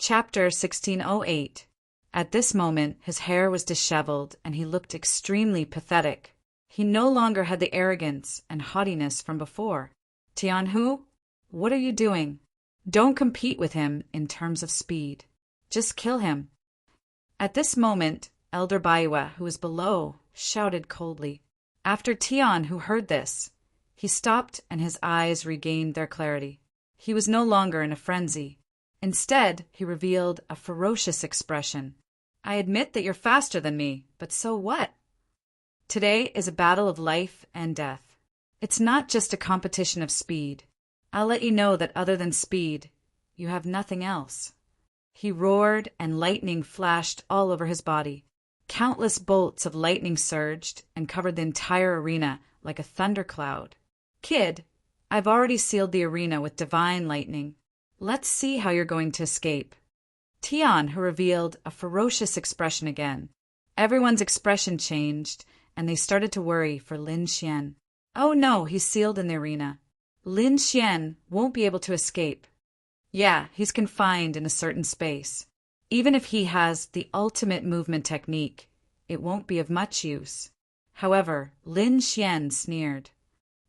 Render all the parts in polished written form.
Chapter 1608. At this moment his hair was disheveled and he looked extremely pathetic. He no longer had the arrogance and haughtiness from before. Tianhu, what are you doing? Don't compete with him in terms of speed. Just kill him. At this moment, Elder Baiwa, who was below, shouted coldly. After Tianhu heard this, he stopped and his eyes regained their clarity. He was no longer in a frenzy. Instead, he revealed a ferocious expression. I admit that you're faster than me, but so what? Today is a battle of life and death. It's not just a competition of speed. I'll let you know that other than speed, you have nothing else. He roared and lightning flashed all over his body. Countless bolts of lightning surged and covered the entire arena like a thundercloud. Kid, I've already sealed the arena with divine lightning. Let's see how you're going to escape. Tianhu revealed a ferocious expression again. Everyone's expression changed, and they started to worry for Lin Xian. Oh no, he's sealed in the arena. Lin Xian won't be able to escape. Yeah, he's confined in a certain space. Even if he has the ultimate movement technique, it won't be of much use. However, Lin Xian sneered.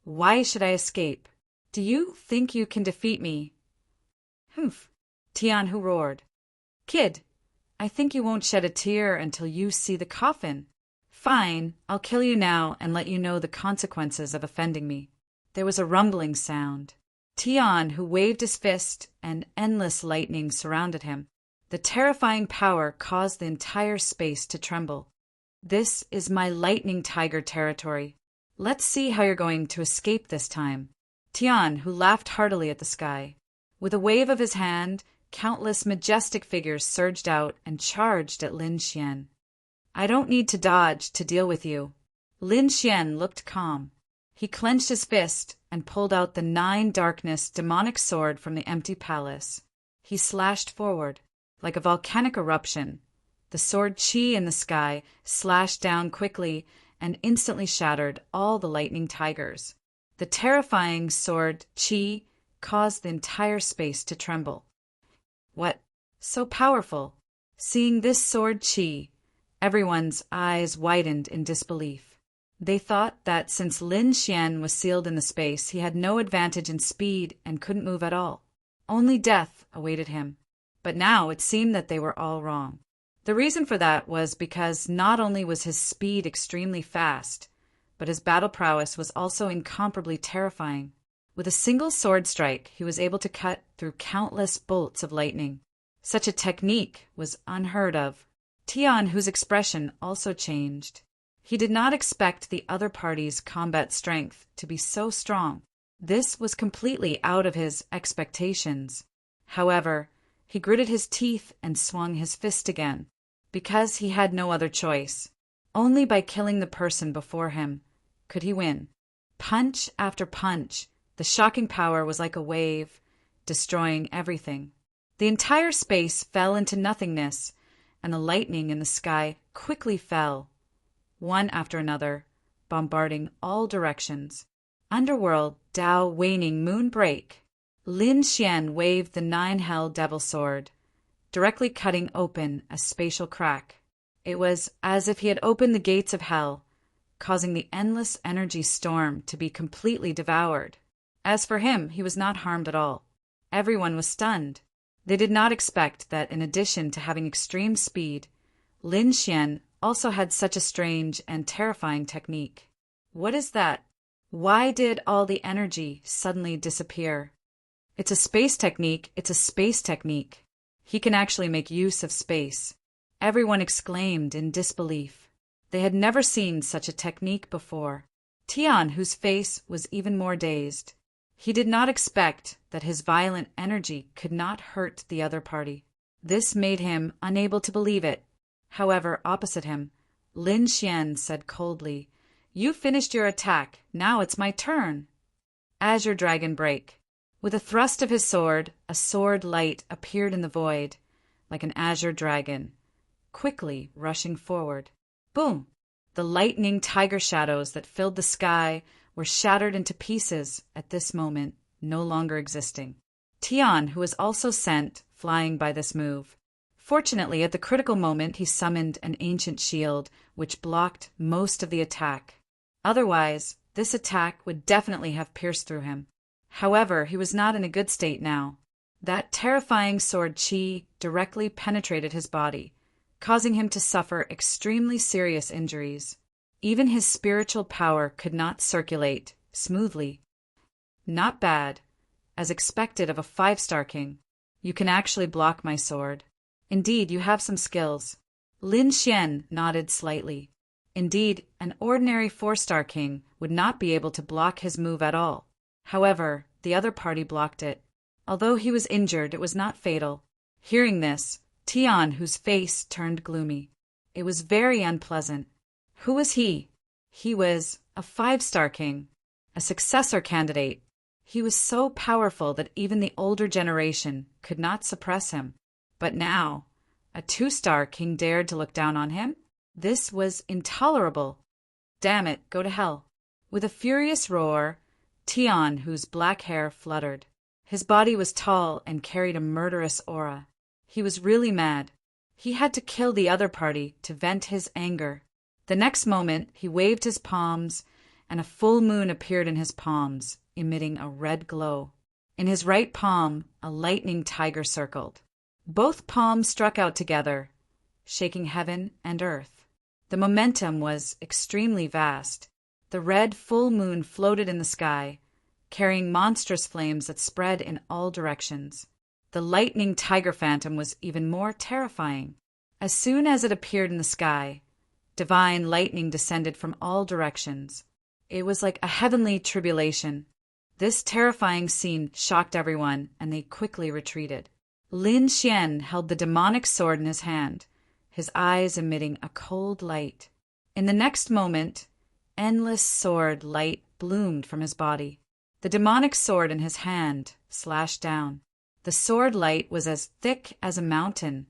Why should I escape? Do you think you can defeat me? Humph, Tianhu roared. Kid, I think you won't shed a tear until you see the coffin. Fine, I'll kill you now and let you know the consequences of offending me. There was a rumbling sound. Tianhu waved his fist and endless lightning surrounded him. The terrifying power caused the entire space to tremble. This is my lightning tiger territory. Let's see how you're going to escape this time. Tianhu laughed heartily at the sky. With a wave of his hand, countless majestic figures surged out and charged at Lin Xian. I don't need to dodge to deal with you. Lin Xian looked calm. He clenched his fist and pulled out the 9 darkness demonic sword from the empty palace. He slashed forward. Like a volcanic eruption, the sword Qi in the sky slashed down quickly and instantly shattered all the lightning tigers. The terrifying sword Qi caused the entire space to tremble. What? So powerful? Seeing this sword Qi, everyone's eyes widened in disbelief. They thought that since Lin Xian was sealed in the space, he had no advantage in speed and couldn't move at all. Only death awaited him. But now it seemed that they were all wrong. The reason for that was because not only was his speed extremely fast, but his battle prowess was also incomparably terrifying. With a single sword strike, he was able to cut through countless bolts of lightning. Such a technique was unheard of. Tianhu's expression also changed. He did not expect the other party's combat strength to be so strong. This was completely out of his expectations. However, he gritted his teeth and swung his fist again, because he had no other choice. Only by killing the person before him could he win. Punch after punch, the shocking power was like a wave, destroying everything. The entire space fell into nothingness, and the lightning in the sky quickly fell, one after another, bombarding all directions. Underworld, Dao waning moon break. Lin Xian waved the 9-hell devil sword, directly cutting open a spatial crack. It was as if he had opened the gates of hell, causing the endless energy storm to be completely devoured. As for him, he was not harmed at all. Everyone was stunned. They did not expect that in addition to having extreme speed, Lin Xian also had such a strange and terrifying technique. What is that? Why did all the energy suddenly disappear? It's a space technique. It's a space technique. He can actually make use of space. Everyone exclaimed in disbelief. They had never seen such a technique before. Tianhu's face was even more dazed. He did not expect that his violent energy could not hurt the other party. This made him unable to believe it. However, opposite him, Lin Xian said coldly, "You finished your attack. Now it's my turn." Azure Dragon Break. With a thrust of his sword, a sword light appeared in the void, like an azure dragon, quickly rushing forward. Boom! The lightning tiger shadows that filled the sky were shattered into pieces at this moment, no longer existing. Tian, who was also sent flying by this move. Fortunately, at the critical moment, he summoned an ancient shield, which blocked most of the attack. Otherwise, this attack would definitely have pierced through him. However, he was not in a good state now. That terrifying sword chi directly penetrated his body, causing him to suffer extremely serious injuries. Even his spiritual power could not circulate smoothly. Not bad, as expected of a 5-star king. You can actually block my sword. Indeed, you have some skills. Lin Xian nodded slightly. Indeed, an ordinary 4-star king would not be able to block his move at all. However, the other party blocked it. Although he was injured, it was not fatal. Hearing this, Tian Hu's face turned gloomy. It was very unpleasant. Who was he? He was a 5-star king, a successor candidate. He was so powerful that even the older generation could not suppress him. But now, a 2-star king dared to look down on him? This was intolerable. Damn it, go to hell. With a furious roar, Tian Hu's black hair fluttered. His body was tall and carried a murderous aura. He was really mad. He had to kill the other party to vent his anger. The next moment, he waved his palms, and a full moon appeared in his palms, emitting a red glow. In his right palm, a lightning tiger circled. Both palms struck out together, shaking heaven and earth. The momentum was extremely vast. The red full moon floated in the sky, carrying monstrous flames that spread in all directions. The lightning tiger phantom was even more terrifying. As soon as it appeared in the sky, divine lightning descended from all directions. It was like a heavenly tribulation. This terrifying scene shocked everyone, and they quickly retreated. Lin Xian held the demonic sword in his hand, his eyes emitting a cold light. In the next moment, endless sword light bloomed from his body. The demonic sword in his hand slashed down. The sword light was as thick as a mountain,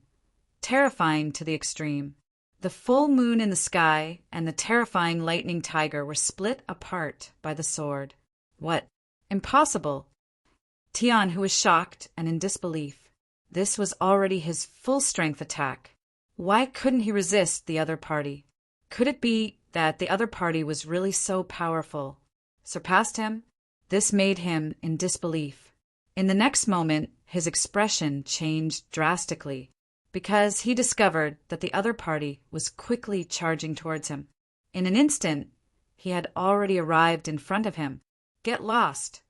terrifying to the extreme. The full moon in the sky and the terrifying lightning tiger were split apart by the sword. What? Impossible! Tian Hu was shocked and in disbelief. This was already his full-strength attack. Why couldn't he resist the other party? Could it be that the other party was really so powerful, surpassed him? This made him in disbelief. In the next moment, his expression changed drastically, because he discovered that the other party was quickly charging towards him. In an instant, he had already arrived in front of him. Get lost!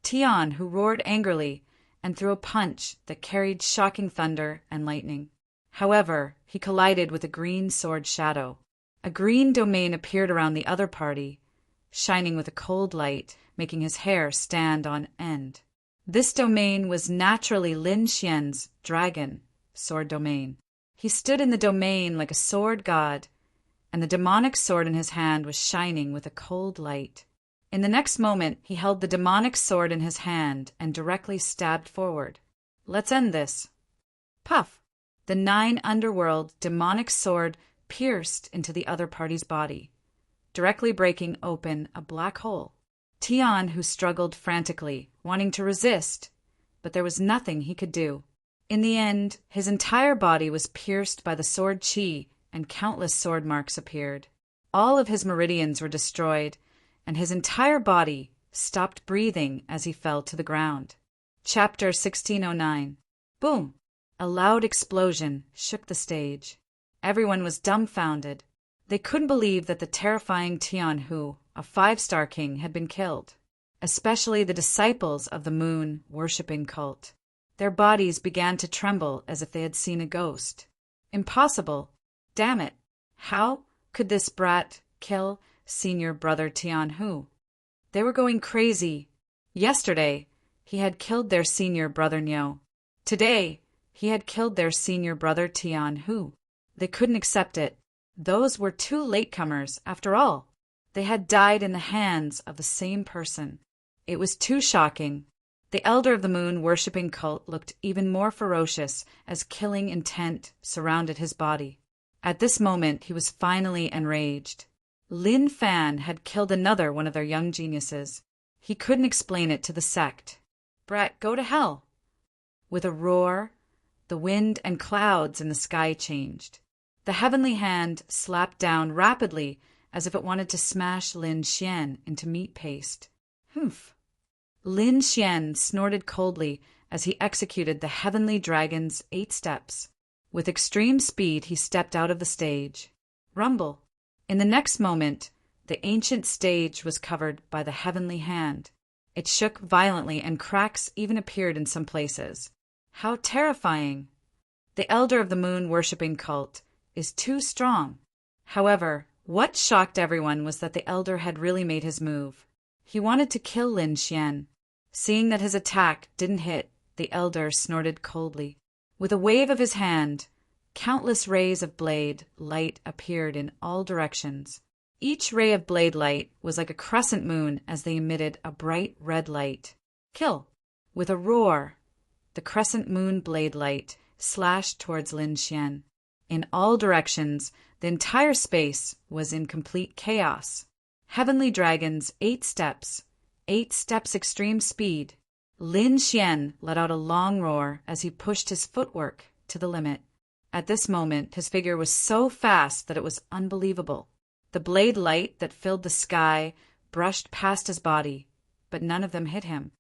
Tian Hu roared angrily and threw a punch that carried shocking thunder and lightning. However, he collided with a green sword shadow. A green domain appeared around the other party, shining with a cold light, making his hair stand on end. This domain was naturally Lin Xian's dragon sword domain. He stood in the domain like a sword god, and the demonic sword in his hand was shining with a cold light. In the next moment, he held the demonic sword in his hand and directly stabbed forward. Let's end this. Puff! The 9 underworld demonic sword pierced into the other party's body, directly breaking open a black hole. Tian Hu struggled frantically, wanting to resist, but there was nothing he could do. In the end, his entire body was pierced by the sword chi, and countless sword marks appeared. All of his meridians were destroyed, and his entire body stopped breathing as he fell to the ground. Chapter 1609. Boom! A loud explosion shook the stage. Everyone was dumbfounded. They couldn't believe that the terrifying Tian Hu, a 5-star king, had been killed, especially the disciples of the moon worshipping cult. Their bodies began to tremble as if they had seen a ghost. Impossible! Damn it! How could this brat kill senior brother Tian Hu? They were going crazy. Yesterday, he had killed their senior brother Niu. Today, he had killed their senior brother Tian Hu. They couldn't accept it. Those were 2 latecomers, after all. They had died in the hands of the same person. It was too shocking. The Elder of the Moon worshipping cult looked even more ferocious as killing intent surrounded his body. At this moment, he was finally enraged. Lin Fan had killed another one of their young geniuses. He couldn't explain it to the sect. Brat, go to hell! With a roar, the wind and clouds in the sky changed. The heavenly hand slapped down rapidly as if it wanted to smash Lin Xian into meat paste. Humph! Lin Xian snorted coldly as he executed the heavenly dragon's 8 steps. With extreme speed, he stepped out of the stage. Rumble! In the next moment, the ancient stage was covered by the heavenly hand. It shook violently and cracks even appeared in some places. How terrifying! The Elder of the Moon worshipping cult is too strong. However, what shocked everyone was that the Elder had really made his move. He wanted to kill Lin Xian. Seeing that his attack didn't hit, the Elder snorted coldly. With a wave of his hand, countless rays of blade light appeared in all directions. Each ray of blade light was like a crescent moon as they emitted a bright red light. Kill! With a roar, the crescent moon blade light slashed towards Lin Xian. In all directions, the entire space was in complete chaos. Heavenly Dragon's 8 steps, 8 steps extreme speed. Lin Xian let out a long roar as he pushed his footwork to the limit. At this moment, his figure was so fast that it was unbelievable. The blade light that filled the sky brushed past his body, but none of them hit him.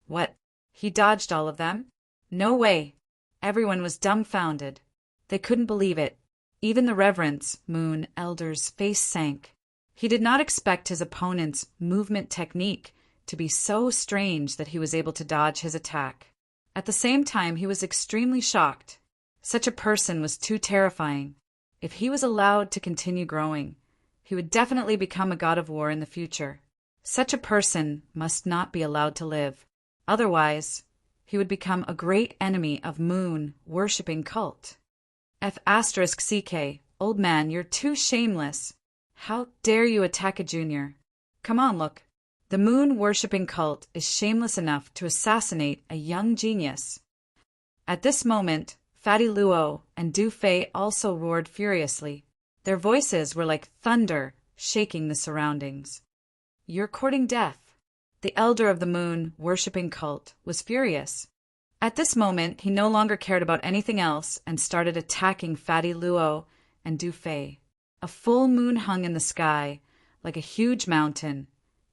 What? He dodged all of them? No way! Everyone was dumbfounded. They couldn't believe it. Even the Reverence Moon Elder's face sank. He did not expect his opponent's movement technique to be so strange that he was able to dodge his attack. At the same time, he was extremely shocked. Such a person was too terrifying. If he was allowed to continue growing, he would definitely become a god of war in the future. Such a person must not be allowed to live. Otherwise, he would become a great enemy of moon worshipping cult. F***CK, old man, you're too shameless. How dare you attack a junior? Come on, look. The moon worshipping cult is shameless enough to assassinate a young genius. At this moment, Fatty Luo and Du Fei also roared furiously. Their voices were like thunder, shaking the surroundings. You're courting death. The Elder of the Moon worshipping cult was furious. At this moment, he no longer cared about anything else and started attacking Fatty Luo and Du Fei. A full moon hung in the sky, like a huge mountain,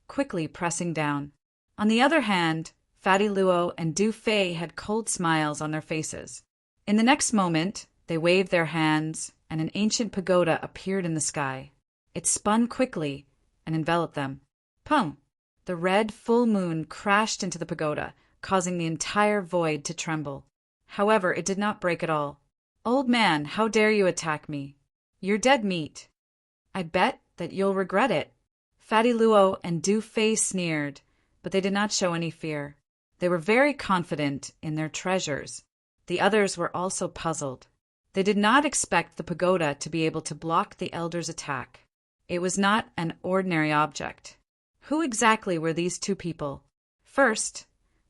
quickly pressing down. On the other hand, Fatty Luo and Du Fei had cold smiles on their faces. In the next moment, they waved their hands, and an ancient pagoda appeared in the sky. It spun quickly and enveloped them. Pum! The red full moon crashed into the pagoda, causing the entire void to tremble. However, it did not break at all. Old man, how dare you attack me? You're dead meat. I bet that you'll regret it. Fatty Luo and Du Fei sneered, but they did not show any fear. They were very confident in their treasures. The others were also puzzled. They did not expect the pagoda to be able to block the Elder's attack. It was not an ordinary object. Who exactly were these two people? First,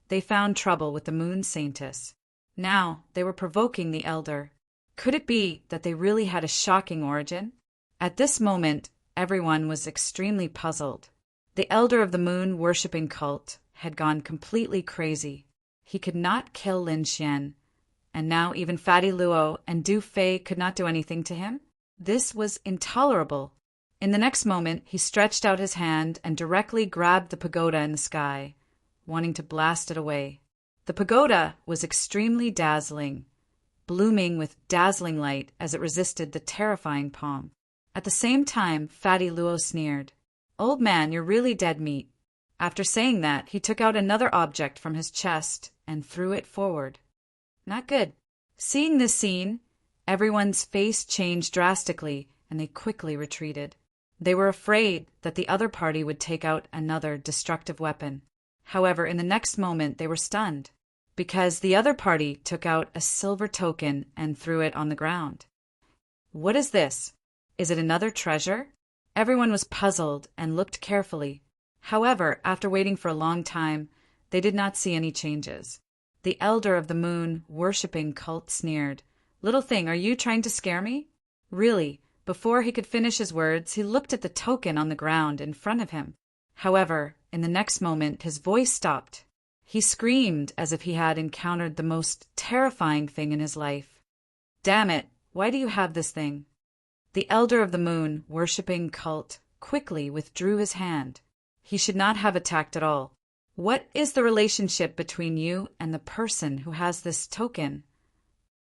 they found trouble with the Moon Saintess. Now they were provoking the Elder. Could it be that they really had a shocking origin? At this moment, everyone was extremely puzzled. The Elder of the Moon worshipping cult had gone completely crazy. He could not kill Lin Xian, and now even Fatty Luo and Du Fei could not do anything to him? This was intolerable. In the next moment, he stretched out his hand and directly grabbed the pagoda in the sky, wanting to blast it away. The pagoda was extremely dazzling, blooming with dazzling light as it resisted the terrifying palm. At the same time, Fatty Luo sneered. Old man, you're really dead meat. After saying that, he took out another object from his chest and threw it forward. Not good. Seeing this scene, everyone's face changed drastically and they quickly retreated. They were afraid that the other party would take out another destructive weapon. However, in the next moment they were stunned, because the other party took out a silver token and threw it on the ground. What is this? Is it another treasure? Everyone was puzzled and looked carefully. However, after waiting for a long time, they did not see any changes. The Elder of the Moon worshipping cult sneered. Little thing, are you trying to scare me? Really? Before he could finish his words, he looked at the token on the ground in front of him. However, in the next moment, his voice stopped. He screamed as if he had encountered the most terrifying thing in his life. Damn it, why do you have this thing? The Elder of the Moon, worshipping cult, quickly withdrew his hand. He should not have attacked at all. What is the relationship between you and the person who has this token?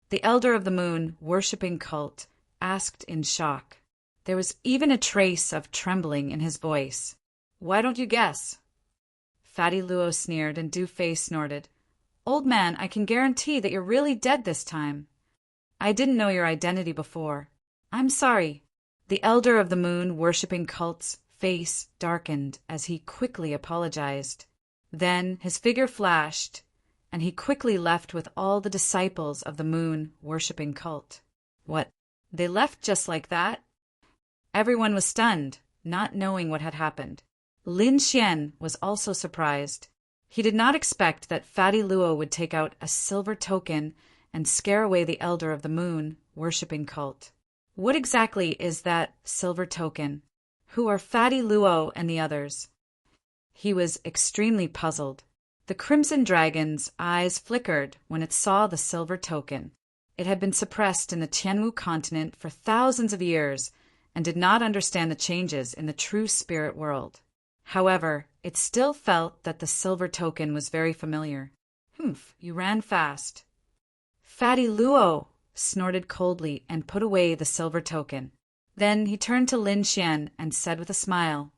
The Elder of the Moon, worshipping cult, asked in shock. There was even a trace of trembling in his voice. Why don't you guess? Fatty Luo sneered and Du-Fei snorted. Old man, I can guarantee that you're really dead this time. I didn't know your identity before. I'm sorry. The Elder of the Moon, worshipping cult's face darkened as he quickly apologized. Then his figure flashed, and he quickly left with all the disciples of the Moon, worshipping cult. What? They left just like that? Everyone was stunned, not knowing what had happened. Lin Xian was also surprised. He did not expect that Fatty Luo would take out a silver token and scare away the Elder of the Moon, worshipping cult. What exactly is that silver token? Who are Fatty Luo and the others? He was extremely puzzled. The Crimson Dragon's eyes flickered when it saw the silver token. It had been suppressed in the Tianwu continent for thousands of years and did not understand the changes in the true spirit world. However, it still felt that the silver token was very familiar. Humph, you ran fast. Fatty Luo snorted coldly and put away the silver token. Then he turned to Lin Xian and said with a smile,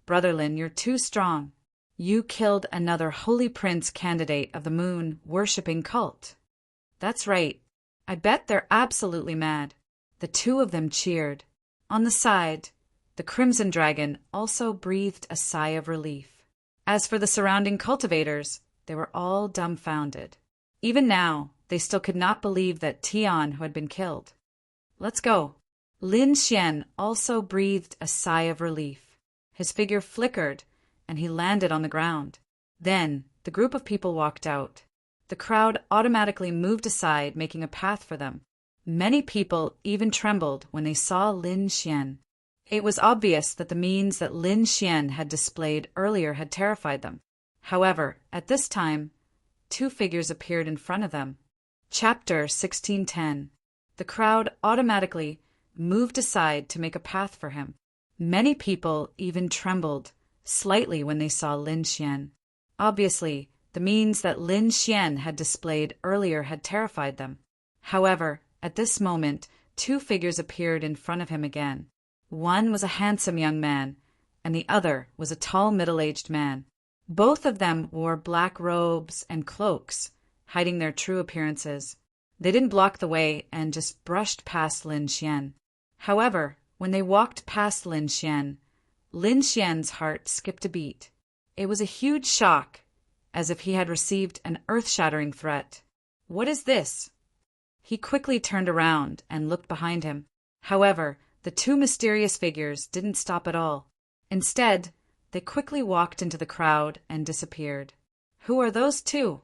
Brother Lin, you're too strong. You killed another Holy Prince candidate of the Moon worshipping cult. That's right. I bet they're absolutely mad. The two of them cheered. On the side, the Crimson Dragon also breathed a sigh of relief. As for the surrounding cultivators, they were all dumbfounded. Even now, they still could not believe that Tian who had been killed. Let's go. Lin Xian also breathed a sigh of relief. His figure flickered, and he landed on the ground. Then, the group of people walked out. The crowd automatically moved aside, making a path for them. Many people even trembled when they saw Lin Xian. It was obvious that the means that Lin Xian had displayed earlier had terrified them. However, at this time, two figures appeared in front of them. Chapter 1610. The crowd automatically moved aside to make a path for him. Many people even trembled slightly when they saw Lin Xian. Obviously, the means that Lin Xian had displayed earlier had terrified them. However, at this moment, two figures appeared in front of him again. One was a handsome young man, and the other was a tall middle-aged man. Both of them wore black robes and cloaks, hiding their true appearances. They didn't block the way and just brushed past Lin Xian. However, when they walked past Lin Xian's heart skipped a beat. It was a huge shock, as if he had received an earth-shattering threat. What is this? He quickly turned around and looked behind him. However, the two mysterious figures didn't stop at all. Instead, they quickly walked into the crowd and disappeared. Who are those two?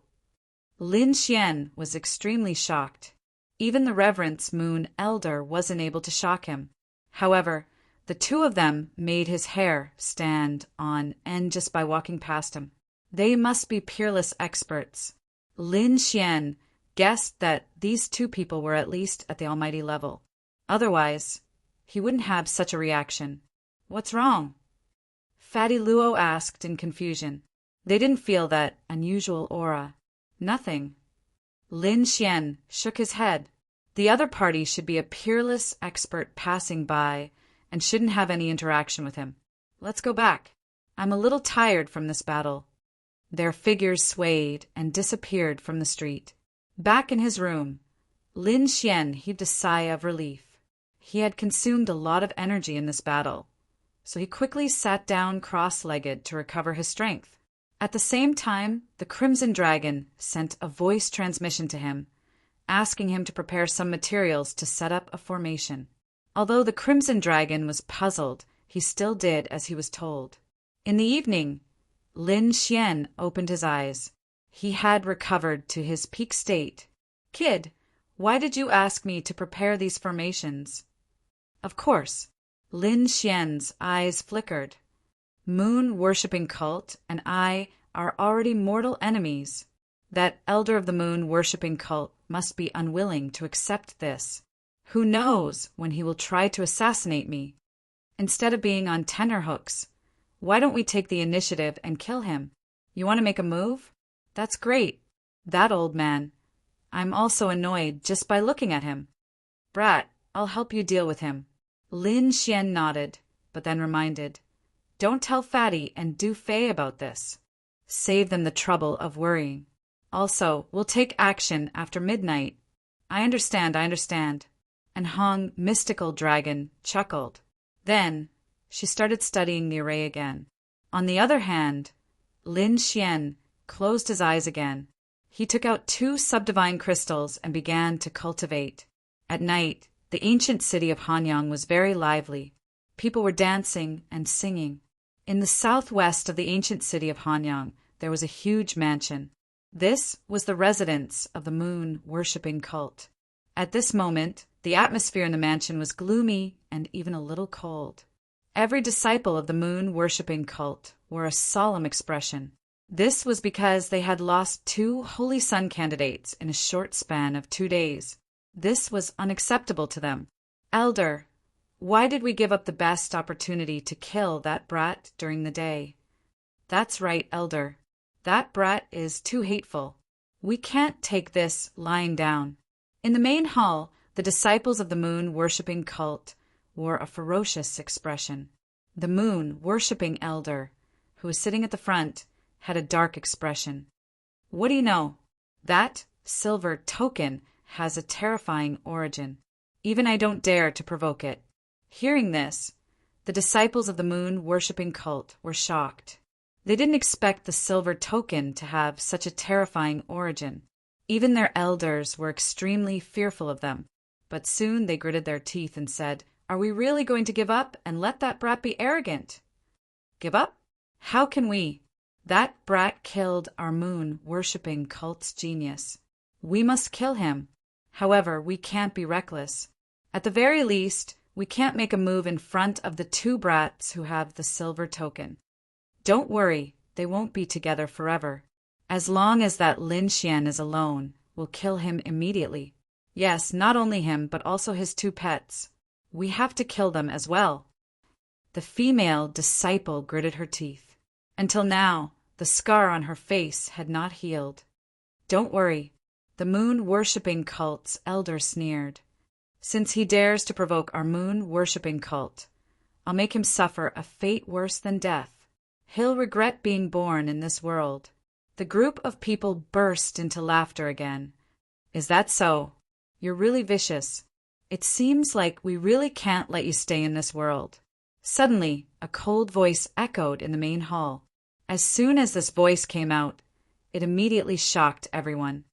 Lin Xian was extremely shocked. Even the Reverence Moon Elder wasn't able to shock him. However, the two of them made his hair stand on end just by walking past him. They must be peerless experts. Lin Xian guessed that these two people were at least at the almighty level. Otherwise, he wouldn't have such a reaction. What's wrong? Fatty Luo asked in confusion. They didn't feel that unusual aura. Nothing. Lin Xian shook his head. The other party should be a peerless expert passing by and shouldn't have any interaction with him. Let's go back. I'm a little tired from this battle. Their figures swayed and disappeared from the street. Back in his room, Lin Xian heaved a sigh of relief. He had consumed a lot of energy in this battle, so he quickly sat down cross-legged to recover his strength. At the same time, the Crimson Dragon sent a voice transmission to him, asking him to prepare some materials to set up a formation. Although the Crimson Dragon was puzzled, he still did as he was told. In the evening, Lin Xian opened his eyes. He had recovered to his peak state. Kid, why did you ask me to prepare these formations? Of course. Lin Xian's eyes flickered. Moon-worshipping cult and I our already mortal enemies. That elder of the moon worshipping cult must be unwilling to accept this. Who knows when he will try to assassinate me? Instead of being on tenterhooks, why don't we take the initiative and kill him? You want to make a move? That's great. That old man. I'm also annoyed just by looking at him. Brat, I'll help you deal with him. Lin Xian nodded, but then reminded, don't tell Fatty and Du Fei about this. Save them the trouble of worrying. Also, we'll take action after midnight. I understand. And Hong, mystical dragon, chuckled. Then, she started studying the array again. On the other hand, Lin Xian closed his eyes again. He took out 2 subdivine crystals and began to cultivate. At night, the ancient city of Hanyang was very lively. People were dancing and singing. In the southwest of the ancient city of Hanyang, there was a huge mansion. This was the residence of the moon-worshipping cult. At this moment, the atmosphere in the mansion was gloomy and even a little cold. Every disciple of the moon-worshipping cult wore a solemn expression. This was because they had lost 2 holy sun candidates in a short span of 2 days. This was unacceptable to them. Elder, why did we give up the best opportunity to kill that brat during the day? That's right, Elder. That brat is too hateful. We can't take this lying down. In the main hall, the disciples of the moon-worshipping cult wore a ferocious expression. The moon-worshipping elder, who was sitting at the front, had a dark expression. What do you know? That silver token has a terrifying origin. Even I don't dare to provoke it. Hearing this, the disciples of the moon-worshipping cult were shocked. They didn't expect the silver token to have such a terrifying origin. Even their elders were extremely fearful of them. But soon they gritted their teeth and said, are we really going to give up and let that brat be arrogant? Give up? How can we? That brat killed our moon-worshipping cult's genius. We must kill him. However, we can't be reckless. At the very least, we can't make a move in front of the 2 brats who have the silver token. Don't worry, they won't be together forever. As long as that Lin Xian is alone, we'll kill him immediately. Yes, not only him, but also his 2 pets. We have to kill them as well. The female disciple gritted her teeth. Until now, the scar on her face had not healed. Don't worry, the moon-worshipping cult's elder sneered. Since he dares to provoke our moon-worshipping cult, I'll make him suffer a fate worse than death. He'll regret being born in this world. The group of people burst into laughter again. Is that so? You're really vicious. It seems like we really can't let you stay in this world. Suddenly, a cold voice echoed in the main hall. As soon as this voice came out, it immediately shocked everyone.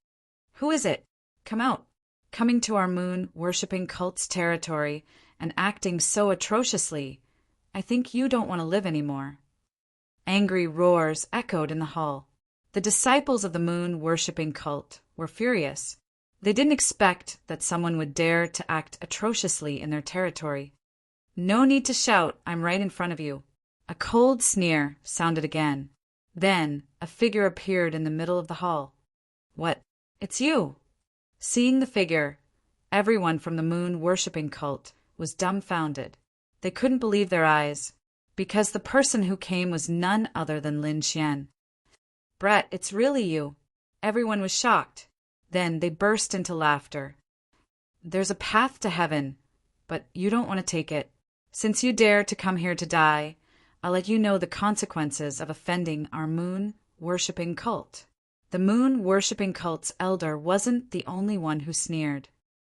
Who is it? Come out. Coming to our moon-worshipping cult's territory and acting so atrociously, I think you don't want to live anymore. Angry roars echoed in the hall. The disciples of the moon-worshipping cult were furious. They didn't expect that someone would dare to act atrociously in their territory. No need to shout, I'm right in front of you. A cold sneer sounded again. Then a figure appeared in the middle of the hall. What? It's you! Seeing the figure, everyone from the moon-worshipping cult was dumbfounded. They couldn't believe their eyes, because the person who came was none other than Lin Xian. Brett, it's really you. Everyone was shocked. Then they burst into laughter. There's a path to heaven, but you don't want to take it. Since you dare to come here to die, I'll let you know the consequences of offending our moon-worshipping cult. The moon-worshipping cult's elder wasn't the only one who sneered.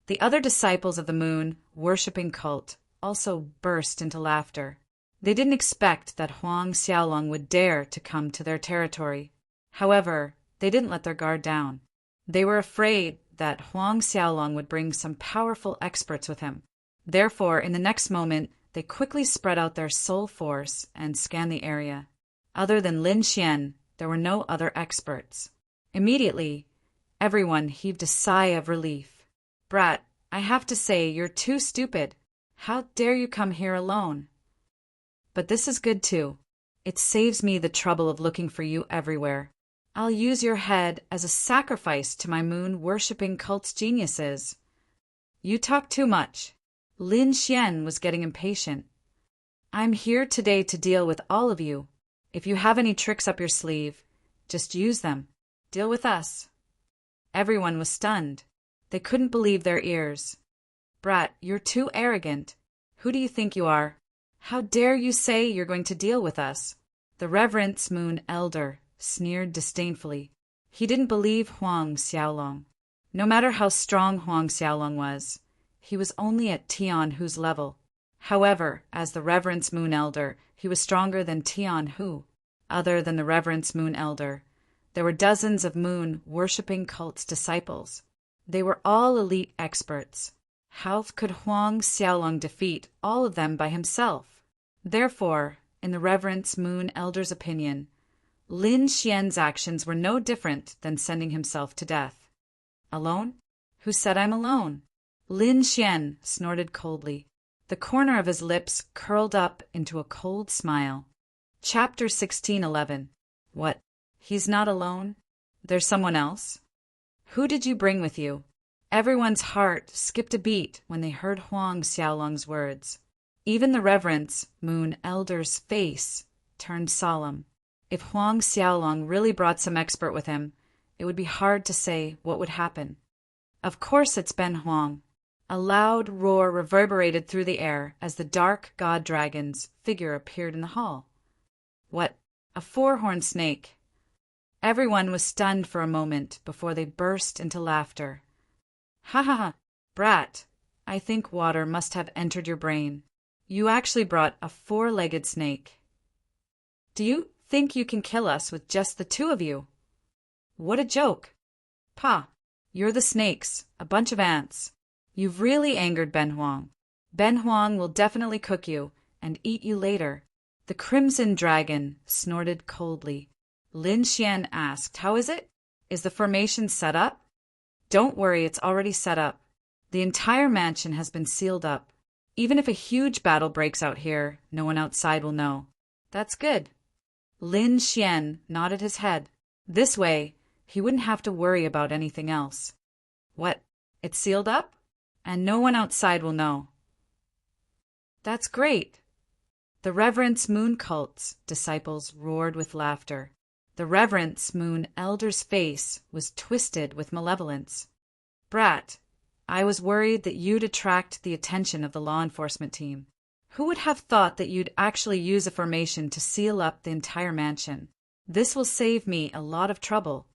The other disciples of the moon-worshipping cult also burst into laughter. They didn't expect that Huang Xiaolong would dare to come to their territory. However, they didn't let their guard down. They were afraid that Huang Xiaolong would bring some powerful experts with him. Therefore, in the next moment, they quickly spread out their soul force and scanned the area. Other than Lin Xian, there were no other experts. Immediately, everyone heaved a sigh of relief. Brat, I have to say you're too stupid. How dare you come here alone? But this is good too. It saves me the trouble of looking for you everywhere. I'll use your head as a sacrifice to my moon-worshipping cult's geniuses. You talk too much. Lin Xian was getting impatient. I'm here today to deal with all of you. If you have any tricks up your sleeve, just use them. Deal with us. Everyone was stunned. They couldn't believe their ears. Brat, you're too arrogant. Who do you think you are? How dare you say you're going to deal with us? The Reverence Moon Elder sneered disdainfully. He didn't believe Huang Xiaolong. No matter how strong Huang Xiaolong was, he was only at Tianhu's level. However, as the Reverence Moon Elder, he was stronger than Tianhu. Other than the Reverence Moon Elder, there were dozens of moon-worshipping cult's disciples. They were all elite experts. How could Huang Xiaolong defeat all of them by himself? Therefore, in the Reverence Moon Elder's opinion, Lin Xian's actions were no different than sending himself to death. Alone? Who said I'm alone? Lin Xian snorted coldly. The corner of his lips curled up into a cold smile. Chapter 16:11. What? He's not alone? There's someone else? Who did you bring with you? Everyone's heart skipped a beat when they heard Huang Xiaolong's words. Even the Reverence Moon Elder's face turned solemn. If Huang Xiaolong really brought some expert with him, it would be hard to say what would happen. Of course it's Ben Huang. A loud roar reverberated through the air as the dark god dragon's figure appeared in the hall. What? A four-horned snake. Everyone was stunned for a moment before they burst into laughter. Ha ha ha, brat, I think water must have entered your brain. You actually brought a four-legged snake. Do you think you can kill us with just the two of you? What a joke. Pa, you're the snakes, a bunch of ants. You've really angered Ben Huang. Ben Huang will definitely cook you and eat you later. The Crimson Dragon snorted coldly. Lin Xian asked, how is it? Is the formation set up? Don't worry, it's already set up. The entire mansion has been sealed up. Even if a huge battle breaks out here, no one outside will know. That's good. Lin Xian nodded his head. This way, he wouldn't have to worry about anything else. What? It's sealed up? And no one outside will know. That's great. The Reverence Moon Cult's disciples roared with laughter. The Reverence Moon Elder's face was twisted with malevolence. Brat, I was worried that you'd attract the attention of the law enforcement team. Who would have thought that you'd actually use a formation to seal up the entire mansion? This will save me a lot of trouble.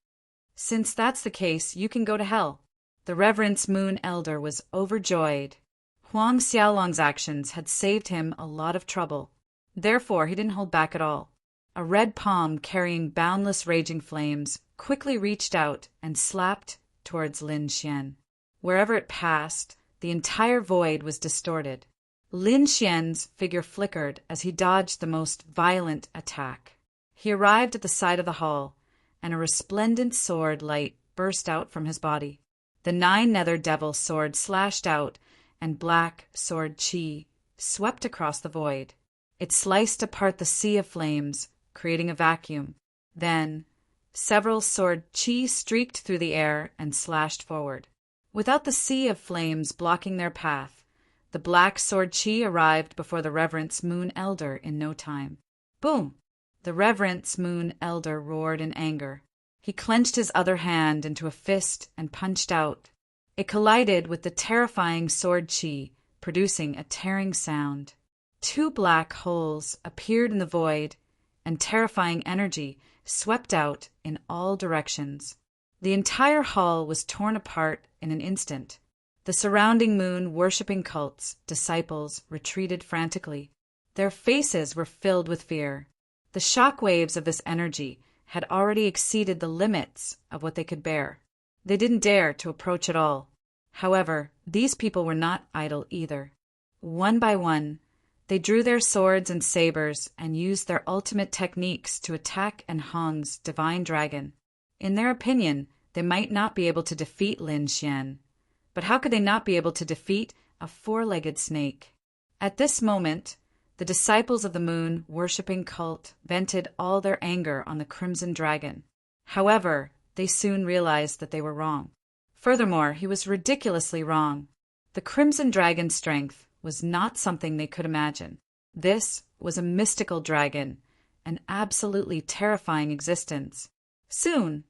Since that's the case, you can go to hell. The Reverence Moon Elder was overjoyed. Huang Xiaolong's actions had saved him a lot of trouble. Therefore, he didn't hold back at all. A red palm carrying boundless raging flames quickly reached out and slapped towards Lin Xian. Wherever it passed, the entire void was distorted. Lin Xian's figure flickered as he dodged the most violent attack. He arrived at the side of the hall, and a resplendent sword light burst out from his body. The nine-nether devil sword slashed out, and black sword chi swept across the void. It sliced apart the sea of flames, creating a vacuum. Then, several sword chi streaked through the air and slashed forward. Without the sea of flames blocking their path, the black sword chi arrived before the Reverence Moon Elder in no time. Boom! The Reverence Moon Elder roared in anger. He clenched his other hand into a fist and punched out. It collided with the terrifying sword chi, producing a tearing sound. Two black holes appeared in the void, and terrifying energy swept out in all directions. The entire hall was torn apart in an instant. The surrounding moon-worshipping cult's disciples retreated frantically. Their faces were filled with fear. The shock waves of this energy had already exceeded the limits of what they could bear. They didn't dare to approach at all. However, these people were not idle either. One by one, they drew their swords and sabers and used their ultimate techniques to attack Huang's divine dragon. In their opinion, they might not be able to defeat Lin Xian. But how could they not be able to defeat a four-legged snake? At this moment, The disciples of the moon worshipping cult vented all their anger on the Crimson Dragon. However, they soon realized that they were wrong. Furthermore, he was ridiculously wrong. The Crimson Dragon's strength was not something they could imagine. This was a mystical dragon, an absolutely terrifying existence. Soon,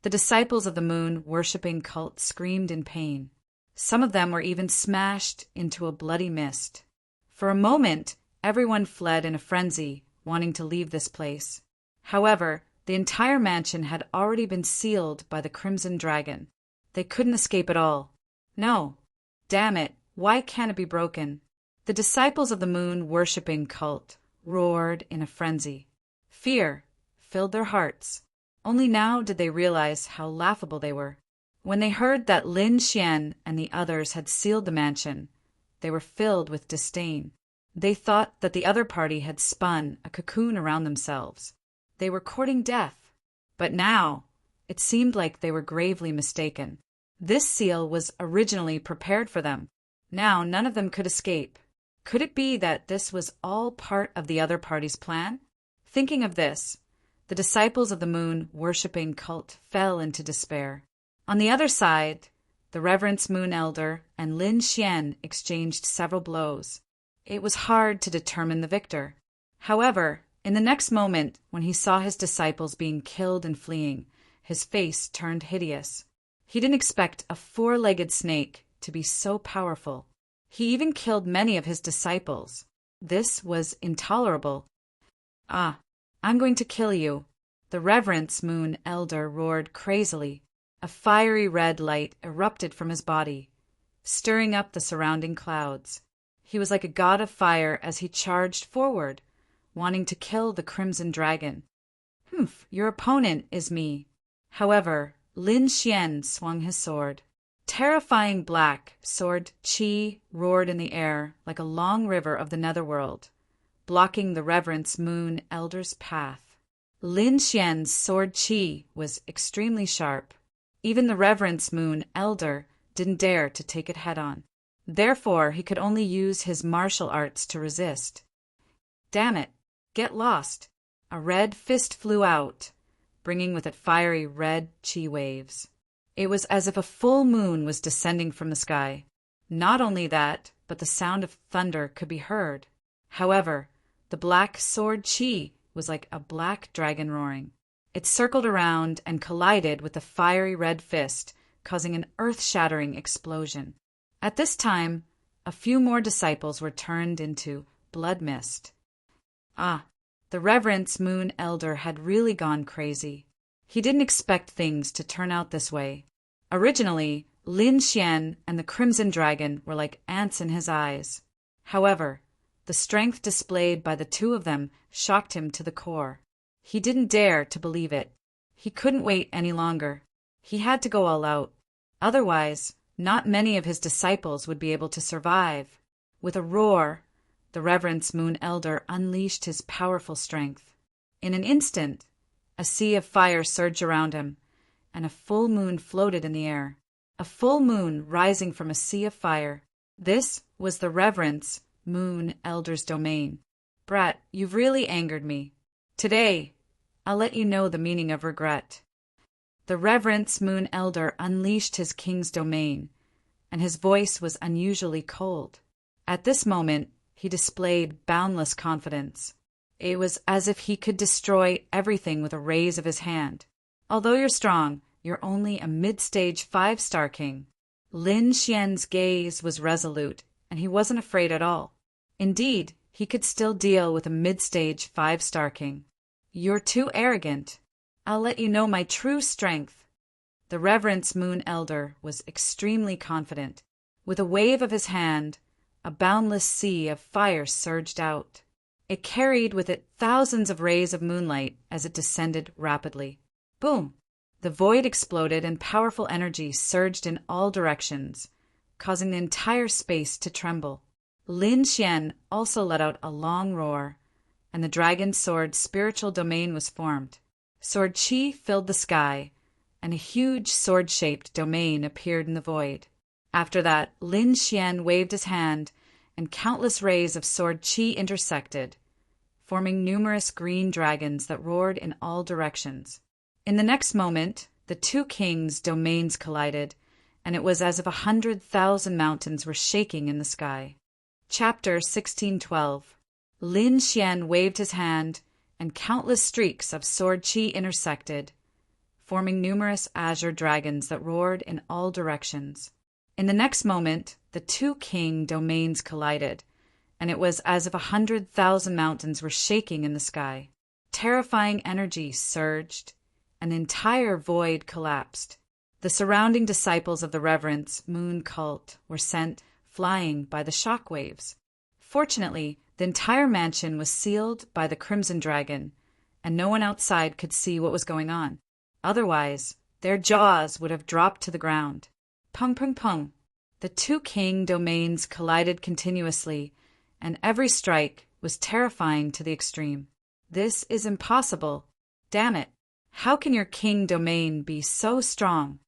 the disciples of the moon worshipping cult screamed in pain. Some of them were even smashed into a bloody mist. For a moment, everyone fled in a frenzy, wanting to leave this place. However, the entire mansion had already been sealed by the Crimson Dragon. They couldn't escape at all. No. Damn it, why can't it be broken? The disciples of the moon worshipping cult roared in a frenzy. Fear filled their hearts. Only now did they realize how laughable they were. When they heard that Lin Xian and the others had sealed the mansion, they were filled with disdain. They thought that the other party had spun a cocoon around themselves. They were courting death. But now, it seemed like they were gravely mistaken. This seal was originally prepared for them. Now none of them could escape. Could it be that this was all part of the other party's plan? Thinking of this, the disciples of the moon worshipping cult fell into despair. On the other side, the Reverence Moon Elder and Lin Xian exchanged several blows. It was hard to determine the victor. However, in the next moment, when he saw his disciples being killed and fleeing, his face turned hideous. He didn't expect a four-legged snake to be so powerful. He even killed many of his disciples. This was intolerable. "Ah, I'm going to kill you," the Reverence Moon Elder roared crazily. A fiery red light erupted from his body, stirring up the surrounding clouds. He was like a god of fire as he charged forward, wanting to kill the Crimson Dragon. "Humph, your opponent is me." However, Lin Xian swung his sword. Terrifying black sword Qi roared in the air like a long river of the netherworld, blocking the Reverence Moon Elder's path. Lin Xian's sword Qi was extremely sharp. Even the Reverence Moon Elder didn't dare to take it head-on. Therefore, he could only use his martial arts to resist. "Damn it! Get lost!" A red fist flew out, bringing with it fiery red chi waves. It was as if a full moon was descending from the sky. Not only that, but the sound of thunder could be heard. However, the black sword chi was like a black dragon roaring. It circled around and collided with the fiery red fist, causing an earth-shattering explosion. At this time, a few more disciples were turned into blood mist. Ah, the Reverence Moon Elder had really gone crazy. He didn't expect things to turn out this way. Originally, Lin Xian and the Crimson Dragon were like ants in his eyes. However, the strength displayed by the two of them shocked him to the core. He didn't dare to believe it. He couldn't wait any longer. He had to go all out. Otherwise, not many of his disciples would be able to survive. With a roar, the Reverence Moon Elder unleashed his powerful strength. In an instant, a sea of fire surged around him, and a full moon floated in the air. A full moon rising from a sea of fire. This was the Reverence Moon Elder's domain. "Brat, you've really angered me. Today, I'll let you know the meaning of regret." The Reverence Moon Elder unleashed his king's domain, and his voice was unusually cold. At this moment, he displayed boundless confidence. It was as if he could destroy everything with a raise of his hand. "Although you're strong, you're only a mid-stage 5-star king." Lin Xian's gaze was resolute, and he wasn't afraid at all. Indeed, he could still deal with a mid-stage 5-star king. "You're too arrogant. I'll let you know my true strength." The Reverence Moon Elder was extremely confident. With a wave of his hand, a boundless sea of fire surged out. It carried with it thousands of rays of moonlight as it descended rapidly. Boom! The void exploded and powerful energy surged in all directions, causing the entire space to tremble. Lin Xian also let out a long roar, and the dragon sword's spiritual domain was formed. Sword Qi filled the sky, and a huge sword-shaped domain appeared in the void. After that, Lin Xian waved his hand, and countless rays of sword chi intersected, forming numerous green dragons that roared in all directions. In the next moment, the two kings' domains collided, and it was as if 100,000 mountains were shaking in the sky. Chapter 1612. Lin Xian waved his hand, and countless streaks of sword chi intersected, forming numerous azure dragons that roared in all directions. In the next moment, the two king domains collided, and it was as if 100,000 mountains were shaking in the sky. Terrifying energy surged, and the entire void collapsed. The surrounding disciples of the Reverence Moon cult were sent flying by the shock waves. Fortunately, the entire mansion was sealed by the Crimson Dragon, and no one outside could see what was going on. Otherwise, their jaws would have dropped to the ground. Pung pung pung. The two king domains collided continuously, and every strike was terrifying to the extreme. This is impossible. Damn it. How can your king domain be so strong?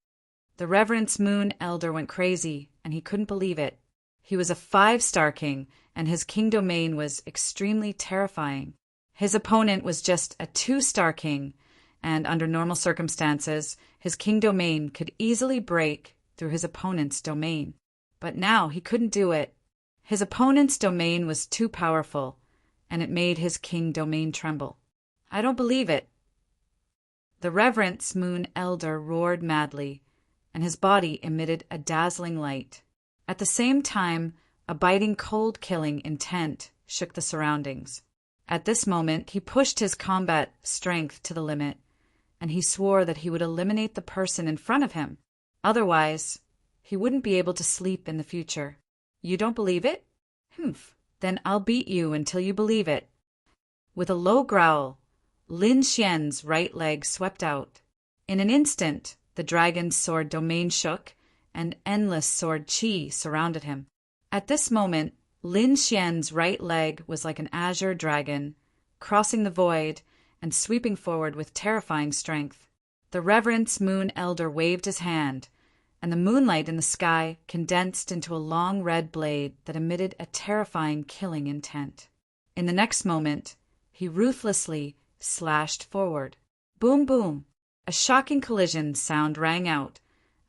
The Reverence Moon Elder went crazy, and he couldn't believe it. He was a 5-star king, and his king domain was extremely terrifying. His opponent was just a 2-star king, and under normal circumstances, his king domain could easily break through his opponent's domain. But now he couldn't do it. His opponent's domain was too powerful, and it made his king domain tremble. I don't believe it. The Reverence Moon Elder roared madly, and his body emitted a dazzling light. At the same time, a biting cold-killing intent shook the surroundings. At this moment, he pushed his combat strength to the limit, and he swore that he would eliminate the person in front of him. Otherwise, he wouldn't be able to sleep in the future. You don't believe it? Humph. Then I'll beat you until you believe it. With a low growl, Lin Xian's right leg swept out. In an instant, the dragon's sword domain shook, and endless sword chi surrounded him. At this moment, Lin Xian's right leg was like an azure dragon, crossing the void and sweeping forward with terrifying strength. The Reverence Moon Elder waved his hand, and the moonlight in the sky condensed into a long red blade that emitted a terrifying killing intent. In the next moment, he ruthlessly slashed forward. Boom, boom! A shocking collision sound rang out,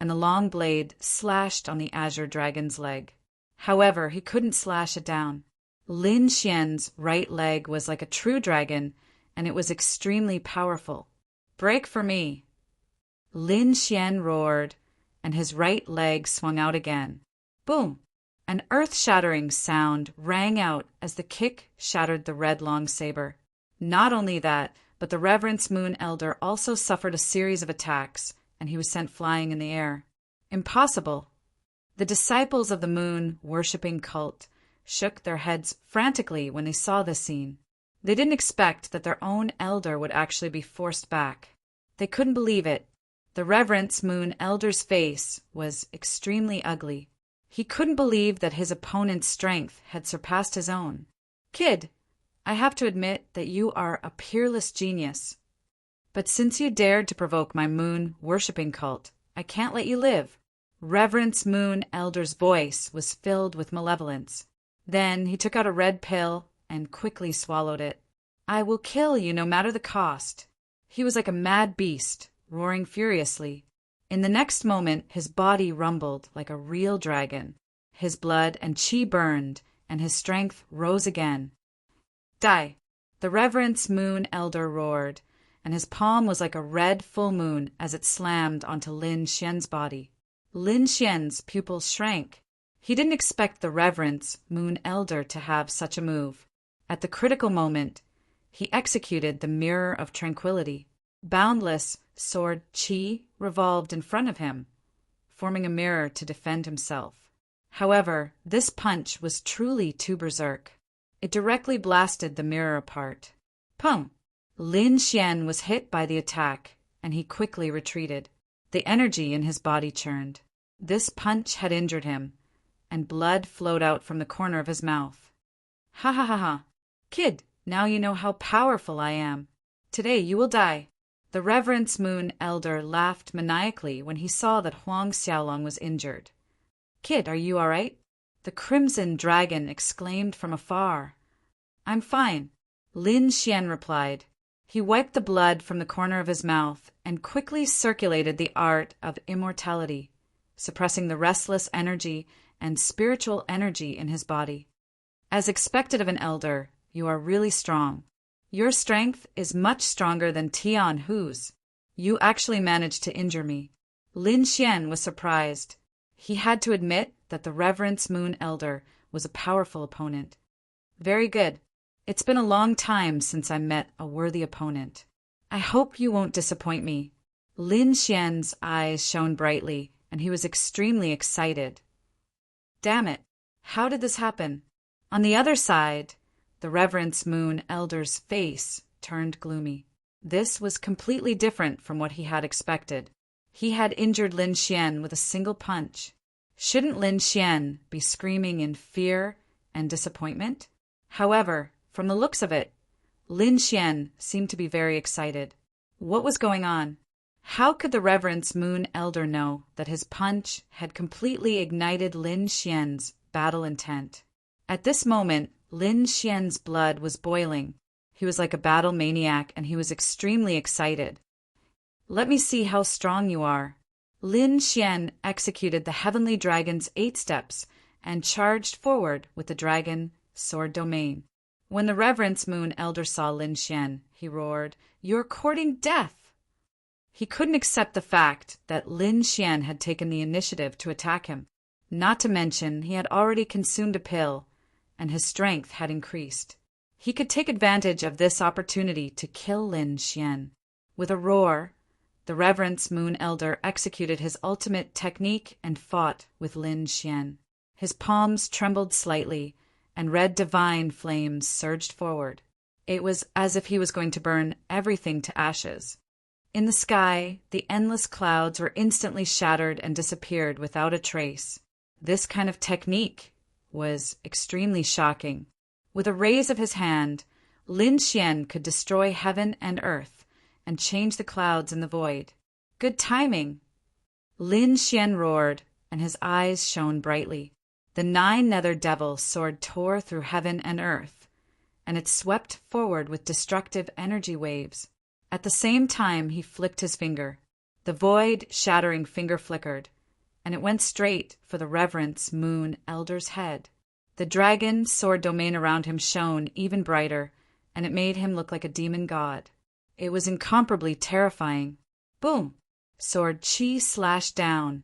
and the long blade slashed on the azure dragon's leg. However, he couldn't slash it down. Lin Xian's right leg was like a true dragon, and it was extremely powerful. Break for me! Lin Xian roared, and his right leg swung out again. Boom! An earth-shattering sound rang out as the kick shattered the red long saber. Not only that, but the Reverence Moon Elder also suffered a series of attacks, and he was sent flying in the air. Impossible! The disciples of the moon worshipping cult shook their heads frantically when they saw this scene. They didn't expect that their own elder would actually be forced back. They couldn't believe it. The Reverence Moon Elder's face was extremely ugly. He couldn't believe that his opponent's strength had surpassed his own. Kid, I have to admit that you are a peerless genius. But since you dared to provoke my moon worshipping cult, I can't let you live. Reverence Moon Elder's voice was filled with malevolence. Then he took out a red pill and quickly swallowed it. I will kill you no matter the cost. He was like a mad beast, roaring furiously. In the next moment, his body rumbled like a real dragon. His blood and chi burned, and his strength rose again. Die! The Reverence Moon Elder roared, and his palm was like a red full moon as it slammed onto Lin Xian's body. Lin Xian's pupils shrank. He didn't expect the Reverence Moon Elder to have such a move. At the critical moment, he executed the Mirror of Tranquility. Boundless sword chi revolved in front of him, forming a mirror to defend himself. However, this punch was truly too berserk. It directly blasted the mirror apart. Pum! Lin Xian was hit by the attack, and he quickly retreated. The energy in his body churned. This punch had injured him, and blood flowed out from the corner of his mouth. Ha ha ha ha! Kid, now you know how powerful I am. Today you will die. The Reverence Moon Elder laughed maniacally when he saw that Huang Xiaolong was injured. Kid, are you all right? The crimson dragon exclaimed from afar. "I'm fine," Lin Xian replied. He wiped the blood from the corner of his mouth and quickly circulated the art of immortality, suppressing the restless energy and spiritual energy in his body. "As expected of an elder, you are really strong. Your strength is much stronger than Tian Hu's. You actually managed to injure me." Lin Xian was surprised. He had to admit that the Reverence Moon Elder was a powerful opponent. "Very good. It's been a long time since I met a worthy opponent. I hope you won't disappoint me." Lin Xian's eyes shone brightly, and he was extremely excited. Damn it! How did this happen? On the other side, the Reverence Moon Elder's face turned gloomy. This was completely different from what he had expected. He had injured Lin Xian with a single punch. Shouldn't Lin Xian be screaming in fear and disappointment? However, from the looks of it, Lin Xian seemed to be very excited. What was going on? How could the Reverence Moon Elder know that his punch had completely ignited Lin Xian's battle intent? At this moment, Lin Xian's blood was boiling. He was like a battle maniac, and he was extremely excited. "Let me see how strong you are." Lin Xian executed the Heavenly Dragon's 8 steps and charged forward with the Dragon Sword Domain. When the Reverence Moon Elder saw Lin Xian, he roared, "You're courting death!" He couldn't accept the fact that Lin Xian had taken the initiative to attack him. Not to mention, he had already consumed a pill, and his strength had increased. He could take advantage of this opportunity to kill Lin Xian. With a roar, the Reverence Moon Elder executed his ultimate technique and fought with Lin Xian. His palms trembled slightly, and red divine flames surged forward. It was as if he was going to burn everything to ashes. In the sky, the endless clouds were instantly shattered and disappeared without a trace. This kind of technique was extremely shocking. With a raise of his hand, Lin Xian could destroy heaven and earth and change the clouds in the void. Good timing! Lin Xian roared, and his eyes shone brightly. The 9 nether devil sword tore through heaven and earth, and it swept forward with destructive energy waves. At the same time, he flicked his finger. The void-shattering finger flickered, and it went straight for the Reverence Moon Elder's head. The dragon sword domain around him shone even brighter, and it made him look like a demon god. It was incomparably terrifying. Boom! Sword chi slashed down,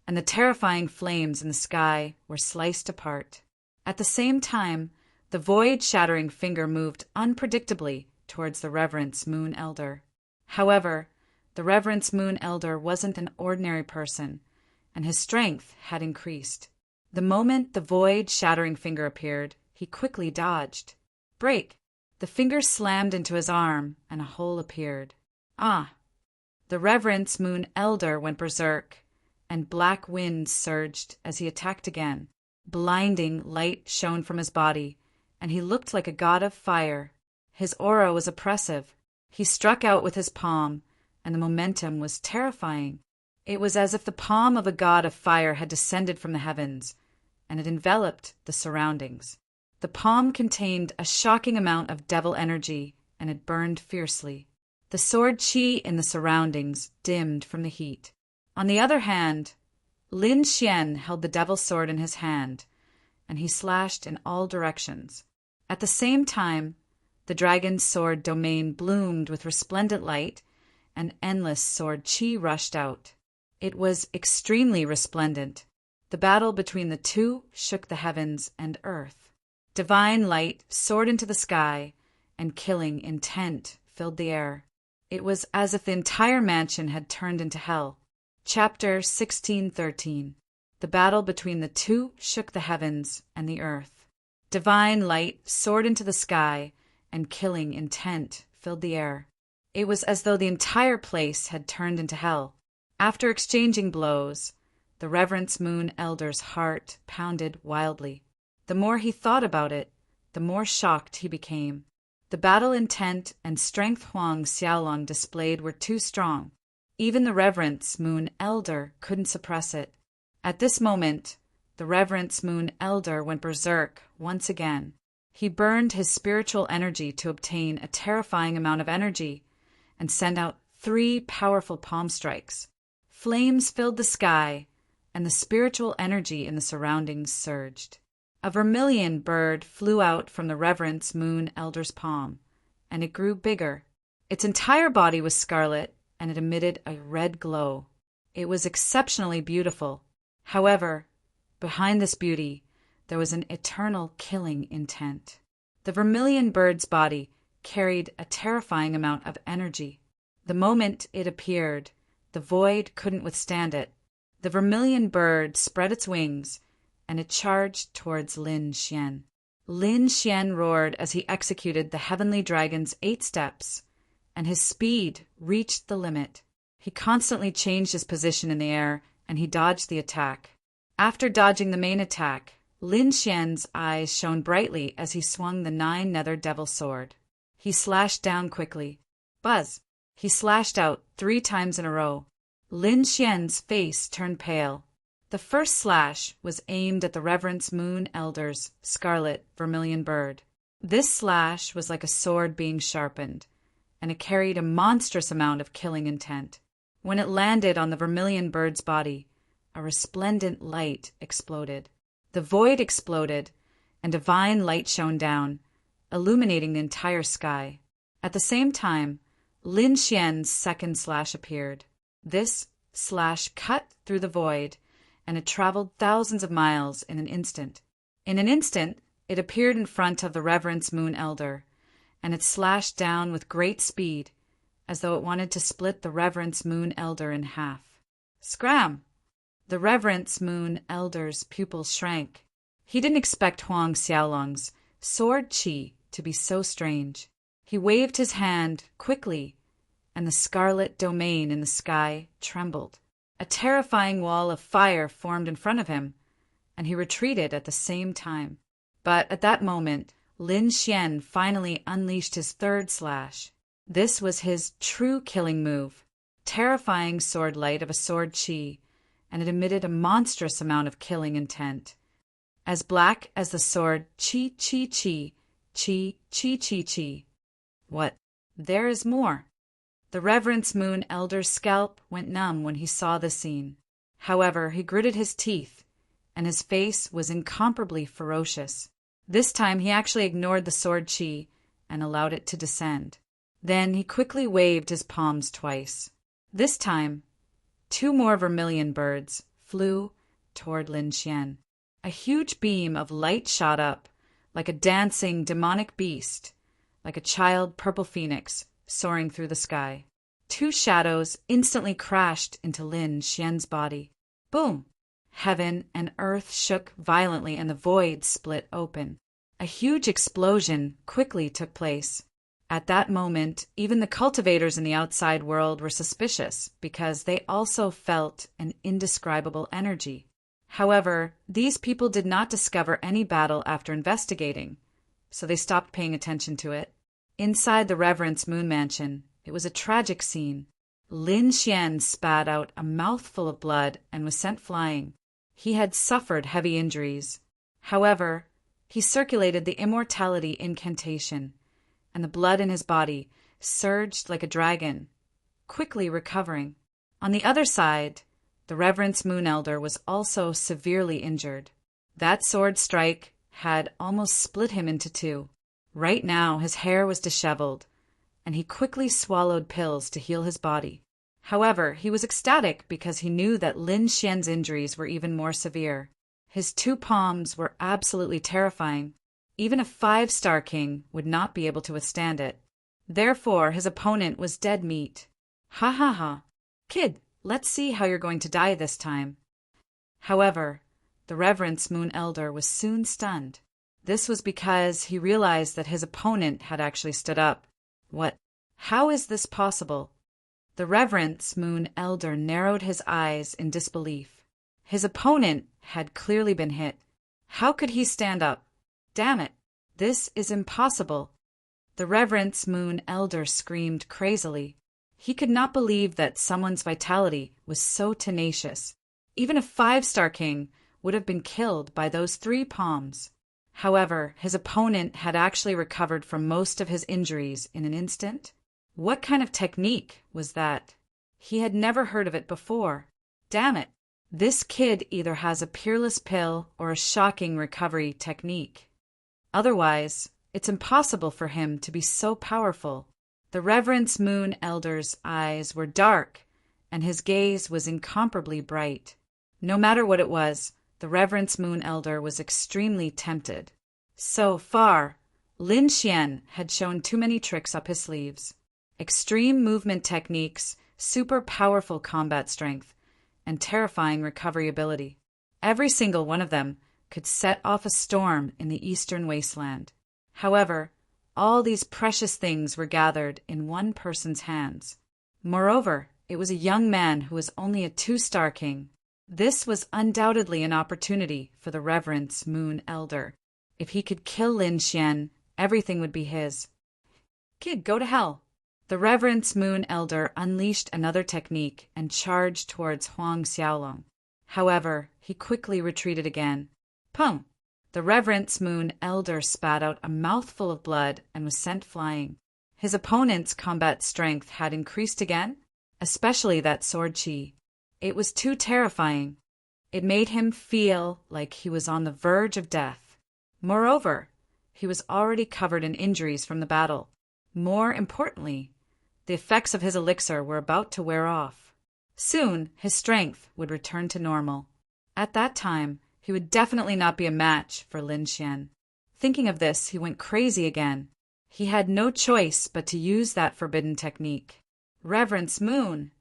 and the terrifying flames in the sky were sliced apart. At the same time, the void-shattering finger moved unpredictably towards the Reverence Moon Elder. However, the Reverence Moon Elder wasn't an ordinary person, and his strength had increased. The moment the void-shattering finger appeared, he quickly dodged. Break! The finger slammed into his arm, and a hole appeared. Ah! The Reverence Moon Elder went berserk, and black winds surged as he attacked again. Blinding light shone from his body, and he looked like a god of fire. His aura was oppressive. He struck out with his palm, and the momentum was terrifying. It was as if the palm of a god of fire had descended from the heavens, and it enveloped the surroundings. The palm contained a shocking amount of devil energy, and it burned fiercely. The sword chi in the surroundings dimmed from the heat. On the other hand, Lin Xian held the devil sword in his hand, and he slashed in all directions. At the same time, the dragon's sword domain bloomed with resplendent light, and endless sword chi rushed out. It was extremely resplendent. The battle between the two shook the heavens and earth. Divine light soared into the sky, and killing intent filled the air. It was as if the entire mansion had turned into hell. Chapter 1613. The battle between the two shook the heavens and the earth. Divine light soared into the sky, and killing intent filled the air. It was as though the entire place had turned into hell. After exchanging blows, the Reverence Moon Elder's heart pounded wildly. The more he thought about it, the more shocked he became. The battle intent and strength Huang Xiaolong displayed were too strong. Even the Reverence Moon Elder couldn't suppress it. At this moment, the Reverence Moon Elder went berserk once again. He burned his spiritual energy to obtain a terrifying amount of energy and send out 3 powerful palm strikes. Flames filled the sky, and the spiritual energy in the surroundings surged. A vermilion bird flew out from the Reverence Moon Elder's palm, and it grew bigger. Its entire body was scarlet, and it emitted a red glow. It was exceptionally beautiful. However, behind this beauty, there was an eternal killing intent. The vermilion bird's body carried a terrifying amount of energy. The moment it appeared, the void couldn't withstand it. The vermilion bird spread its wings, and it charged towards Lin Xian. Lin Xian roared as he executed the heavenly dragon's 8 steps, and his speed reached the limit. He constantly changed his position in the air, and he dodged the attack. After dodging the main attack, Lin Xian's eyes shone brightly as he swung the 9 nether devil sword. He slashed down quickly. Buzz! He slashed out 3 times in a row. Lin Xian's face turned pale. The first slash was aimed at the Reverence Moon Elder's scarlet vermilion bird. This slash was like a sword being sharpened, and it carried a monstrous amount of killing intent. When it landed on the vermilion bird's body, a resplendent light exploded. The void exploded, and divine light shone down, illuminating the entire sky. At the same time, Lin Xian's second slash appeared. This slash cut through the void, and it traveled thousands of miles in an instant. In an instant, it appeared in front of the Reverence Moon Elder, and it slashed down with great speed, as though it wanted to split the Reverence Moon Elder in half. Scram! The Reverence Moon Elder's pupils shrank. He didn't expect Huang Xiaolong's sword qi to be so strange. He waved his hand quickly, and the scarlet domain in the sky trembled. A terrifying wall of fire formed in front of him, and he retreated at the same time. But at that moment, Lin Xian finally unleashed his third slash. This was his true killing move, terrifying sword light of a sword qi, and it emitted a monstrous amount of killing intent. As black as the sword qi qi qi, qi qi qi qi. What? There is more. The Reverence Moon Elder's scalp went numb when he saw the scene. However, he gritted his teeth, and his face was incomparably ferocious. This time he actually ignored the sword qi and allowed it to descend. Then he quickly waved his palms twice. This time, 2 more vermilion birds flew toward Lin Xian. A huge beam of light shot up, like a dancing demonic beast, like a child purple phoenix soaring through the sky. 2 shadows instantly crashed into Lin Xian's body. Boom! Heaven and earth shook violently and the void split open. A huge explosion quickly took place. At that moment, even the cultivators in the outside world were suspicious because they also felt an indescribable energy. However, these people did not discover any battle after investigating, so they stopped paying attention to it. Inside the Reverence Moon Mansion, it was a tragic scene. Lin Xian spat out a mouthful of blood and was sent flying. He had suffered heavy injuries. However, he circulated the immortality incantation, and the blood in his body surged like a dragon, quickly recovering. On the other side, the Reverence Moon Elder was also severely injured. That sword strike had almost split him into 2. Right now, his hair was disheveled, and he quickly swallowed pills to heal his body. However, he was ecstatic because he knew that Lin Xian's injuries were even more severe. His 2 palms were absolutely terrifying. Even a 5-star king would not be able to withstand it. Therefore, his opponent was dead meat. Ha ha ha. Kid, let's see how you're going to die this time. However, the Reverence Moon Elder was soon stunned. This was because he realized that his opponent had actually stood up. What? How is this possible? The Reverence Moon Elder narrowed his eyes in disbelief. His opponent had clearly been hit. How could he stand up? Damn it! This is impossible. The Reverence Moon Elder screamed crazily. He could not believe that someone's vitality was so tenacious. Even a 5-star king would have been killed by those 3 palms. However, his opponent had actually recovered from most of his injuries in an instant. What kind of technique was that? He had never heard of it before. Damn it! This kid either has a peerless pill or a shocking recovery technique. Otherwise, it's impossible for him to be so powerful. The Reverend Moon Elder's eyes were dark, and his gaze was incomparably bright. No matter what it was, the Reverend Moon Elder was extremely tempted. So far, Lin Xian had shown too many tricks up his sleeves. Extreme movement techniques, super powerful combat strength, and terrifying recovery ability. Every single one of them could set off a storm in the eastern wasteland. However, all these precious things were gathered in one person's hands. Moreover, it was a young man who was only a 2-star king. This was undoubtedly an opportunity for the Reverend Moon Elder. If he could kill Lin Xian, everything would be his. Kid, go to hell! The Reverend Moon Elder unleashed another technique and charged towards Huang Xiaolong. However, he quickly retreated again. Pum! The Reverend Moon Elder spat out a mouthful of blood and was sent flying. His opponent's combat strength had increased again, especially that sword chi. It was too terrifying. It made him feel like he was on the verge of death. Moreover, he was already covered in injuries from the battle. More importantly, the effects of his elixir were about to wear off. Soon, his strength would return to normal. At that time, he would definitely not be a match for Lin Xian. Thinking of this, he went crazy again. He had no choice but to use that forbidden technique. Reverend Moon!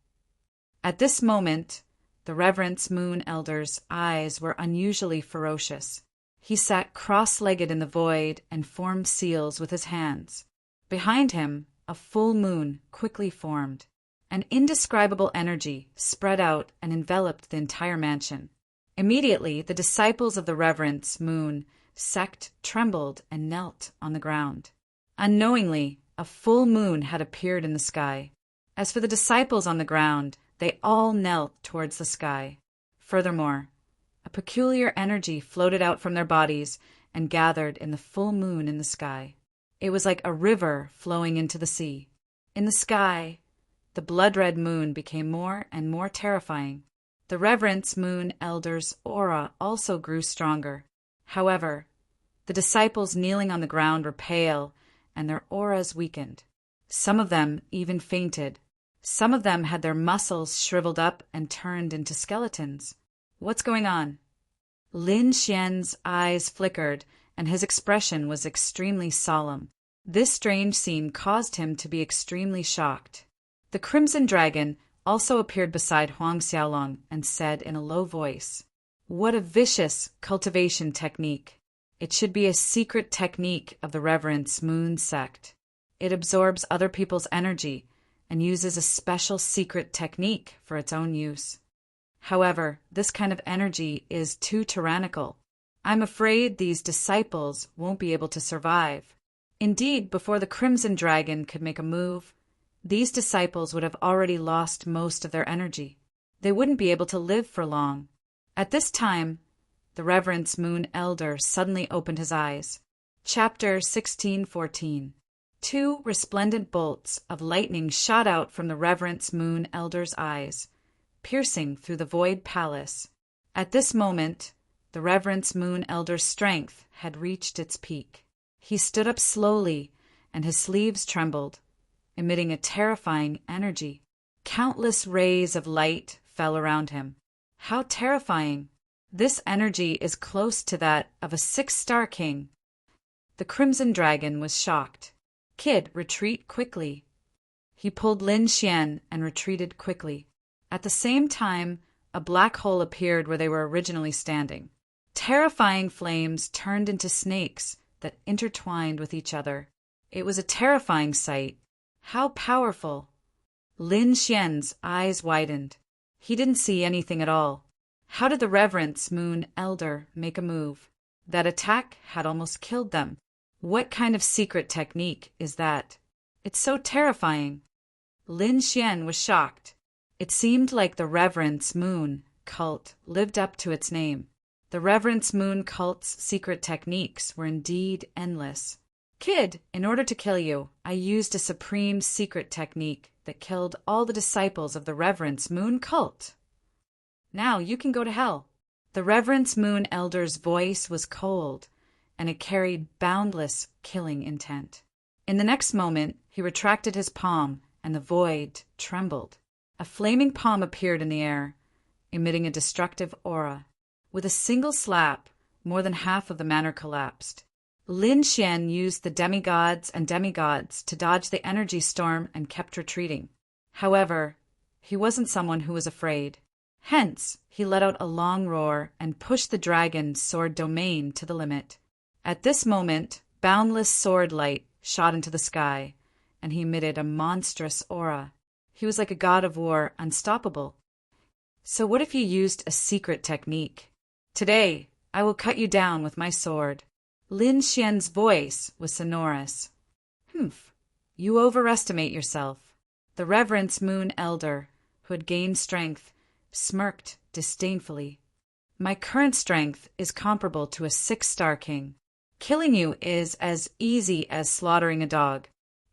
At this moment, the Reverend Moon Elder's eyes were unusually ferocious. He sat cross-legged in the void and formed seals with his hands. Behind him, a full moon quickly formed. An indescribable energy spread out and enveloped the entire mansion. Immediately, the disciples of the Reverend Moon sect trembled and knelt on the ground. Unknowingly, a full moon had appeared in the sky. As for the disciples on the ground, they all knelt towards the sky. Furthermore, a peculiar energy floated out from their bodies and gathered in the full moon in the sky. It was like a river flowing into the sea. In the sky, the blood-red moon became more and more terrifying. The Reverend Moon Elder's aura also grew stronger. However, the disciples kneeling on the ground were pale, and their auras weakened. Some of them even fainted. Some of them had their muscles shriveled up and turned into skeletons. What's going on? Lin Xian's eyes flickered, and his expression was extremely solemn. This strange scene caused him to be extremely shocked. The Crimson Dragon also appeared beside Huang Xiaolong and said in a low voice, "What a vicious cultivation technique! It should be a secret technique of the Reverend Moon sect. It absorbs other people's energy and uses a special secret technique for its own use. However, this kind of energy is too tyrannical. I'm afraid these disciples won't be able to survive." Indeed, before the Crimson Dragon could make a move, these disciples would have already lost most of their energy. They wouldn't be able to live for long. At this time, the Reverend Moon Elder suddenly opened his eyes. Chapter 1614. 2 resplendent bolts of lightning shot out from the Reverend Moon Elder's eyes, piercing through the void palace. At this moment, the Reverend Moon Elder's strength had reached its peak. He stood up slowly, and his sleeves trembled, emitting a terrifying energy. Countless rays of light fell around him. How terrifying! This energy is close to that of a 6-star king. The Crimson Dragon was shocked. "Kid, retreat quickly." He pulled Lin Xian and retreated quickly. At the same time, a black hole appeared where they were originally standing. Terrifying flames turned into snakes that intertwined with each other. It was a terrifying sight. How powerful! Lin Xian's eyes widened. He didn't see anything at all. How did the Reverend Moon Elder make a move? That attack had almost killed them. What kind of secret technique is that? It's so terrifying. Lin Xian was shocked. It seemed like the Reverend Moon cult lived up to its name. The Reverence Moon cult's secret techniques were indeed endless. Kid, in order to kill you, I used a supreme secret technique that killed all the disciples of the Reverence Moon cult. Now you can go to hell. The Reverence Moon Elder's voice was cold, and it carried boundless killing intent. In the next moment, he retracted his palm, and the void trembled. A flaming palm appeared in the air, emitting a destructive aura. With a single slap, more than half of the manor collapsed. Lin Xian used the demigods and demigods to dodge the energy storm and kept retreating. However, he wasn't someone who was afraid. Hence, he let out a long roar and pushed the dragon's sword domain to the limit. At this moment, boundless sword light shot into the sky, and he emitted a monstrous aura. He was like a god of war, unstoppable. So what if you used a secret technique? Today, I will cut you down with my sword. Lin Xian's voice was sonorous. Humph, you overestimate yourself. The Reverence Moon Elder, who had gained strength, smirked disdainfully. My current strength is comparable to a 6-star king. Killing you is as easy as slaughtering a dog.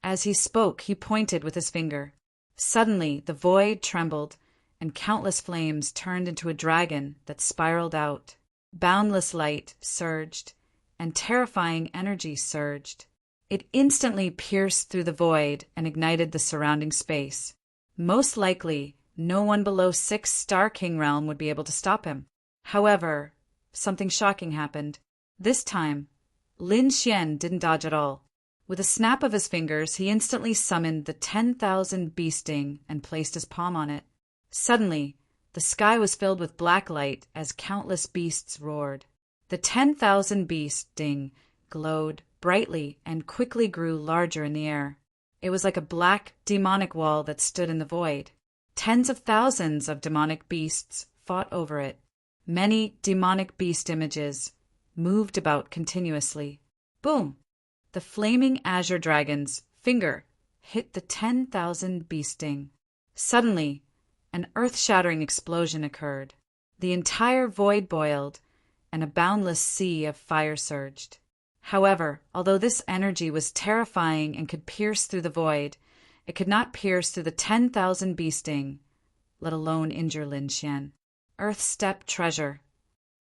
As he spoke, he pointed with his finger. Suddenly, the void trembled, and countless flames turned into a dragon that spiraled out. Boundless light surged, and terrifying energy surged. It instantly pierced through the void and ignited the surrounding space. Most likely, no one below 6-star King Realm would be able to stop him. However, something shocking happened. This time, Lin Xian didn't dodge at all. With a snap of his fingers, he instantly summoned the 10,000 bee sting and placed his palm on it. Suddenly, the sky was filled with black light as countless beasts roared. The 10,000 bee sting glowed brightly and quickly grew larger in the air. It was like a black, demonic wall that stood in the void. Tens of thousands of demonic beasts fought over it. Many demonic beast images moved about continuously. Boom! The flaming azure dragon's finger hit the 10,000 bee sting. Suddenly, an earth-shattering explosion occurred. The entire void boiled, and a boundless sea of fire surged. However, although this energy was terrifying and could pierce through the void, it could not pierce through the 10,000 bee sting, let alone injure Lin Xian. Earth-step treasure.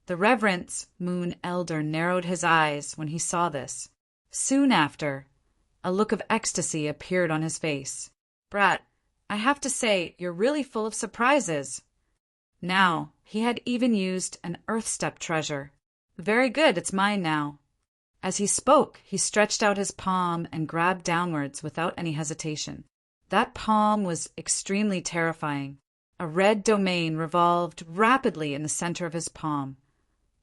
The Reverence Moon Elder narrowed his eyes when he saw this. Soon after, a look of ecstasy appeared on his face. Brat, I have to say, you're really full of surprises. Now, he had even used an earth-step treasure. Very good, it's mine now. As he spoke, he stretched out his palm and grabbed downwards without any hesitation. That palm was extremely terrifying. A red domain revolved rapidly in the center of his palm,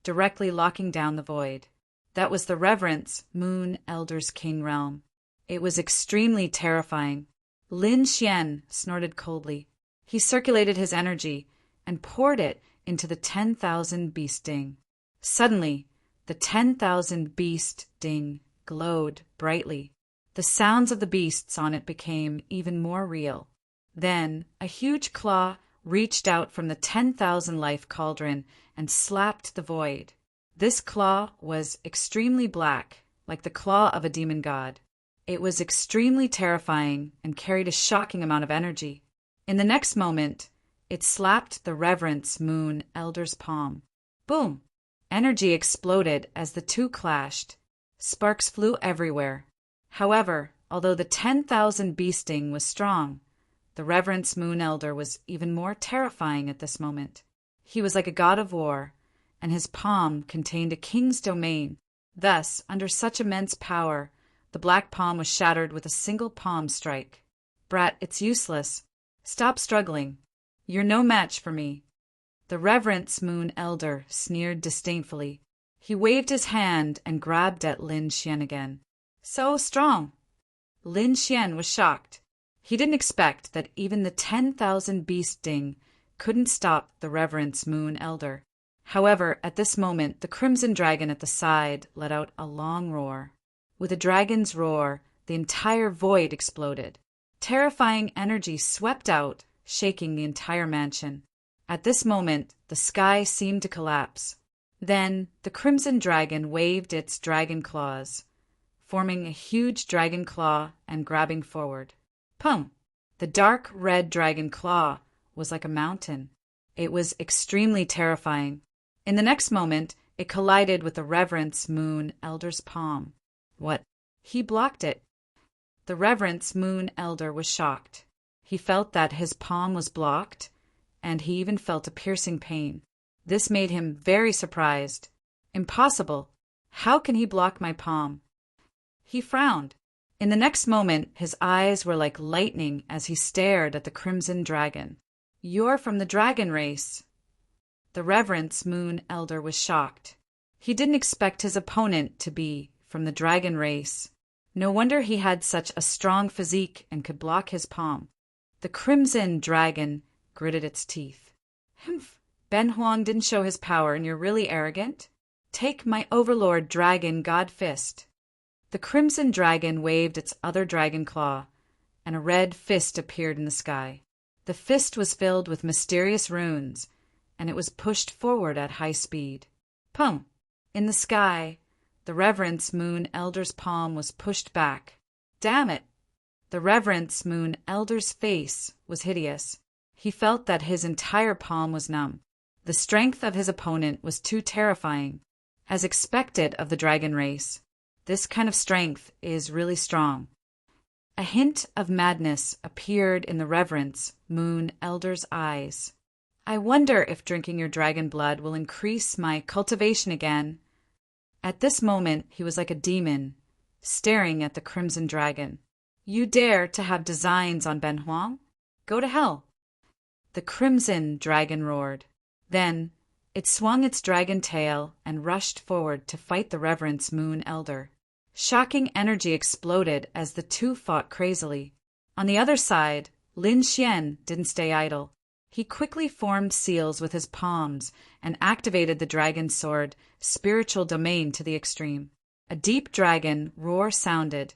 directly locking down the void. That was the Reverence Moon Elder's King Realm. It was extremely terrifying. Lin Xian snorted coldly. He circulated his energy and poured it into the 10,000 bee sting. Suddenly, the 10,000 beast sting glowed brightly. The sounds of the beasts on it became even more real. Then, a huge claw reached out from the 10,000 life cauldron and slapped the void. This claw was extremely black, like the claw of a demon god. It was extremely terrifying and carried a shocking amount of energy. In the next moment, it slapped the Reverence Moon Elder's palm. Boom! Energy exploded as the two clashed. Sparks flew everywhere. However, although the 10,000 bee sting was strong, the Reverence Moon Elder was even more terrifying at this moment. He was like a god of war, and his palm contained a king's domain. Thus, under such immense power, the black palm was shattered with a single palm strike. Brat, it's useless. Stop struggling. You're no match for me. The Reverence Moon Elder sneered disdainfully. He waved his hand and grabbed at Lin Xian again. So strong! Lin Xian was shocked. He didn't expect that even the 10,000 bee sting couldn't stop the Reverence Moon Elder. However, at this moment, the Crimson Dragon at the side let out a long roar. With a dragon's roar, the entire void exploded. Terrifying energy swept out, shaking the entire mansion. At this moment, the sky seemed to collapse. Then the crimson dragon waved its dragon claws, forming a huge dragon claw and grabbing forward. Pum! The dark red dragon claw was like a mountain. It was extremely terrifying. In the next moment, it collided with the Reverence Moon Elder's palm. What? He blocked it. The Reverence Moon Elder was shocked. He felt that his palm was blocked, and he even felt a piercing pain. This made him very surprised. Impossible! How can he block my palm? He frowned. In the next moment, his eyes were like lightning as he stared at the crimson dragon. You're from the dragon race. The Reverence Moon Elder was shocked. He didn't expect his opponent to be from the dragon race. No wonder he had such a strong physique and could block his palm. The crimson dragon gritted its teeth. Humph! Ben Huang didn't show his power and you're really arrogant? Take my overlord dragon god fist. The crimson dragon waved its other dragon claw, and a red fist appeared in the sky. The fist was filled with mysterious runes, and it was pushed forward at high speed. Pum! In the sky, the Reverence Moon Elder's palm was pushed back. Damn it! The Reverence Moon Elder's face was hideous. He felt that his entire palm was numb. The strength of his opponent was too terrifying. As expected of the dragon race, this kind of strength is really strong. A hint of madness appeared in the Reverence Moon Elder's eyes. I wonder if drinking your dragon blood will increase my cultivation again. At this moment, he was like a demon, staring at the crimson dragon. You dare to have designs on Ben Huang? Go to hell. The crimson dragon roared. Then it swung its dragon tail and rushed forward to fight the Reverence Moon Elder. Shocking energy exploded as the two fought crazily. On the other side, Lin Xian didn't stay idle. He quickly formed seals with his palms and activated the dragon sword spiritual domain to the extreme. A deep dragon roar sounded,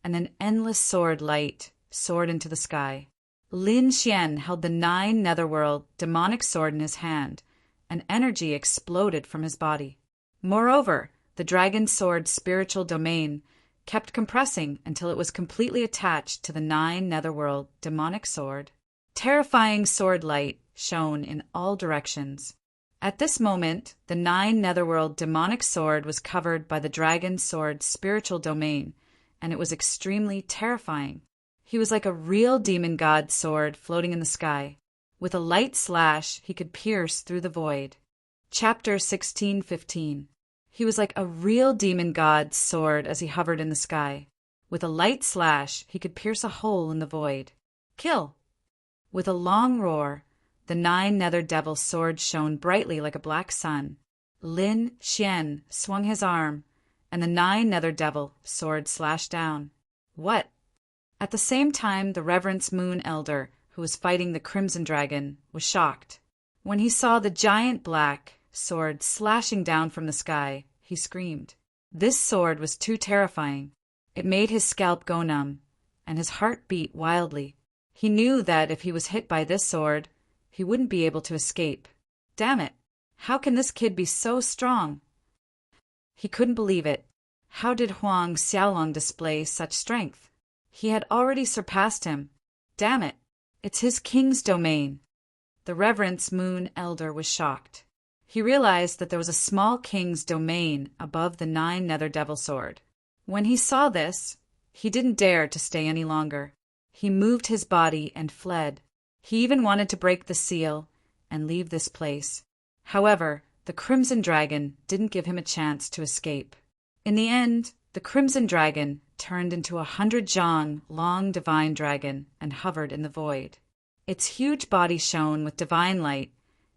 and an endless sword light soared into the sky. Lin Xian held the 9 netherworld demonic sword in his hand, and energy exploded from his body. Moreover, the dragon sword's spiritual domain kept compressing until it was completely attached to the 9 netherworld demonic sword. Terrifying sword light shone in all directions. At this moment, the 9 netherworld demonic sword was covered by the dragon sword's spiritual domain, and it was extremely terrifying. He was like a real demon god sword floating in the sky. With a light slash, he could pierce through the void. Chapter 16:15. He was like a real demon god's sword as he hovered in the sky. With a light slash, he could pierce a hole in the void. Kill! With a long roar, the 9 nether devil sword shone brightly like a black sun. Lin Xian swung his arm, and the 9 nether devil sword slashed down. What? At the same time, the Reverence Moon Elder, who was fighting the crimson dragon, was shocked. When he saw the giant black sword slashing down from the sky, he screamed. This sword was too terrifying. It made his scalp go numb, and his heart beat wildly. He knew that if he was hit by this sword, he wouldn't be able to escape. Damn it! How can this kid be so strong? He couldn't believe it. How did Huang Xiaolong display such strength? He had already surpassed him. Damn it! It's his king's domain. The Reverence Moon Elder was shocked. He realized that there was a small king's domain above the 9 nether devil sword. When he saw this, he didn't dare to stay any longer. He moved his body and fled. He even wanted to break the seal and leave this place. However, the Crimson Dragon didn't give him a chance to escape. In the end, the Crimson Dragon turned into a 100-zhang long divine dragon and hovered in the void. Its huge body shone with divine light,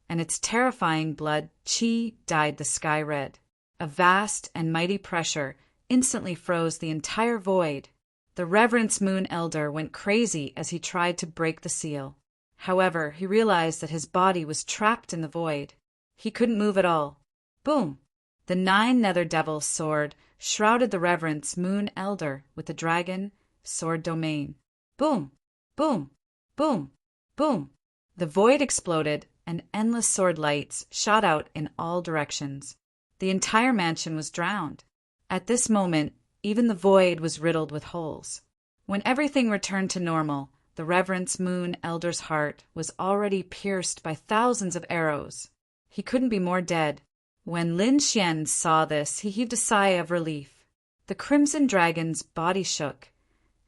and its terrifying blood qi dyed the sky red. A vast and mighty pressure instantly froze the entire void. The Reverence Moon Elder went crazy as he tried to break the seal. However, he realized that his body was trapped in the void. He couldn't move at all. Boom! The 9 nether devils' sword shrouded the Reverence Moon Elder with the dragon sword domain. Boom! Boom! Boom! Boom! The void exploded, and endless sword lights shot out in all directions. The entire mansion was drowned. At this moment, even the void was riddled with holes. When everything returned to normal, the Reverence Moon Elder's heart was already pierced by thousands of arrows. He couldn't be more dead. When Lin Xian saw this, he heaved a sigh of relief. The Crimson Dragon's body shook,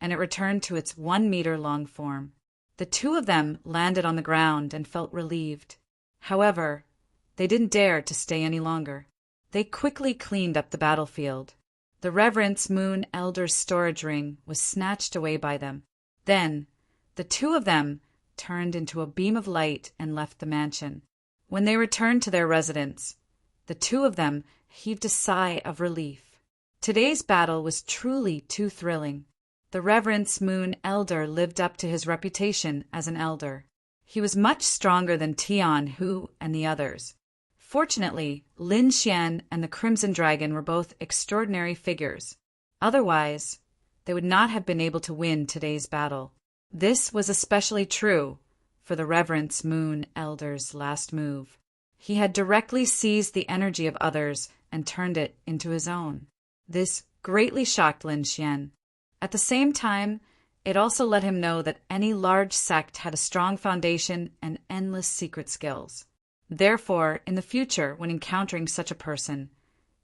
and it returned to its 1-meter-long form. The two of them landed on the ground and felt relieved. However, they didn't dare to stay any longer. They quickly cleaned up the battlefield. The Reverence Moon Elder's storage ring was snatched away by them. Then, the two of them turned into a beam of light and left the mansion. When they returned to their residence, the two of them heaved a sigh of relief. Today's battle was truly too thrilling. The Reverence Moon Elder lived up to his reputation as an elder. He was much stronger than Tianhu and the others. Fortunately, Lin Xian and the Crimson Dragon were both extraordinary figures. Otherwise, they would not have been able to win today's battle. This was especially true for the Reverence Moon Elder's last move. He had directly seized the energy of others and turned it into his own. This greatly shocked Lin Xian. At the same time, it also let him know that any large sect had a strong foundation and endless secret skills. Therefore, in the future, when encountering such a person,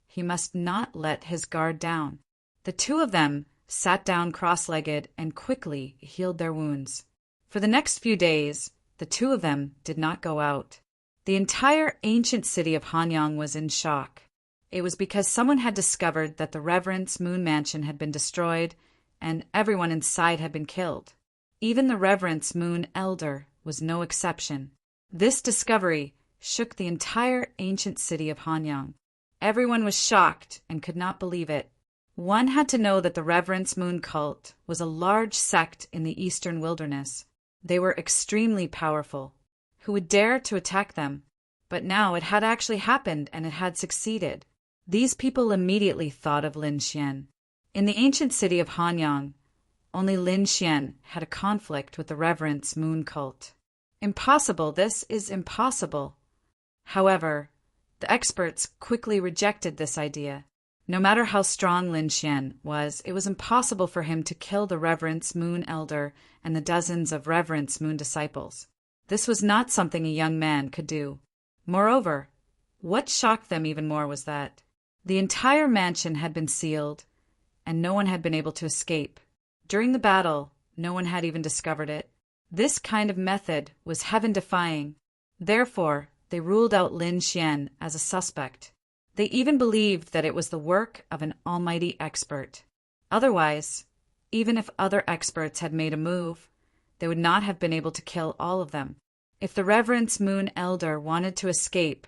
he must not let his guard down. The two of them sat down cross-legged and quickly healed their wounds. For the next few days, the two of them did not go out. The entire ancient city of Hanyang was in shock. It was because someone had discovered that the Reverence Moon Mansion had been destroyed and everyone inside had been killed. Even the Reverence Moon Elder was no exception. This discovery shook the entire ancient city of Hanyang. Everyone was shocked and could not believe it. One had to know that the Reverence Moon cult was a large sect in the eastern wilderness. They were extremely powerful. Who would dare to attack them? But now it had actually happened and it had succeeded. These people immediately thought of Lin Xian. In the ancient city of Hanyang, only Lin Xian had a conflict with the Reverence Moon cult. Impossible, this is impossible. However, the experts quickly rejected this idea. No matter how strong Lin Xian was, it was impossible for him to kill the Reverence Moon Elder and the dozens of Reverence Moon disciples. This was not something a young man could do. Moreover, what shocked them even more was that the entire mansion had been sealed, and no one had been able to escape. During the battle, no one had even discovered it. This kind of method was heaven-defying. Therefore, they ruled out Lin Xian as a suspect. They even believed that it was the work of an almighty expert. Otherwise, even if other experts had made a move, they would not have been able to kill all of them. If the Reverence Moon Elder wanted to escape,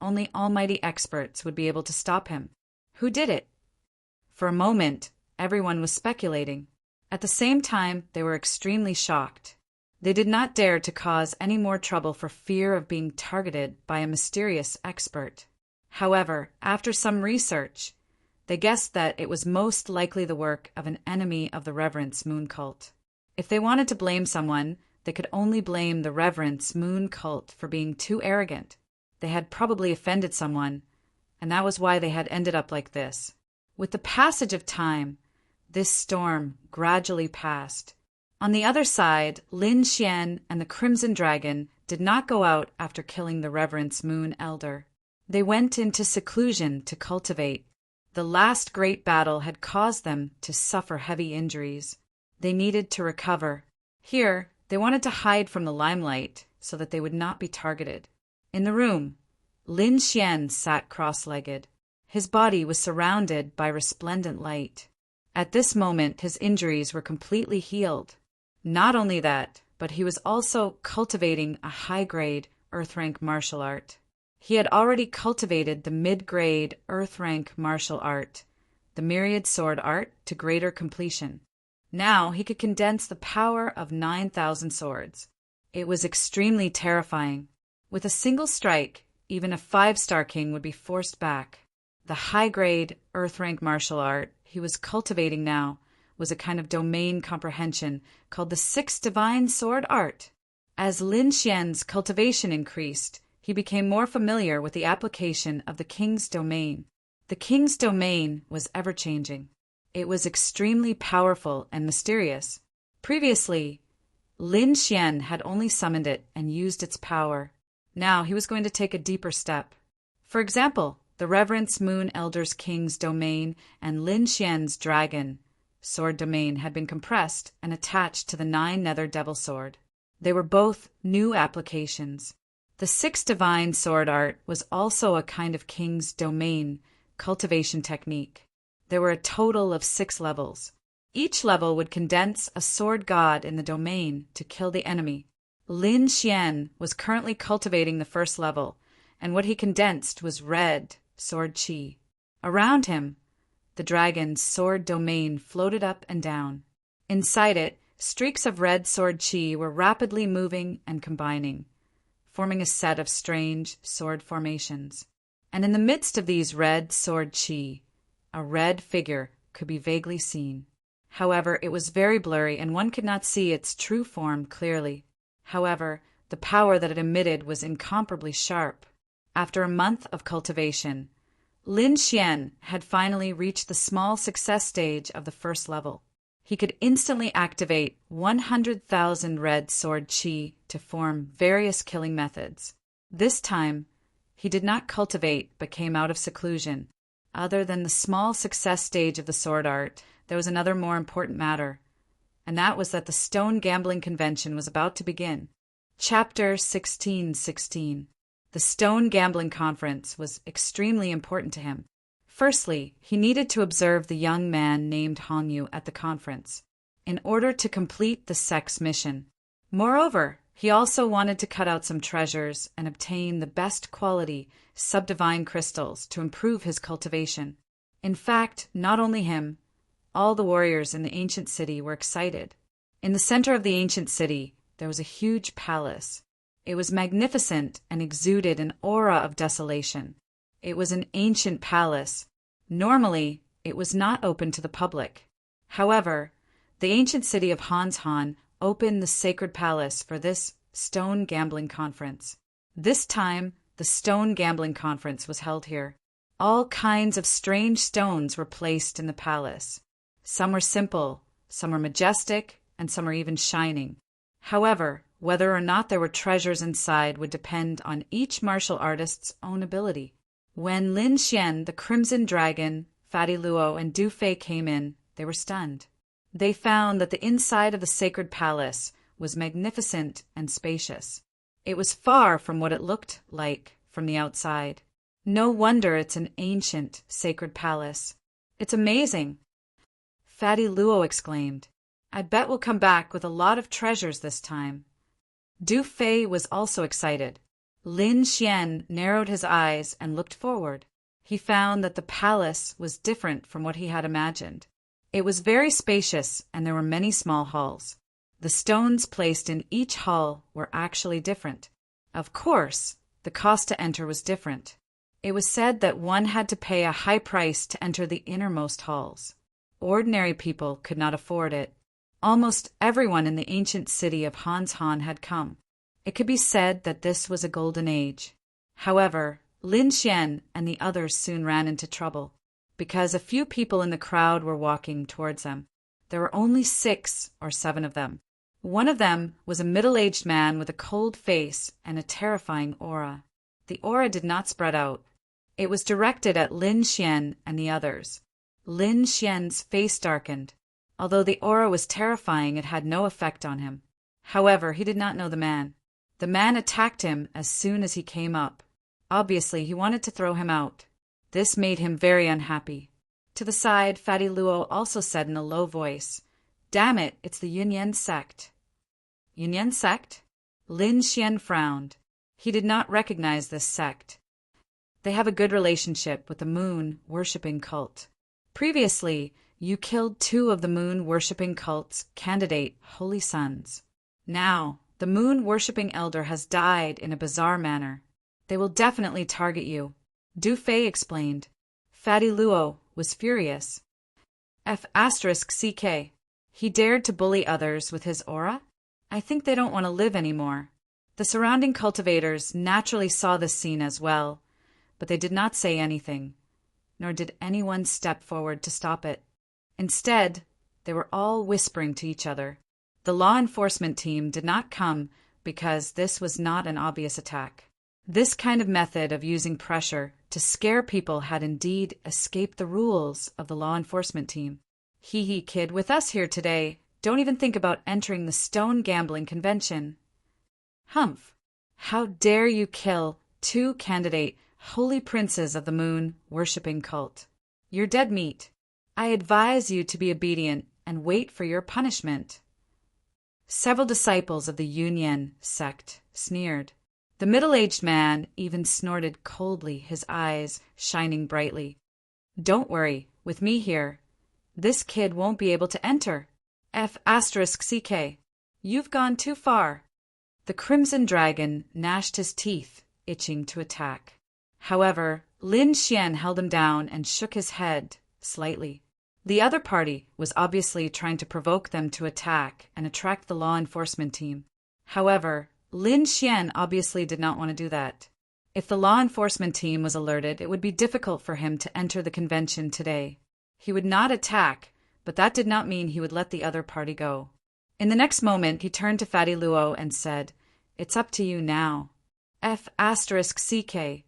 only almighty experts would be able to stop him. Who did it? For a moment, everyone was speculating. At the same time, they were extremely shocked. They did not dare to cause any more trouble for fear of being targeted by a mysterious expert. However, after some research, they guessed that it was most likely the work of an enemy of the Reverence Moon cult. If they wanted to blame someone, they could only blame the Reverence Moon cult for being too arrogant. They had probably offended someone, and that was why they had ended up like this. With the passage of time, this storm gradually passed. On the other side, Lin Xian and the Crimson Dragon did not go out after killing the Reverence Moon Elder. They went into seclusion to cultivate. The last great battle had caused them to suffer heavy injuries. They needed to recover. Here, they wanted to hide from the limelight so that they would not be targeted. In the room, Lin Xian sat cross-legged. His body was surrounded by resplendent light. At this moment, his injuries were completely healed. Not only that, but he was also cultivating a high-grade Earth-rank martial art. He had already cultivated the mid-grade Earth-rank martial art, the myriad sword art, to greater completion. Now he could condense the power of 9,000 swords. It was extremely terrifying. With a single strike, even a 5-star king would be forced back. The high-grade Earth-rank martial art he was cultivating now was a kind of domain comprehension called the 6th Divine Sword Art. As Lin Xian's cultivation increased, he became more familiar with the application of the king's domain. The king's domain was ever-changing. It was extremely powerful and mysterious. Previously, Lin Xian had only summoned it and used its power. Now he was going to take a deeper step. For example, the Reverence Moon Elder's king's domain and Lin Xian's dragon sword domain had been compressed and attached to the 9 Nether Devil Sword. They were both new applications. The 6 Divine Sword Art was also a kind of king's domain cultivation technique. There were a total of 6 levels. Each level would condense a sword god in the domain to kill the enemy. Lin Xian was currently cultivating the first level, and what he condensed was red sword chi. Around him, the dragon's sword domain floated up and down. Inside it, streaks of red sword chi were rapidly moving and combining, forming a set of strange sword formations. And in the midst of these red sword chi, a red figure could be vaguely seen. However, it was very blurry and one could not see its true form clearly. However, the power that it emitted was incomparably sharp. After a month of cultivation, Lin Xian had finally reached the small success stage of the first level. He could instantly activate 100,000 red sword chi to form various killing methods. This time, he did not cultivate but came out of seclusion. Other than the small success stage of the sword art, there was another more important matter, and that was that the Stone Gambling Convention was about to begin. Chapter 16:16. The Stone Gambling Conference was extremely important to him. Firstly, he needed to observe the young man named Hongyu at the conference, in order to complete the sect's mission. Moreover, he also wanted to cut out some treasures and obtain the best quality subdivine crystals to improve his cultivation. In fact, not only him, all the warriors in the ancient city were excited. In the center of the ancient city, there was a huge palace. It was magnificent and exuded an aura of desolation. It was an ancient palace. Normally, it was not open to the public. However, the ancient city of Hanshan opened the sacred palace for this Stone Gambling Conference. This time, the Stone Gambling Conference was held here. All kinds of strange stones were placed in the palace. Some were simple, some were majestic, and some were even shining. However, whether or not there were treasures inside would depend on each martial artist's own ability. When Lin Xian, the Crimson Dragon, Fatty Luo, and Du Fei came in, they were stunned. They found that the inside of the sacred palace was magnificent and spacious. It was far from what it looked like from the outside. No wonder it's an ancient sacred palace. It's amazing. Fatty Luo exclaimed, "I bet we'll come back with a lot of treasures this time." Du Fei was also excited. Lin Xian narrowed his eyes and looked forward. He found that the palace was different from what he had imagined. It was very spacious and there were many small halls. The stones placed in each hall were actually different. Of course, the cost to enter was different. It was said that one had to pay a high price to enter the innermost halls. Ordinary people could not afford it. Almost everyone in the ancient city of Hanshan had come. It could be said that this was a golden age. However, Lin Xian and the others soon ran into trouble, because a few people in the crowd were walking towards them. There were only 6 or 7 of them. One of them was a middle-aged man with a cold face and a terrifying aura. The aura did not spread out. It was directed at Lin Xian and the others. Lin Xian's face darkened. Although the aura was terrifying, it had no effect on him. However, he did not know the man. The man attacked him as soon as he came up. Obviously, he wanted to throw him out. This made him very unhappy. To the side, Fatty Luo also said in a low voice, "Damn it, it's the Yunyan sect." Yunyan sect? Lin Xian frowned. He did not recognize this sect. They have a good relationship with the moon-worshipping cult. Previously, you killed 2 of the moon-worshipping cult's candidate holy sons. Now, the moon-worshipping elder has died in a bizarre manner. They will definitely target you, Du Fei explained. Fatty Luo was furious. F***CK. He dared to bully others with his aura? I think they don't want to live anymore. The surrounding cultivators naturally saw this scene as well, but they did not say anything, nor did anyone step forward to stop it. Instead, they were all whispering to each other. The law enforcement team did not come because this was not an obvious attack. This kind of method of using pressure to scare people had indeed escaped the rules of the law enforcement team. Hee hee, kid, with us here today, don't even think about entering the stone gambling convention. Humph! How dare you kill two candidate holy princes of the moon worshipping cult? You're dead meat. I advise you to be obedient and wait for your punishment. Several disciples of the Yunyan sect sneered. The middle-aged man even snorted coldly, his eyes shining brightly. Don't worry, with me here, this kid won't be able to enter. F***ck. You've gone too far. The Crimson Dragon gnashed his teeth, itching to attack. However, Lin Xian held him down and shook his head slightly. The other party was obviously trying to provoke them to attack and attract the law enforcement team. However, Lin Xian obviously did not want to do that. If the law enforcement team was alerted, it would be difficult for him to enter the convention today. He would not attack, but that did not mean he would let the other party go. In the next moment, he turned to Fatty Luo and said, "It's up to you now. F***ck.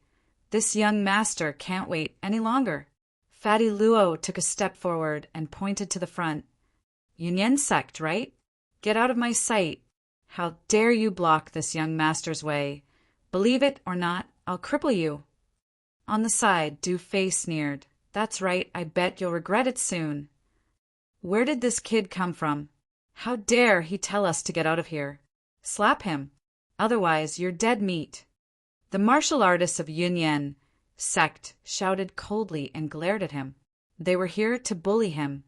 This young master can't wait any longer." Fatty Luo took a step forward and pointed to the front. "Yunyan sect, right? Get out of my sight. How dare you block this young master's way? Believe it or not, I'll cripple you." On the side, Du Fei sneered. "That's right, I bet you'll regret it soon. Where did this kid come from? How dare he tell us to get out of here? Slap him. Otherwise, you're dead meat." The martial artists of Yunyan sect shouted coldly and glared at him. They were here to bully him,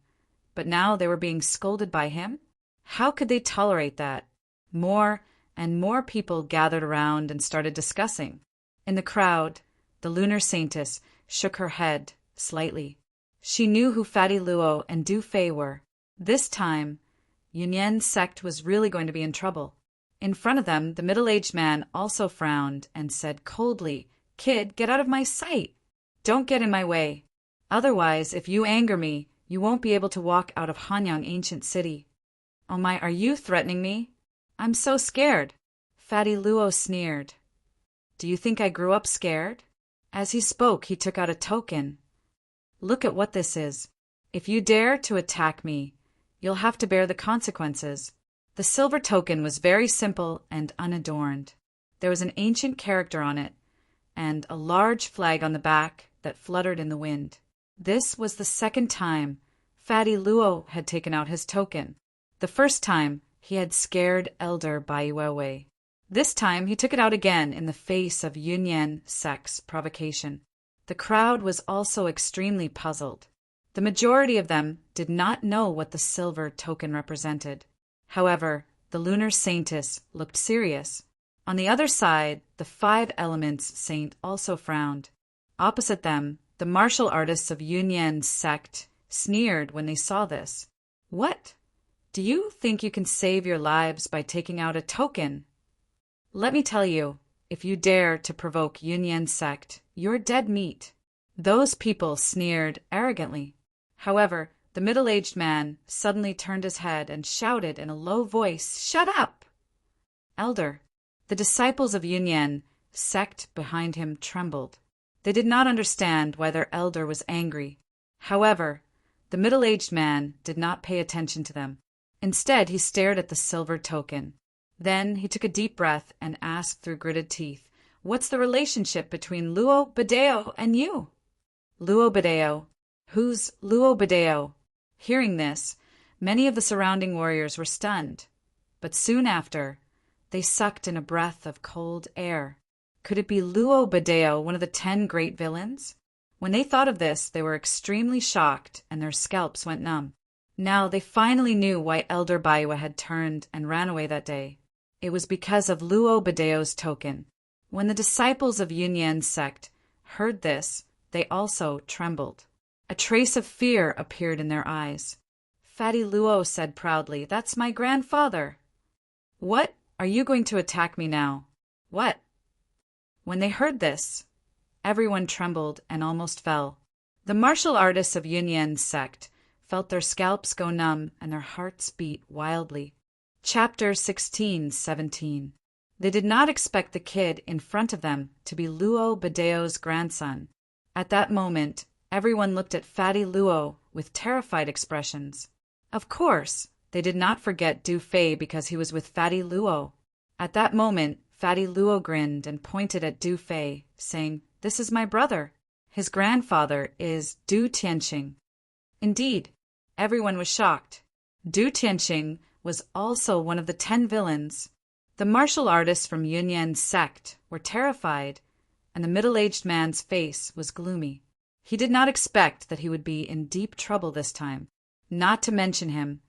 but now they were being scolded by him? How could they tolerate that? More and more people gathered around and started discussing. In the crowd, the lunar saintess shook her head slightly. She knew who Fatty Luo and Du Fei were. This time, Yunyan sect was really going to be in trouble. In front of them, the middle-aged man also frowned and said coldly, "Kid, get out of my sight. Don't get in my way. Otherwise, if you anger me, you won't be able to walk out of Hanyang Ancient City." "Oh my, are you threatening me? I'm so scared." Fatty Luo sneered. "Do you think I grew up scared?" As he spoke, he took out a token. "Look at what this is. If you dare to attack me, you'll have to bear the consequences." The silver token was very simple and unadorned. There was an ancient character on it, and a large flag on the back that fluttered in the wind. This was the second time Fatty Luo had taken out his token. The first time, he had scared Elder Bai Weiwei. This time, he took it out again in the face of Yunyan sect's provocation. The crowd was also extremely puzzled. The majority of them did not know what the silver token represented. However, the lunar saintess looked serious. On the other side, the 5 Elements saint also frowned. Opposite them, the martial artists of Yunyan sect sneered when they saw this. "What? Do you think you can save your lives by taking out a token? Let me tell you, if you dare to provoke Yunyan sect, you're dead meat." Those people sneered arrogantly. However, the middle-aged man suddenly turned his head and shouted in a low voice, "Shut up!" "Elder." The disciples of Yunyan sect behind him trembled. They did not understand why their elder was angry. However, the middle-aged man did not pay attention to them. Instead, he stared at the silver token. Then he took a deep breath and asked through gritted teeth, "What's the relationship between Luo Badeo and you?" "Luo Badeo? Who's Luo Badeo?" Hearing this, many of the surrounding warriors were stunned. But soon after, they sucked in a breath of cold air. Could it be Luo Badeo, one of the 10 great villains? When they thought of this, they were extremely shocked and their scalps went numb. Now they finally knew why Elder Baiwa had turned and ran away that day. It was because of Luo Badeo's token. When the disciples of Yunyan sect heard this, they also trembled. A trace of fear appeared in their eyes. Fatty Luo said proudly, "That's my grandfather." What? Are you going to attack me now? What? When they heard this, everyone trembled and almost fell. The martial artists of Yunyan's sect felt their scalps go numb and their hearts beat wildly. Chapter 16-17. They did not expect the kid in front of them to be Luo Badeo's grandson. At that moment, everyone looked at Fatty Luo with terrified expressions. Of course, they did not forget Du Fei because he was with Fatty Luo. At that moment, Fatty Luo grinned and pointed at Du Fei, saying, "This is my brother. His grandfather is Du Tianqing." Indeed, everyone was shocked. Du Tianqing was also one of the 10 villains. The martial artists from Yunyan's sect were terrified, and the middle-aged man's face was gloomy. He did not expect that he would be in deep trouble this time. Not to mention him,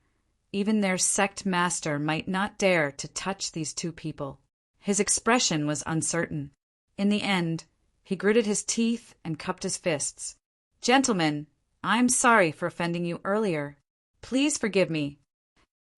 even their sect master might not dare to touch these two people. His expression was uncertain. In the end, he gritted his teeth and cupped his fists. "Gentlemen, I'm sorry for offending you earlier. Please forgive me."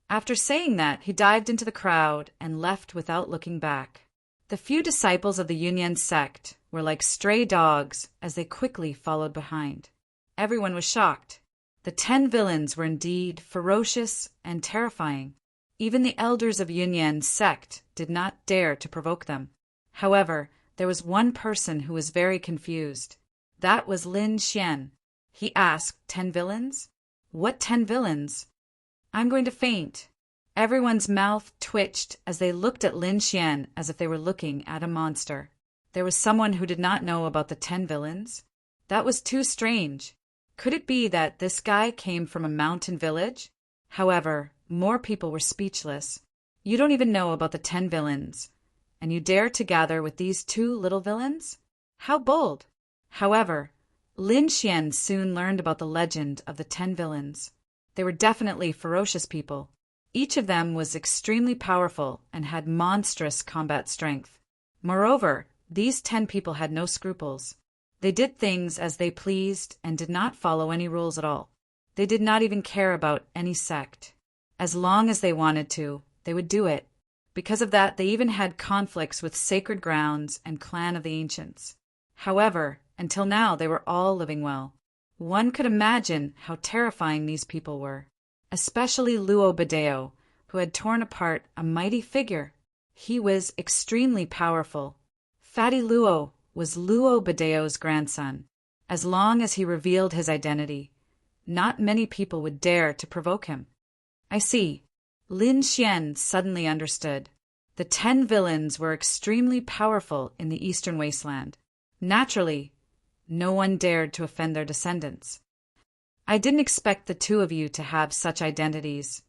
After saying that, he dived into the crowd and left without looking back. The few disciples of the Yunyan sect were like stray dogs as they quickly followed behind. Everyone was shocked. The 10 villains were indeed ferocious and terrifying. Even the elders of Yunyan's sect did not dare to provoke them. However, there was one person who was very confused. That was Lin Xian. He asked, 10 villains? What 10 villains? I'm going to faint. Everyone's mouth twitched as they looked at Lin Xian as if they were looking at a monster. There was someone who did not know about the 10 villains? That was too strange. Could it be that this guy came from a mountain village? However, more people were speechless. You don't even know about the 10 villains, and you dare to gather with these 2 little villains? How bold! However, Lin Xian soon learned about the legend of the 10 villains. They were definitely ferocious people. Each of them was extremely powerful and had monstrous combat strength. Moreover, these 10 people had no scruples. They did things as they pleased and did not follow any rules at all. They did not even care about any sect. As long as they wanted to, they would do it. Because of that, they even had conflicts with sacred grounds and clan of the ancients. However, until now they were all living well. One could imagine how terrifying these people were, especially Luo Badeo, who had torn apart a mighty figure. He was extremely powerful. Fatty Luo was Luo Badeo's grandson. As long as he revealed his identity, not many people would dare to provoke him. I see. Lin Xian suddenly understood. The 10 villains were extremely powerful in the eastern wasteland. Naturally, no one dared to offend their descendants. I didn't expect the 2 of you to have such identities,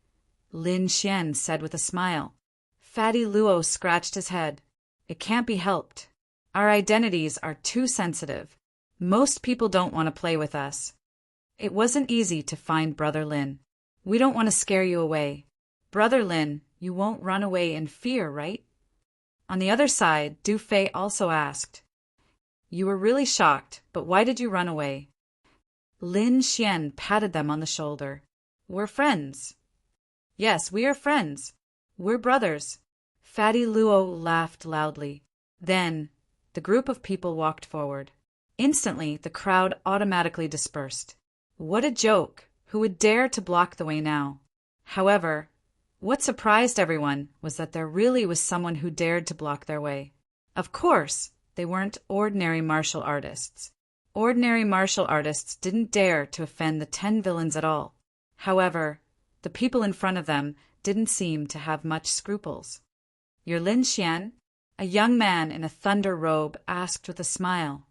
Lin Xian said with a smile. Fatty Luo scratched his head. It can't be helped. Our identities are too sensitive. Most people don't want to play with us. It wasn't easy to find Brother Lin. We don't want to scare you away. Brother Lin, you won't run away in fear, right? On the other side, Du Fei also asked. You were really shocked, but why did you run away? Lin Xian patted them on the shoulder. We're friends. Yes, we are friends. We're brothers. Fatty Luo laughed loudly. Then, the group of people walked forward. Instantly, the crowd automatically dispersed. What a joke! Who would dare to block the way now? However, what surprised everyone was that there really was someone who dared to block their way. Of course, they weren't ordinary martial artists. Ordinary martial artists didn't dare to offend the 10 villains at all. However, the people in front of them didn't seem to have much scruples. You're Lin Xian? A young man in a thunder robe asked with a smile.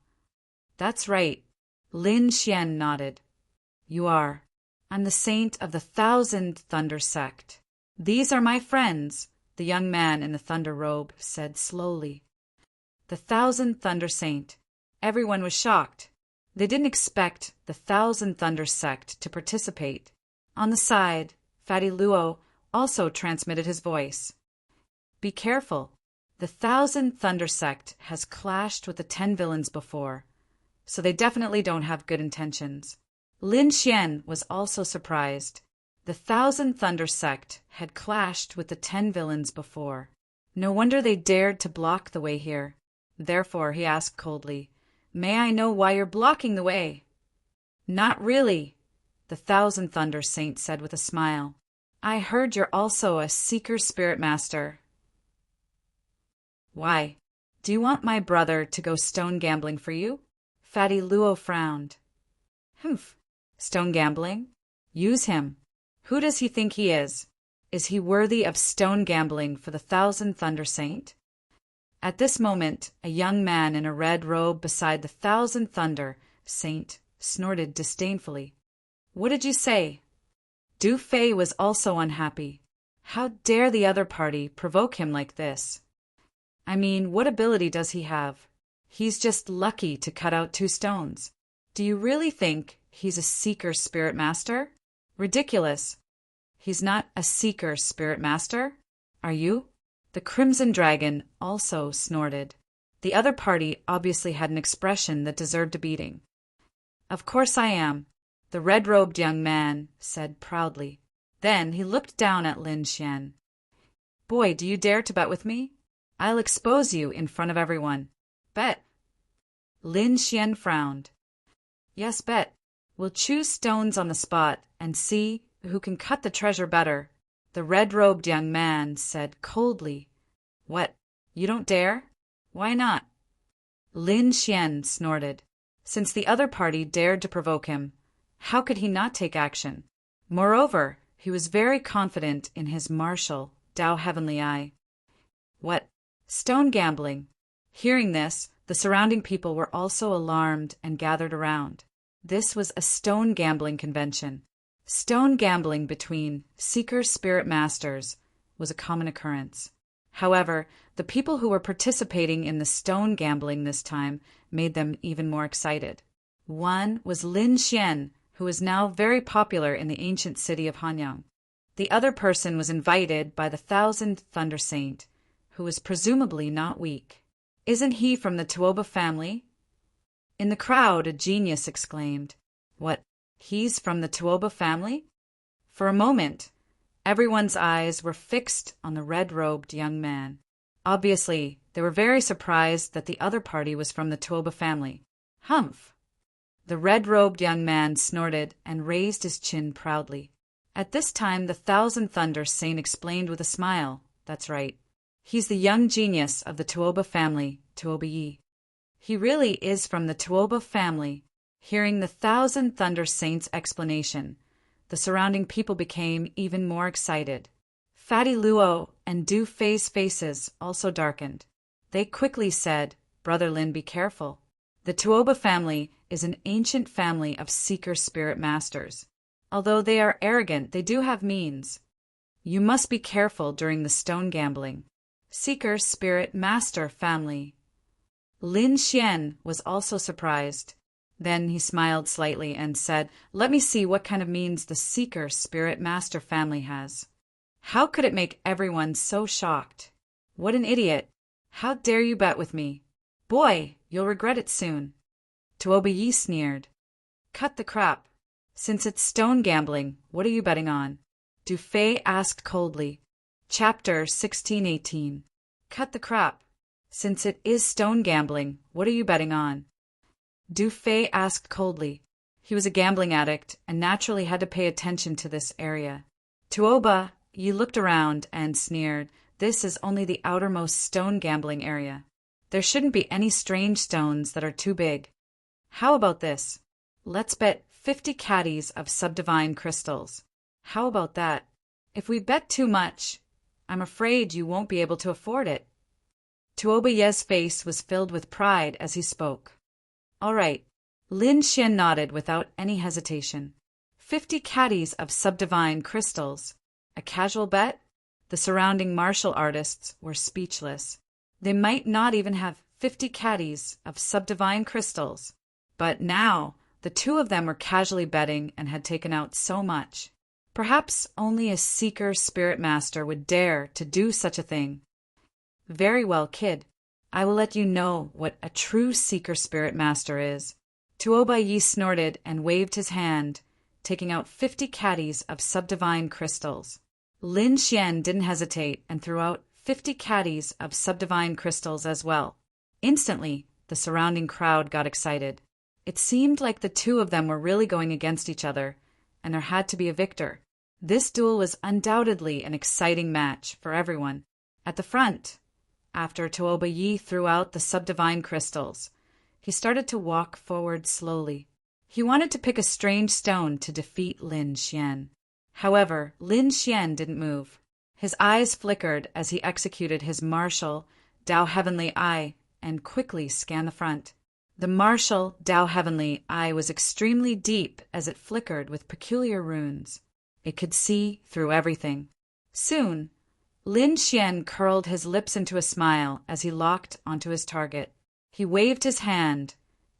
That's right. Lin Xian nodded. You are. I'm the saint of the 1,000 Thunder sect. These are my friends, the young man in the thunder robe said slowly. The 1,000 Thunder Saint. Everyone was shocked. They didn't expect the 1,000 Thunder sect to participate. On the side, Fatty Luo also transmitted his voice. Be careful. The 1,000 Thunder sect has clashed with the 10 villains before, so they definitely don't have good intentions. Lin Xian was also surprised. The Thousand Thunder sect had clashed with the 10 villains before. No wonder they dared to block the way here. Therefore, he asked coldly, "May I know why you're blocking the way?" "Not really," the Thousand Thunder Saint said with a smile. "I heard you're also a Seeker Spirit Master." "Why? Do you want my brother to go stone gambling for you?" Fatty Luo frowned. "Humph. Stone gambling? Use him. Who does he think he is? Is he worthy of stone gambling for the Thousand Thunder Saint?" At this moment, a young man in a red robe beside the Thousand Thunder Saint snorted disdainfully. "What did you say?" Du Fei was also unhappy. How dare the other party provoke him like this? I mean, what ability does he have? He's just lucky to cut out 2 stones. Do you really think he's a Seeker Spirit Master? Ridiculous. He's not a Seeker Spirit Master? Are you? The Crimson Dragon also snorted. The other party obviously had an expression that deserved a beating. "Of course I am," the red-robed young man said proudly. Then he looked down at Lin Xian. "Boy, do you dare to bet with me? I'll expose you in front of everyone. Bet." Lin Xian frowned. "Yes, bet. We'll choose stones on the spot and see who can cut the treasure better," the red-robed young man said coldly. "What? You don't dare? Why not?" Lin Xian snorted. Since the other party dared to provoke him, how could he not take action? Moreover, he was very confident in his martial, Dao Heavenly Eye. What? Stone gambling? Hearing this, the surrounding people were also alarmed and gathered around. This was a stone gambling convention. Stone gambling between Seeker Spirit Masters was a common occurrence. However, the people who were participating in the stone gambling this time made them even more excited. One was Lin Xian, who is now very popular in the ancient city of Hanyang. The other person was invited by the Thousand Thunder Saint, who was presumably not weak. "Isn't he from the Tuoba family?" In the crowd, a genius exclaimed, "What? He's from the Tuoba family?" For a moment, everyone's eyes were fixed on the red-robed young man. Obviously, they were very surprised that the other party was from the Tuoba family. "Humph!" The red-robed young man snorted and raised his chin proudly. At this time, the Thousand Thunder Saint explained with a smile, "That's right. He's the young genius of the Tuoba family, Tuoba Yi. He really is from the Tuoba family." Hearing the Thousand Thunder Saint's explanation, the surrounding people became even more excited. Fatty Luo and Du Fei's faces also darkened. They quickly said, "Brother Lin, be careful. The Tuoba family is an ancient family of Seeker Spirit Masters. Although they are arrogant, they do have means. You must be careful during the stone gambling. Seeker Spirit Master family." Lin Xian was also surprised. Then he smiled slightly and said, "Let me see what kind of means the Seeker Spirit Master family has." How could it make everyone so shocked? What an idiot! How dare you bet with me? Boy, you'll regret it soon. Tuoba Yi sneered. "Cut the crap. Since it's stone gambling, what are you betting on?" Du Fei asked coldly. Chapter 1618. Cut the crap. Since it is stone gambling, what are you betting on? Du Fei asked coldly. He was a gambling addict and naturally had to pay attention to this area. Tuoba Yi looked around and sneered. "This is only the outermost stone gambling area. There shouldn't be any strange stones that are too big. How about this? Let's bet 50 caddies of subdivine crystals. How about that? If we bet too much, I'm afraid you won't be able to afford it." Tuoba Yi's face was filled with pride as he spoke. "All right." Lin Xian nodded without any hesitation. 50 caddies of subdivine crystals. A casual bet? The surrounding martial artists were speechless. They might not even have 50 caddies of subdivine crystals. But now, the two of them were casually betting and had taken out so much. Perhaps only a Seeker Spirit Master would dare to do such a thing. "Very well, kid. I will let you know what a true Seeker Spirit Master is." Tuoba Yi snorted and waved his hand. taking out 50 caddies of subdivine crystals. Lin Xian didn't hesitate and threw out 50 caddies of subdivine crystals as well. Instantly, the surrounding crowd got excited. It seemed like the two of them were really going against each other, and there had to be a victor. This duel was undoubtedly an exciting match for everyone. At the front, after Tuoba Yi threw out the subdivine crystals, he started to walk forward slowly. He wanted to pick a strange stone to defeat Lin Xian. However, Lin Xian didn't move. His eyes flickered as he executed his martial Dao Heavenly Eye and quickly scanned the front. The martial Dao Heavenly Eye was extremely deep as it flickered with peculiar runes. It could see through everything. Soon, Lin Xian curled his lips into a smile as he locked onto his target. He waved his hand,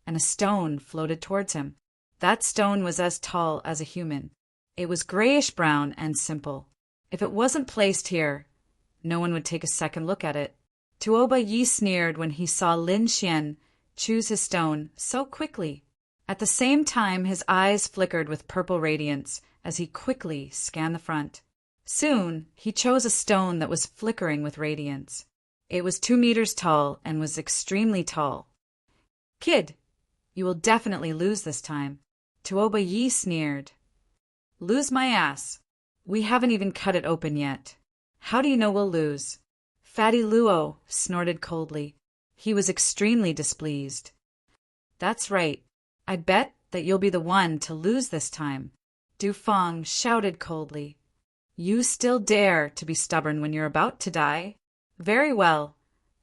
and a stone floated towards him. That stone was as tall as a human. It was grayish-brown and simple. If it wasn't placed here, no one would take a second look at it. Tuoba Yi sneered when he saw Lin Xian choose his stone so quickly. At the same time, his eyes flickered with purple radiance as he quickly scanned the front. Soon, he chose a stone that was flickering with radiance. It was 2 meters tall and was extremely tall. "Kid, you will definitely lose this time." Tuoba Yi sneered. "Lose my ass. We haven't even cut it open yet. How do you know we'll lose?" Fatty Luo snorted coldly. He was extremely displeased. "That's right. I bet that you'll be the one to lose this time." Du Feng shouted coldly. "You still dare to be stubborn when you're about to die? Very well.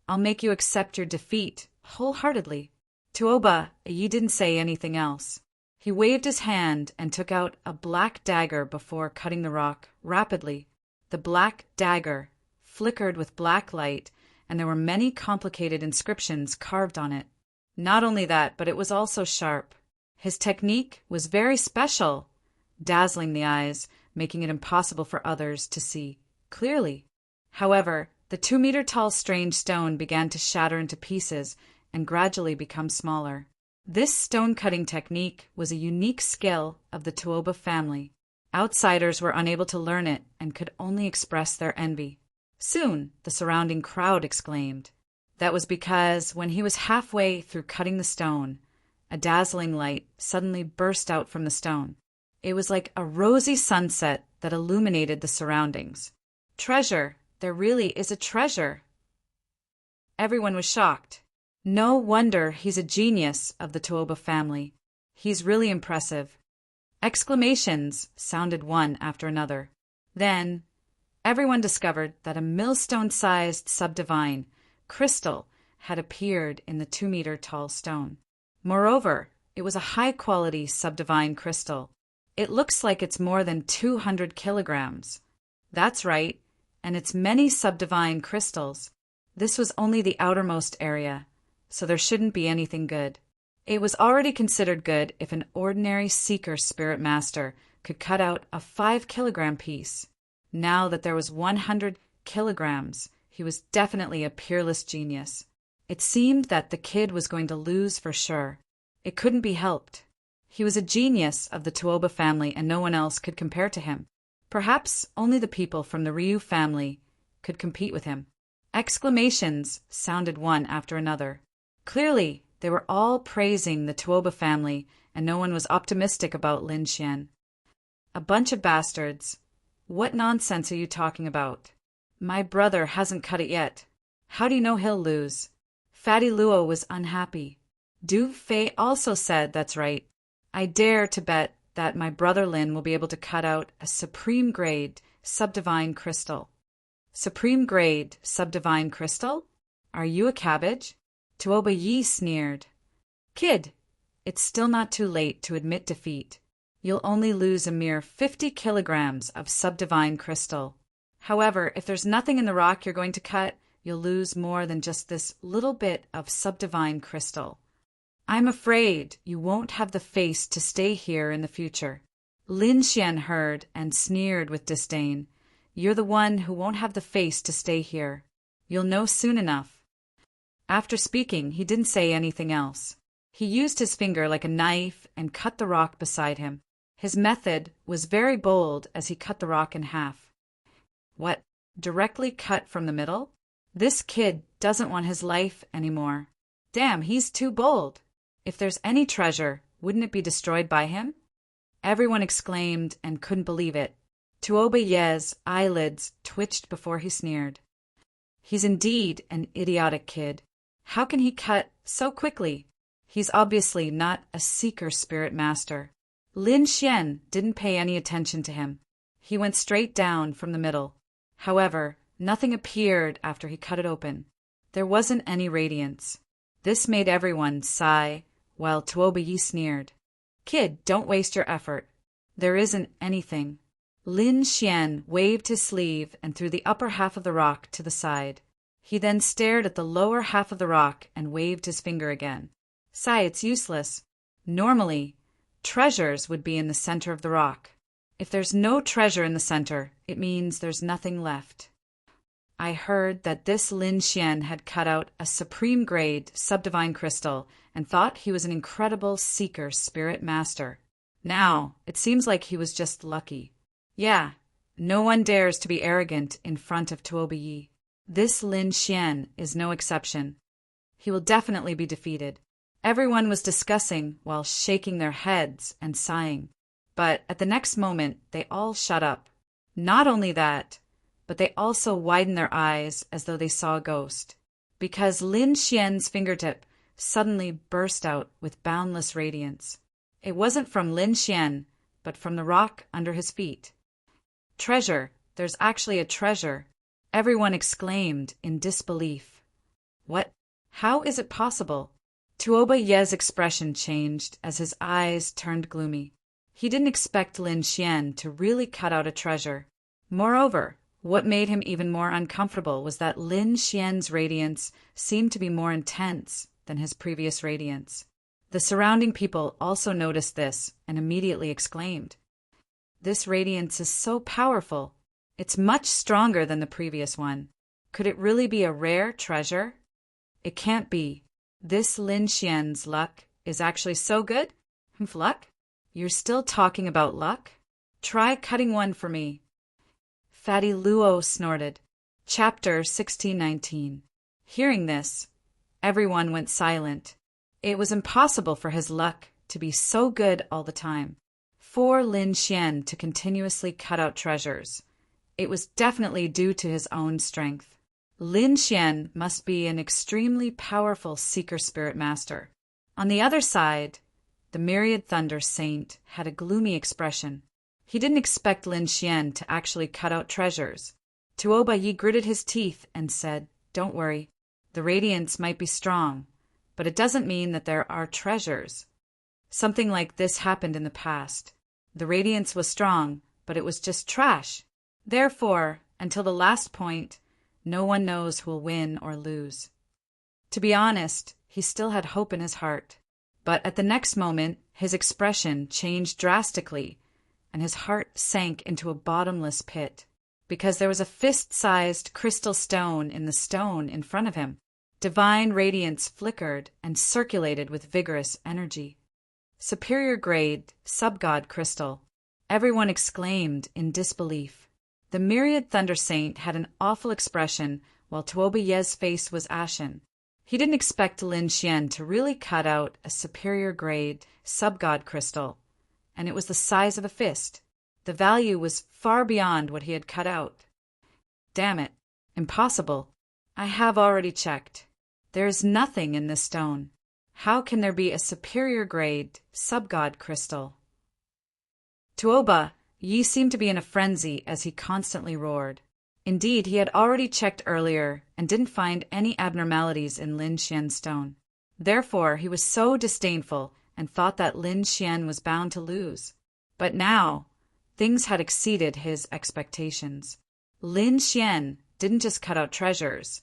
I'll make you accept your defeat wholeheartedly." Tuoba Yi didn't say anything else. He waved his hand and took out a black dagger before cutting the rock rapidly. The black dagger flickered with black light, and there were many complicated inscriptions carved on it. Not only that, but it was also sharp. His technique was very special, dazzling the eyes, making it impossible for others to see clearly. However, the 2-meter-tall strange stone began to shatter into pieces and gradually become smaller. This stone-cutting technique was a unique skill of the Tuoba family. Outsiders were unable to learn it and could only express their envy. Soon, the surrounding crowd exclaimed. That was because when he was halfway through cutting the stone, a dazzling light suddenly burst out from the stone. It was like a rosy sunset that illuminated the surroundings. "Treasure! There really is a treasure!" Everyone was shocked. No wonder he's a genius of the Tuoba family. He's really impressive. Exclamations sounded one after another. Then, everyone discovered that a millstone-sized subdivine crystal had appeared in the 2-meter-tall stone. Moreover, it was a high-quality subdivine crystal. It looks like it's more than 200 kilograms. That's right, and it's many subdivine crystals. This was only the outermost area, so there shouldn't be anything good. It was already considered good if an ordinary seeker spirit master could cut out a 5-kilogram piece. Now that there was 100 kilograms, he was definitely a peerless genius. It seemed that the kid was going to lose for sure. It couldn't be helped. He was a genius of the Tuoba family and no one else could compare to him. Perhaps only the people from the Ryu family could compete with him. Exclamations sounded one after another. Clearly, they were all praising the Tuoba family and no one was optimistic about Lin Xian. "A bunch of bastards. What nonsense are you talking about? My brother hasn't cut it yet. How do you know he'll lose?" Fatty Luo was unhappy. Du Fei also said that's right. "I dare to bet that my brother Lin will be able to cut out a supreme-grade subdivine crystal." "Supreme-grade subdivine crystal? Are you a cabbage?" Tuoba Yi sneered. "Kid, it's still not too late to admit defeat. You'll only lose a mere 50 kilograms of subdivine crystal. However, if there's nothing in the rock you're going to cut, you'll lose more than just this little bit of subdivine crystal. I'm afraid you won't have the face to stay here in the future." Lin Xian heard and sneered with disdain. "You're the one who won't have the face to stay here. You'll know soon enough." After speaking, he didn't say anything else. He used his finger like a knife and cut the rock beside him. His method was very bold as he cut the rock in half. What? Directly cut from the middle? This kid doesn't want his life anymore. Damn, he's too bold. If there's any treasure, wouldn't it be destroyed by him? Everyone exclaimed and couldn't believe it. Tuobaye's eyelids twitched before he sneered. He's indeed an idiotic kid. How can he cut so quickly? He's obviously not a seeker spirit master. Lin Xian didn't pay any attention to him. He went straight down from the middle. However, nothing appeared after he cut it open. There wasn't any radiance. This made everyone sigh, while Tuobayi sneered. Kid, don't waste your effort. There isn't anything. Lin Xian waved his sleeve and threw the upper half of the rock to the side. He then stared at the lower half of the rock and waved his finger again. Sigh, it's useless. Normally, treasures would be in the center of the rock. If there's no treasure in the center, it means there's nothing left. I heard that this Lin Xian had cut out a supreme-grade subdivine crystal and thought he was an incredible seeker spirit master. Now, it seems like he was just lucky. Yeah, no one dares to be arrogant in front of Tuobayi. This Lin Xian is no exception. He will definitely be defeated. Everyone was discussing while shaking their heads and sighing. But at the next moment, they all shut up. Not only that, but they also widened their eyes as though they saw a ghost, because Lin Xian's fingertip suddenly burst out with boundless radiance. It wasn't from Lin Xian, but from the rock under his feet. Treasure! There's actually a treasure! Everyone exclaimed in disbelief. What? How is it possible? Tuobaye's expression changed as his eyes turned gloomy. He didn't expect Lin Xian to really cut out a treasure. Moreover, what made him even more uncomfortable was that Lin Xian's radiance seemed to be more intense than his previous radiance. The surrounding people also noticed this and immediately exclaimed, "This radiance is so powerful. It's much stronger than the previous one. Could it really be a rare treasure? It can't be. This Lin Xian's luck is actually so good." Luck? You're still talking about luck? Try cutting one for me. Fatty Luo snorted. Chapter 1619. Hearing this, everyone went silent. It was impossible for his luck to be so good all the time. For Lin Xian to continuously cut out treasures, it was definitely due to his own strength. Lin Xian must be an extremely powerful seeker spirit master. On the other side, the Myriad Thunder Saint had a gloomy expression. He didn't expect Lin Xian to actually cut out treasures. Tuobayi gritted his teeth and said, "Don't worry. The radiance might be strong, but it doesn't mean that there are treasures. Something like this happened in the past. The radiance was strong, but it was just trash. Therefore, until the last point, no one knows who will win or lose." To be honest, he still had hope in his heart. But at the next moment, his expression changed drastically, and his heart sank into a bottomless pit, because there was a fist-sized crystal stone in the stone in front of him. Divine radiance flickered and circulated with vigorous energy. Superior grade, sub-god crystal. Everyone exclaimed in disbelief. The Myriad Thunder Saint had an awful expression, while Tuobaye's face was ashen. He didn't expect Lin Xian to really cut out a superior grade, sub-god crystal, and it was the size of a fist. The value was far beyond what he had cut out. Damn it. Impossible. I have already checked. There is nothing in this stone. How can there be a superior grade, sub-god crystal? Tuoba, Yi seemed to be in a frenzy as he constantly roared. Indeed, he had already checked earlier and didn't find any abnormalities in Lin Xian's stone. Therefore, he was so disdainful and thought that Lin Xian was bound to lose. But now, things had exceeded his expectations. Lin Xian didn't just cut out treasures,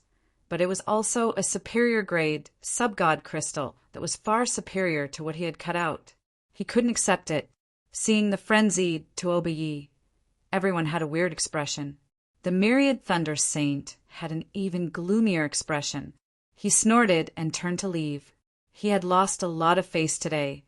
but it was also a superior grade, sub-god crystal that was far superior to what he had cut out. He couldn't accept it. Seeing the frenzied Tuobayi, everyone had a weird expression. The Myriad Thunder Saint had an even gloomier expression. He snorted and turned to leave. He had lost a lot of face today,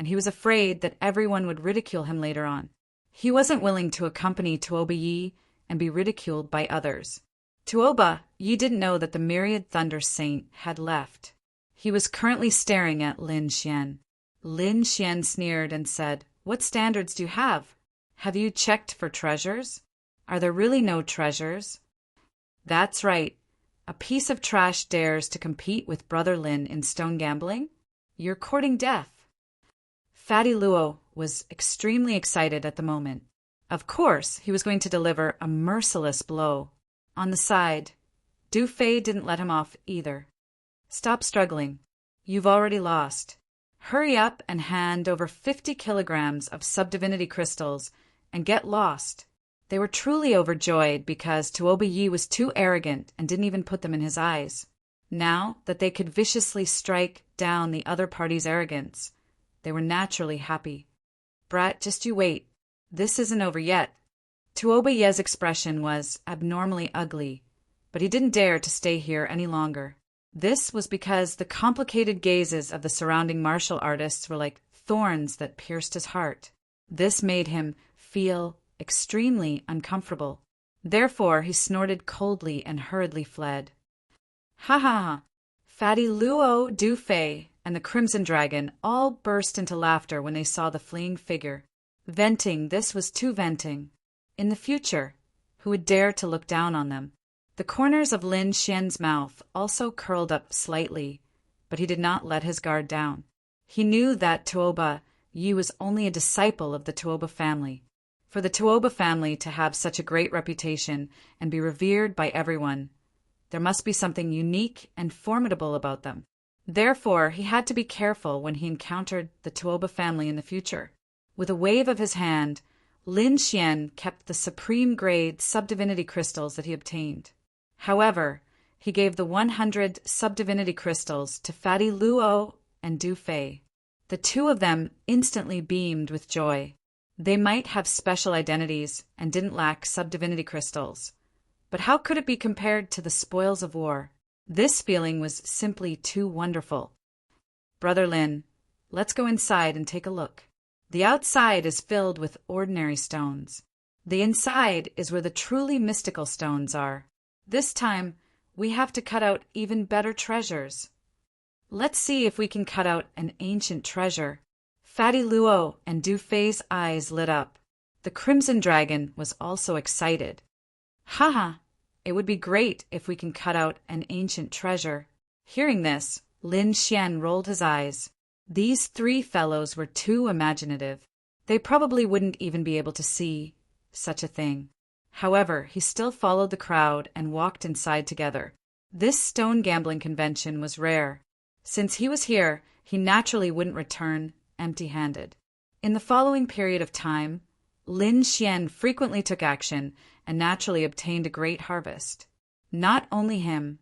and he was afraid that everyone would ridicule him later on. He wasn't willing to accompany Tuoba Yi and be ridiculed by others. Tuoba Yi didn't know that the myriad thunder saint had left. He was currently staring at Lin Xian. Lin Xian sneered and said, "What standards do you have? Have you checked for treasures? Are there really no treasures?" "That's right. A piece of trash dares to compete with Brother Lin in stone gambling? You're courting death." Fatty Luo was extremely excited at the moment. Of course, he was going to deliver a merciless blow. On the side, Du Fei didn't let him off either. "Stop struggling. You've already lost. Hurry up and hand over 50 kilograms of subdivinity crystals and get lost." They were truly overjoyed because Tuoba Yi was too arrogant and didn't even put them in his eyes. Now that they could viciously strike down the other party's arrogance, they were naturally happy. "Brat, just you wait. This isn't over yet." Tuoba Yi's expression was abnormally ugly, but he didn't dare to stay here any longer. This was because the complicated gazes of the surrounding martial artists were like thorns that pierced his heart. This made him feel extremely uncomfortable. Therefore, he snorted coldly and hurriedly fled. Ha ha ha! Fatty Luo, Du Fei, and the Crimson Dragon all burst into laughter when they saw the fleeing figure. Venting, this was too venting. In the future, who would dare to look down on them? The corners of Lin Xian's mouth also curled up slightly, but he did not let his guard down. He knew that Tuoba Yi was only a disciple of the Tuoba family. For the Tuoba family to have such a great reputation and be revered by everyone, there must be something unique and formidable about them. Therefore, he had to be careful when he encountered the Tuoba family in the future. With a wave of his hand, Lin Xian kept the supreme grade subdivinity crystals that he obtained. However, he gave the 100 subdivinity crystals to Fatty Luo and Du Fei. The two of them instantly beamed with joy. They might have special identities and didn't lack subdivinity crystals, but how could it be compared to the spoils of war? This feeling was simply too wonderful. "Brother Lin, let's go inside and take a look. The outside is filled with ordinary stones. The inside is where the truly mystical stones are. This time, we have to cut out even better treasures. Let's see if we can cut out an ancient treasure." Fatty Luo and Du Fei's eyes lit up. The Crimson Dragon was also excited. "Haha, it would be great if we can cut out an ancient treasure." Hearing this, Lin Xian rolled his eyes. These three fellows were too imaginative. They probably wouldn't even be able to see such a thing. However, he still followed the crowd and walked inside together. This stone gambling convention was rare. Since he was here, he naturally wouldn't return empty-handed. In the following period of time, Lin Xian frequently took action and naturally obtained a great harvest. Not only him,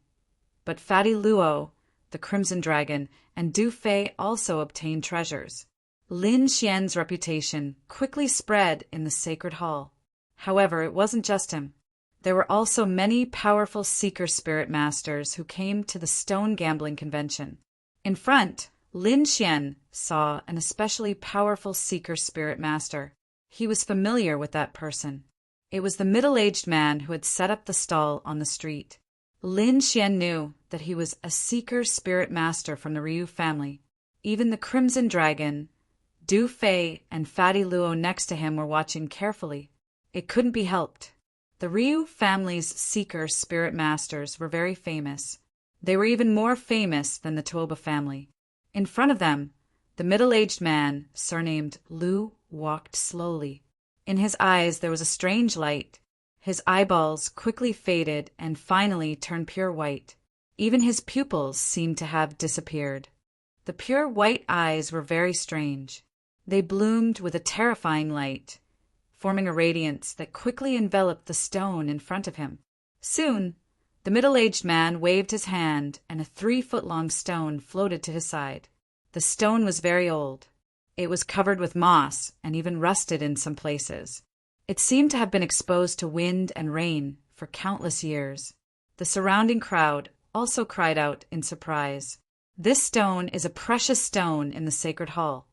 but Fatty Luo, the Crimson Dragon, and Du Fei also obtained treasures. Lin Xian's reputation quickly spread in the sacred hall. However, it wasn't just him. There were also many powerful seeker spirit masters who came to the stone gambling convention. In front, Lin Xian saw an especially powerful seeker spirit master. He was familiar with that person. It was the middle-aged man who had set up the stall on the street. Lin Xian knew that he was a seeker spirit master from the Ryu family. Even the Crimson Dragon, Du Fei, and Fatty Luo next to him were watching carefully. It couldn't be helped. The Ryu family's seeker spirit masters were very famous. They were even more famous than the Tuoba family. In front of them, the middle-aged man, surnamed Lu, walked slowly. In his eyes there was a strange light. His eyeballs quickly faded and finally turned pure white. Even his pupils seemed to have disappeared. The pure white eyes were very strange. They bloomed with a terrifying light, forming a radiance that quickly enveloped the stone in front of him. Soon, the middle-aged man waved his hand and a 3-foot-long stone floated to his side. The stone was very old. It was covered with moss and even rusted in some places. It seemed to have been exposed to wind and rain for countless years. The surrounding crowd also cried out in surprise. "This stone is a precious stone in the sacred hall."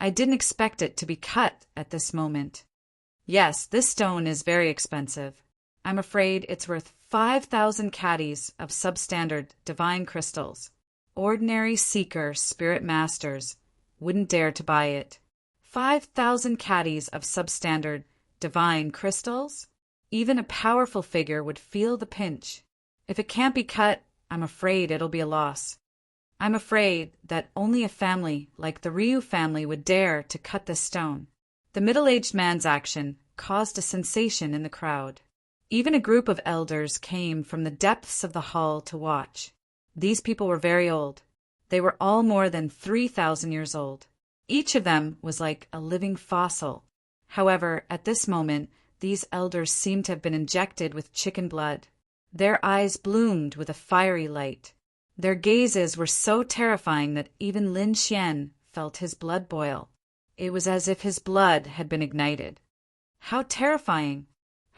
I didn't expect it to be cut at this moment. Yes, this stone is very expensive. I'm afraid it's worth 5,000 caddies of substandard divine crystals. Ordinary seeker spirit masters wouldn't dare to buy it. 5,000 caddies of substandard divine crystals? Even a powerful figure would feel the pinch. If it can't be cut, I'm afraid it'll be a loss. I'm afraid that only a family like the Ryu family would dare to cut this stone. The middle-aged man's action caused a sensation in the crowd. Even a group of elders came from the depths of the hall to watch. These people were very old. They were all more than 3,000 years old. Each of them was like a living fossil. However, at this moment, these elders seemed to have been injected with chicken blood. Their eyes bloomed with a fiery light. Their gazes were so terrifying that even Lin Xian felt his blood boil. It was as if his blood had been ignited. How terrifying!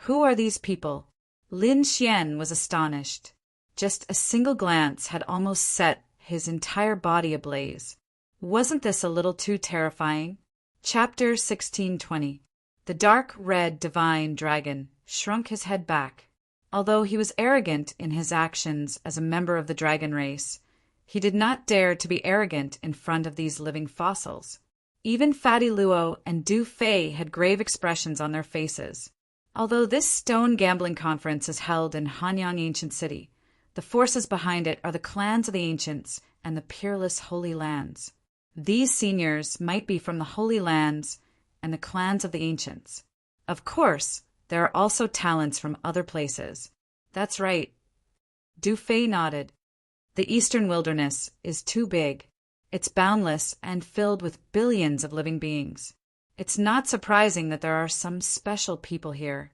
Who are these people? Lin Xian was astonished. Just a single glance had almost set his entire body ablaze. Wasn't this a little too terrifying? Chapter 1620. The dark red divine dragon shrunk his head back. Although he was arrogant in his actions as a member of the dragon race, he did not dare to be arrogant in front of these living fossils. Even Fatty Luo and Du Fei had grave expressions on their faces. Although this stone gambling conference is held in Hanyang Ancient City, the forces behind it are the clans of the ancients and the peerless Holy Lands. These seniors might be from the Holy Lands and the clans of the ancients. Of course, there are also talents from other places. That's right. Du Fei nodded. The Eastern Wilderness is too big. It's boundless and filled with billions of living beings. It's not surprising that there are some special people here.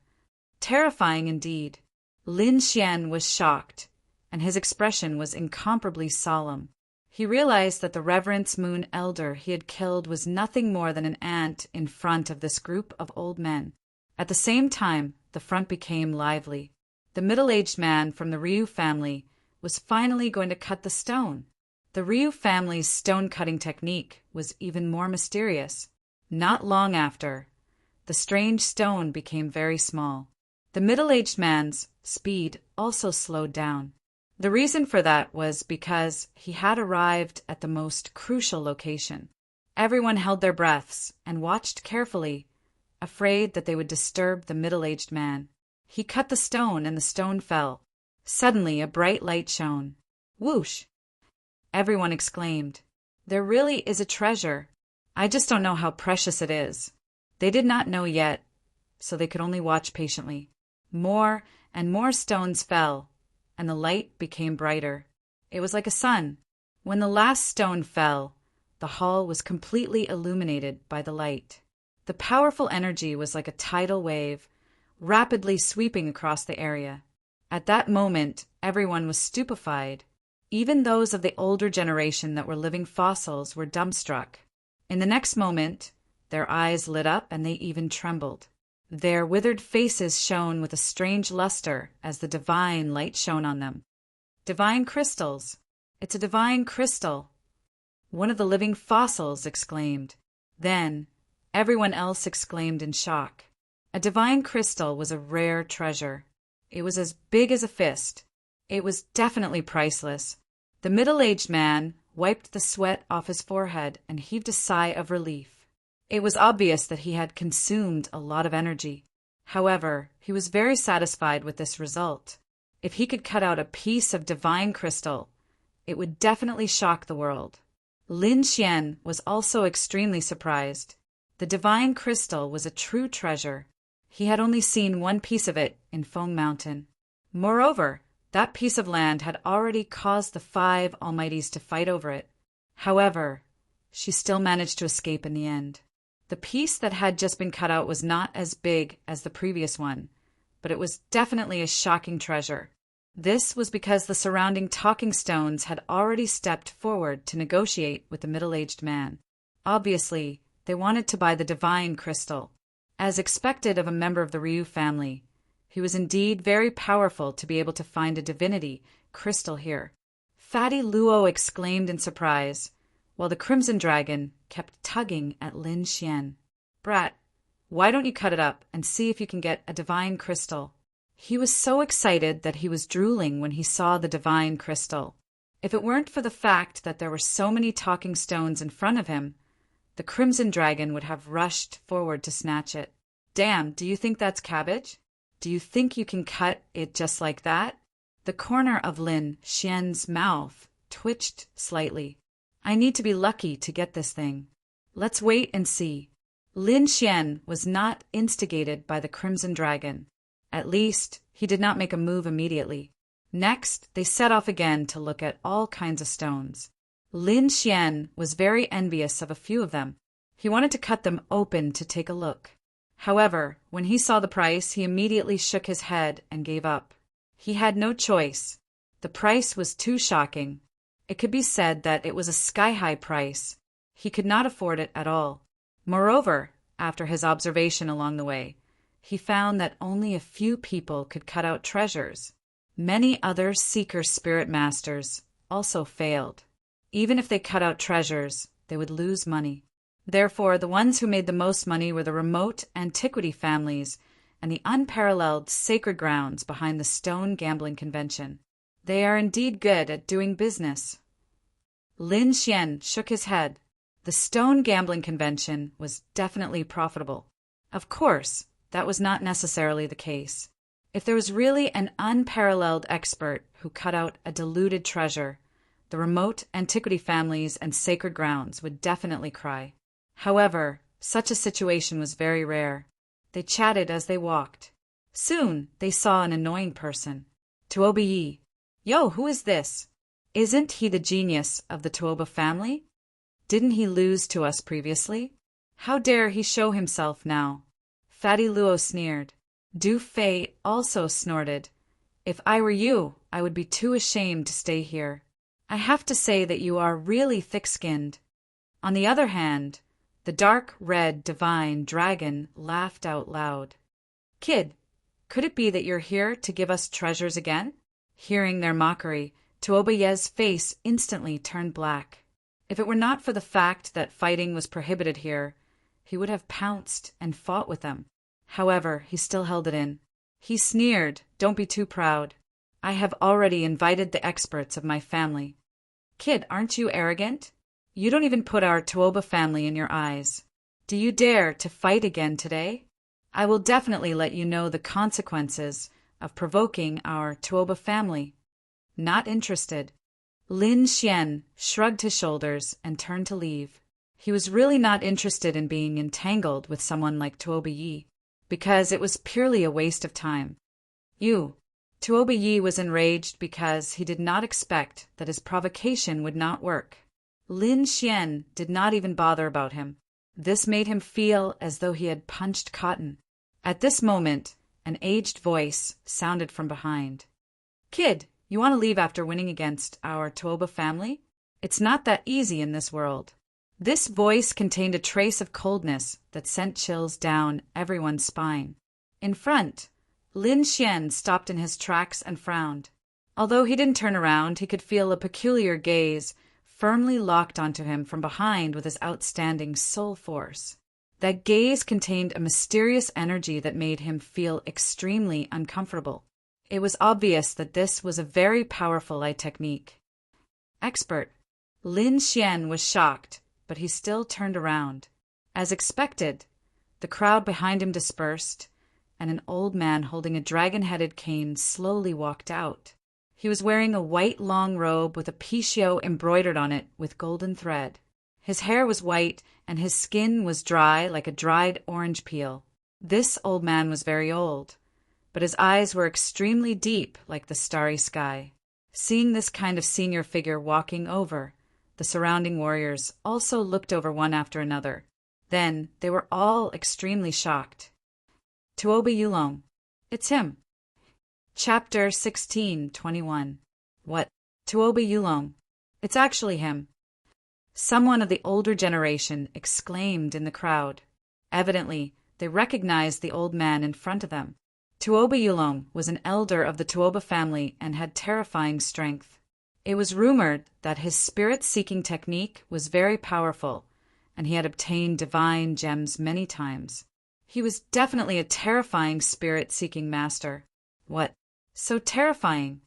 Terrifying indeed. Lin Xian was shocked, and his expression was incomparably solemn. He realized that the Reverence Moon Elder he had killed was nothing more than an ant in front of this group of old men. At the same time, the front became lively. The middle-aged man from the Ryu family was finally going to cut the stone. The Ryu family's stone-cutting technique was even more mysterious. Not long after, the strange stone became very small. The middle-aged man's speed also slowed down. The reason for that was because he had arrived at the most crucial location. Everyone held their breaths and watched carefully, afraid that they would disturb the middle-aged man. He cut the stone and the stone fell. Suddenly a bright light shone. Whoosh! Everyone exclaimed, "There really is a treasure. I just don't know how precious it is." They did not know yet, so they could only watch patiently. More and more stones fell, and the light became brighter. It was like a sun. When the last stone fell, the hall was completely illuminated by the light. The powerful energy was like a tidal wave, rapidly sweeping across the area. At that moment, everyone was stupefied. Even those of the older generation that were living fossils were dumbstruck. In the next moment, their eyes lit up and they even trembled. Their withered faces shone with a strange luster as the divine light shone on them. Divine crystals! It's a divine crystal! One of the living fossils exclaimed. Then, everyone else exclaimed in shock. A divine crystal was a rare treasure. It was as big as a fist. It was definitely priceless. The middle-aged man wiped the sweat off his forehead and heaved a sigh of relief. It was obvious that he had consumed a lot of energy. However, he was very satisfied with this result. If he could cut out a piece of divine crystal, it would definitely shock the world. Lin Xian was also extremely surprised. The divine crystal was a true treasure. He had only seen one piece of it in Feng Mountain. Moreover, that piece of land had already caused the 5 Almighties to fight over it. However, she still managed to escape in the end. The piece that had just been cut out was not as big as the previous one, but it was definitely a shocking treasure. This was because the surrounding talking stones had already stepped forward to negotiate with the middle-aged man. Obviously, they wanted to buy the divine crystal. As expected of a member of the Ryu family, he was indeed very powerful to be able to find a divinity crystal here. Fatty Luo exclaimed in surprise. while the Crimson Dragon kept tugging at Lin Xian. "Brat, why don't you cut it up and see if you can get a divine crystal?" He was so excited that he was drooling when he saw the divine crystal. If it weren't for the fact that there were so many talking stones in front of him, the Crimson Dragon would have rushed forward to snatch it. "Damn, do you think that's cabbage? Do you think you can cut it just like that?" The corner of Lin Xian's mouth twitched slightly. "I need to be lucky to get this thing. Let's wait and see." Lin Xian was not instigated by the Crimson Dragon. At least, he did not make a move immediately. Next, they set off again to look at all kinds of stones. Lin Xian was very envious of a few of them. He wanted to cut them open to take a look. However, when he saw the price, he immediately shook his head and gave up. He had no choice. The price was too shocking. It could be said that it was a sky-high price. He could not afford it at all. Moreover, after his observation along the way, he found that only a few people could cut out treasures. Many other seeker spirit masters also failed. Even if they cut out treasures, they would lose money. Therefore, the ones who made the most money were the remote antiquity families and the unparalleled sacred grounds behind the stone gambling convention. They are indeed good at doing business. Lin Xian shook his head. The stone gambling convention was definitely profitable. Of course, that was not necessarily the case. If there was really an unparalleled expert who cut out a diluted treasure, the remote antiquity families and sacred grounds would definitely cry. However, such a situation was very rare. They chatted as they walked. Soon, they saw an annoying person. Tuoba Yi. "Yo, who is this? Isn't he the genius of the Tuoba family? Didn't he lose to us previously? How dare he show himself now?" Fatty Luo sneered. Du Fei also snorted. "If I were you, I would be too ashamed to stay here. I have to say that you are really thick-skinned." On the other hand, the dark red divine dragon laughed out loud. "Kid, could it be that you're here to give us treasures again?" Hearing their mockery, Tuoba Ye's face instantly turned black. If it were not for the fact that fighting was prohibited here, he would have pounced and fought with them. However, he still held it in. He sneered, "Don't be too proud. I have already invited the experts of my family." "Kid, aren't you arrogant? You don't even put our Tuoba family in your eyes. Do you dare to fight again today? I will definitely let you know the consequences of provoking our Tuoba family." Not interested. Lin Xian shrugged his shoulders and turned to leave. He was really not interested in being entangled with someone like Tuoba Yi, because it was purely a waste of time. Tuoba Yi was enraged because he did not expect that his provocation would not work. Lin Xian did not even bother about him. This made him feel as though he had punched cotton. At this moment, an aged voice sounded from behind. "Kid, you want to leave after winning against our Tuoba family? It's not that easy in this world." This voice contained a trace of coldness that sent chills down everyone's spine. In front, Lin Xian stopped in his tracks and frowned. Although he didn't turn around, he could feel a peculiar gaze firmly locked onto him from behind with his outstanding soul force. That gaze contained a mysterious energy that made him feel extremely uncomfortable. It was obvious that this was a very powerful eye technique. Expert. Lin Xian was shocked, but he still turned around. As expected, the crowd behind him dispersed, and an old man holding a dragon-headed cane slowly walked out. He was wearing a white long robe with a piccio embroidered on it with golden thread. His hair was white, and his skin was dry like a dried orange peel. This old man was very old, but his eyes were extremely deep like the starry sky. Seeing this kind of senior figure walking over, the surrounding warriors also looked over one after another. Then they were all extremely shocked. Tuoba Yulong. It's him. Chapter 16:21. What? Tuoba Yulong. It's actually him. Someone of the older generation exclaimed in the crowd. Evidently, they recognized the old man in front of them. Tuoba Yulong was an elder of the Tuoba family and had terrifying strength. It was rumored that his spirit-seeking technique was very powerful, and he had obtained divine gems many times. He was definitely a terrifying spirit-seeking master. What? So terrifying?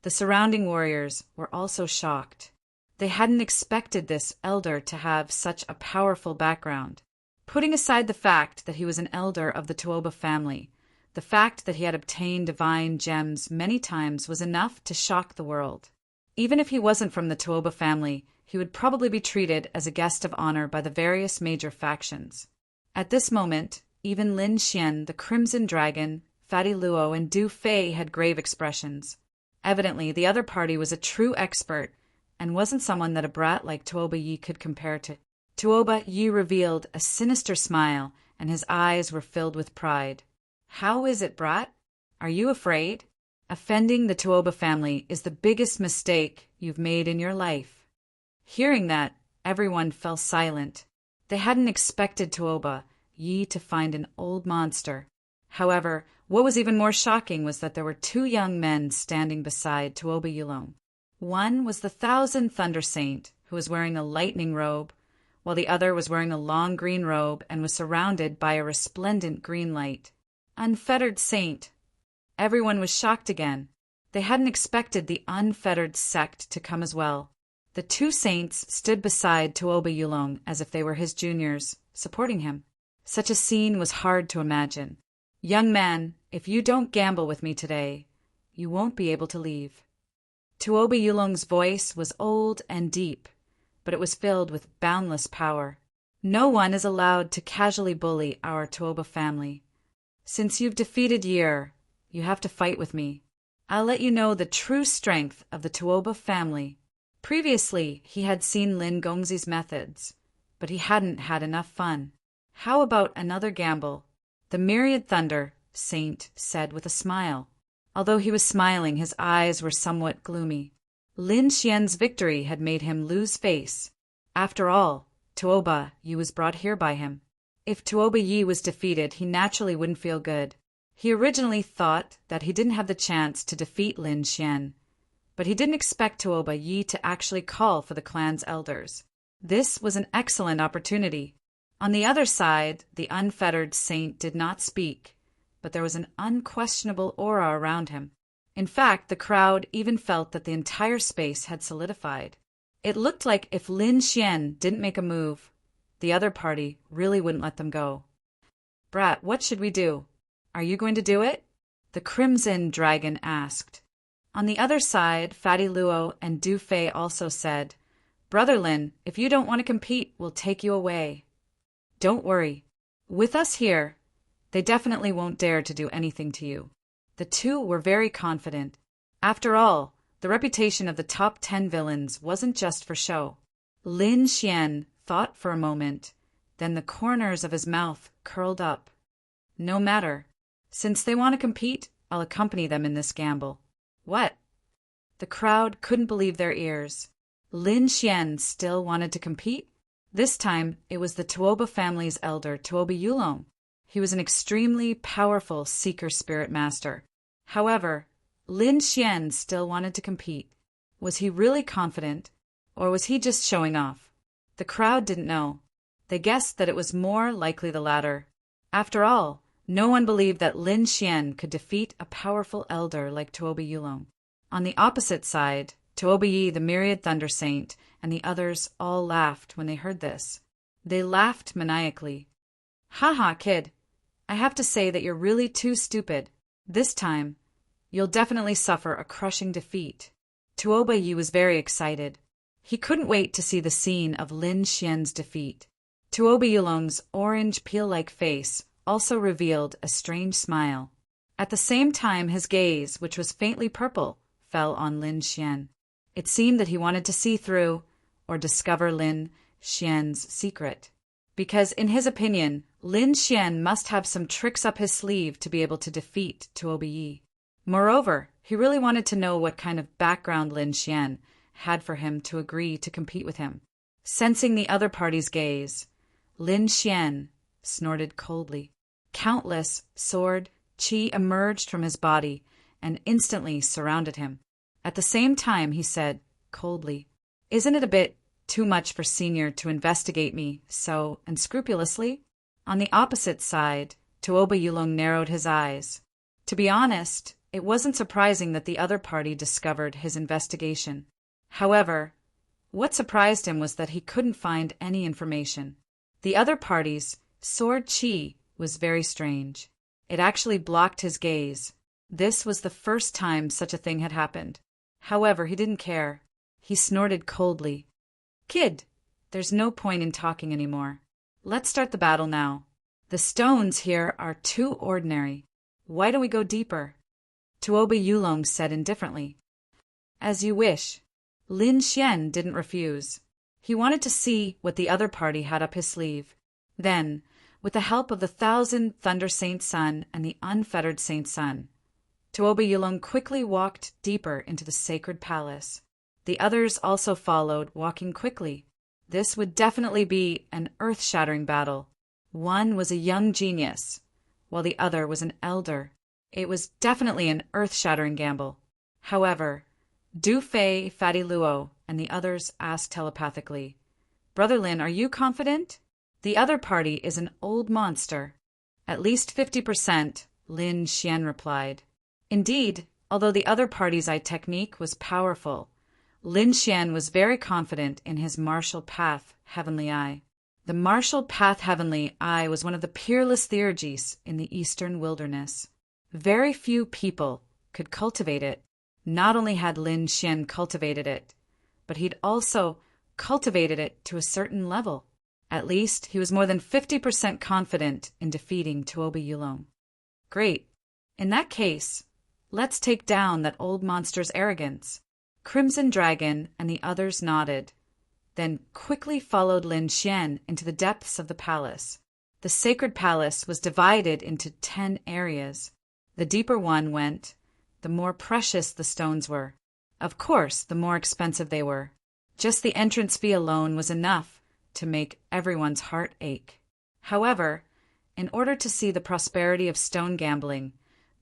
The surrounding warriors were also shocked. They hadn't expected this elder to have such a powerful background. Putting aside the fact that he was an elder of the Tuoba family, the fact that he had obtained divine gems many times was enough to shock the world. Even if he wasn't from the Tuoba family, he would probably be treated as a guest of honor by the various major factions. At this moment, even Lin Xian, the Crimson Dragon, Fatty Luo, and Du Fei had grave expressions. Evidently, the other party was a true expert and wasn't someone that a brat like Tuoba Yi could compare to. Tuoba Yi revealed a sinister smile, and his eyes were filled with pride. How is it, brat? Are you afraid? Offending the Tuoba family is the biggest mistake you've made in your life. Hearing that, everyone fell silent. They hadn't expected Tuoba Yi to find an old monster. However, what was even more shocking was that there were two young men standing beside Tuoba Yulong. One was the Thousand Thunder Saint, who was wearing a lightning robe, while the other was wearing a long green robe and was surrounded by a resplendent green light. Unfettered Saint. Everyone was shocked again. They hadn't expected the unfettered sect to come as well. The two saints stood beside Tuoba Yulong as if they were his juniors, supporting him. Such a scene was hard to imagine. Young man, if you don't gamble with me today, you won't be able to leave. Tuoba Yulong's voice was old and deep, but it was filled with boundless power. No one is allowed to casually bully our Tuoba family. Since you've defeated Yer, you have to fight with me. I'll let you know the true strength of the Tuoba family. Previously, he had seen Lin Gongzi's methods, but he hadn't had enough fun. How about another gamble? The Myriad Thunder Saint said with a smile. Although he was smiling, his eyes were somewhat gloomy. Lin Xian's victory had made him lose face. After all, Tuoba Yi was brought here by him. If Tuoba Yi was defeated, he naturally wouldn't feel good. He originally thought that he didn't have the chance to defeat Lin Xian, but he didn't expect Tuoba Yi to actually call for the clan's elders. This was an excellent opportunity. On the other side, the unfettered saint did not speak, but there was an unquestionable aura around him. In fact, the crowd even felt that the entire space had solidified. It looked like if Lin Xian didn't make a move, the other party really wouldn't let them go. Brat, what should we do? Are you going to do it? The Crimson Dragon asked. On the other side, Fatty Luo and Du Fei also said, Brother Lin, if you don't want to compete, we'll take you away. Don't worry. With us here, they definitely won't dare to do anything to you. The two were very confident. After all, the reputation of the top 10 villains wasn't just for show. Lin Xian thought for a moment, then the corners of his mouth curled up. No matter. Since they want to compete, I'll accompany them in this gamble. What? The crowd couldn't believe their ears. Lin Xian still wanted to compete? This time, it was the Tuoba family's elder, Tuoba Yulong. He was an extremely powerful seeker spirit master. However, Lin Xian still wanted to compete. Was he really confident, or was he just showing off? The crowd didn't know. They guessed that it was more likely the latter. After all, no one believed that Lin Xian could defeat a powerful elder like Tuoba Yulong. On the opposite side, Tuoba Yi, the Myriad Thunder Saint, and the others all laughed when they heard this. They laughed maniacally. Ha ha, kid. I have to say that you're really too stupid. This time, you'll definitely suffer a crushing defeat. Tuoba Yi was very excited. He couldn't wait to see the scene of Lin Xian's defeat. Tuoba Yulong's orange peel-like face also revealed a strange smile. At the same time, his gaze, which was faintly purple, fell on Lin Xian. It seemed that he wanted to see through, or discover Lin Xian's secret. Because, in his opinion, Lin Xian must have some tricks up his sleeve to be able to defeat Tuoba Yi. Moreover, he really wanted to know what kind of background Lin Xian had for him to agree to compete with him. Sensing the other party's gaze, Lin Xian snorted coldly. Countless sword qi emerged from his body and instantly surrounded him. At the same time, he said, coldly, "Isn't it a bit too much for Senior to investigate me so unscrupulously?" On the opposite side, Tuoba Yulong narrowed his eyes. To be honest, it wasn't surprising that the other party discovered his investigation. However, what surprised him was that he couldn't find any information. The other party's sword chi was very strange. It actually blocked his gaze. This was the first time such a thing had happened. However, he didn't care. He snorted coldly. "Kid, there's no point in talking anymore. Let's start the battle now. The stones here are too ordinary. Why don't we go deeper?" Tuoba Yulong said indifferently. "As you wish." Lin Xian didn't refuse. He wanted to see what the other party had up his sleeve. Then, with the help of the 1,000 Thunder Saint Sun and the unfettered Saint Sun, Tuoba Yulong quickly walked deeper into the sacred palace. The others also followed, walking quickly. This would definitely be an earth-shattering battle. One was a young genius, while the other was an elder. It was definitely an earth-shattering gamble. However, Du Fei, Fatty Luo, and the others asked telepathically, "Brother Lin, are you confident?" "The other party is an old monster." "At least 50%, Lin Xian replied. Indeed, although the other party's eye technique was powerful, Lin Xian was very confident in his martial path heavenly eye. The martial path heavenly eye was one of the peerless theurgies in the eastern wilderness. Very few people could cultivate it. Not only had Lin Xian cultivated it, but he'd also cultivated it to a certain level. At least, he was more than 50% confident in defeating Tuoba Yulong. Great. In that case, let's take down that old monster's arrogance. Crimson Dragon and the others nodded, then quickly followed Lin Xian into the depths of the palace. The sacred palace was divided into 10 areas. The deeper one went, the more precious the stones were. Of course, the more expensive they were. Just the entrance fee alone was enough to make everyone's heart ache. However, in order to see the prosperity of stone gambling,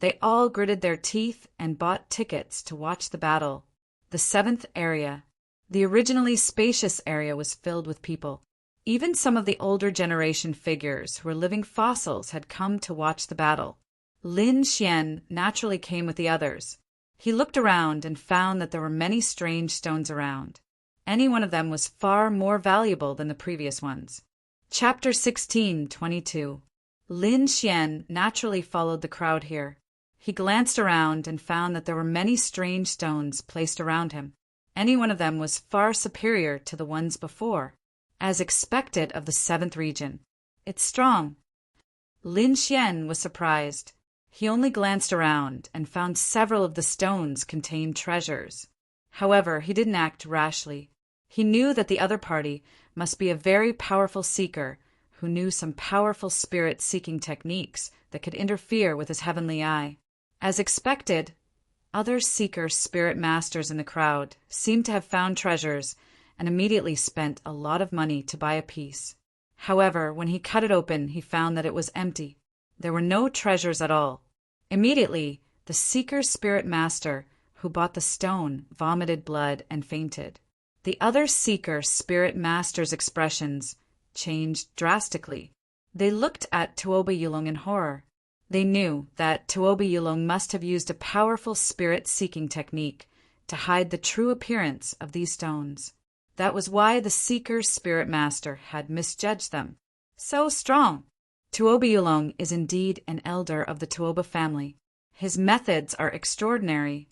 they all gritted their teeth and bought tickets to watch the battle. The 7th area, the originally spacious area, was filled with people. Even some of the older generation figures who were living fossils had come to watch the battle. Lin Xian naturally came with the others. He looked around and found that there were many strange stones around. Any one of them was far more valuable than the previous ones. Chapter 16:22. Lin Xian naturally followed the crowd here. He glanced around and found that there were many strange stones placed around him. Any one of them was far superior to the ones before, as expected of the 7th region. "It's strong." Lin Xian was surprised. He only glanced around and found several of the stones contained treasures. However, he didn't act rashly. He knew that the other party must be a very powerful seeker who knew some powerful spirit-seeking techniques that could interfere with his heavenly eye. As expected, other seeker spirit masters in the crowd seemed to have found treasures and immediately spent a lot of money to buy a piece. However, when he cut it open, he found that it was empty. There were no treasures at all. Immediately, the seeker spirit master who bought the stone vomited blood and fainted. The other seeker spirit master's expressions changed drastically. They looked at Tuoba Yulong in horror. They knew that Tuoba Yulong must have used a powerful spirit-seeking technique to hide the true appearance of these stones. That was why the seeker spirit master had misjudged them. So strong! Tuoba Yulong is indeed an elder of the Tuoba family. His methods are extraordinary.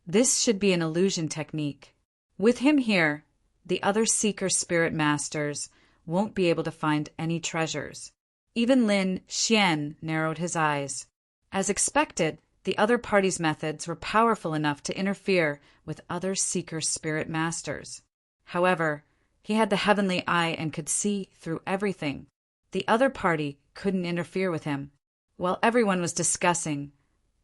This should be an illusion technique. With him here, the other seeker spirit masters won't be able to find any treasures. Even Lin Xian narrowed his eyes. As expected, the other party's methods were powerful enough to interfere with other seeker spirit masters. However, he had the heavenly eye and could see through everything. The other party couldn't interfere with him. While everyone was discussing,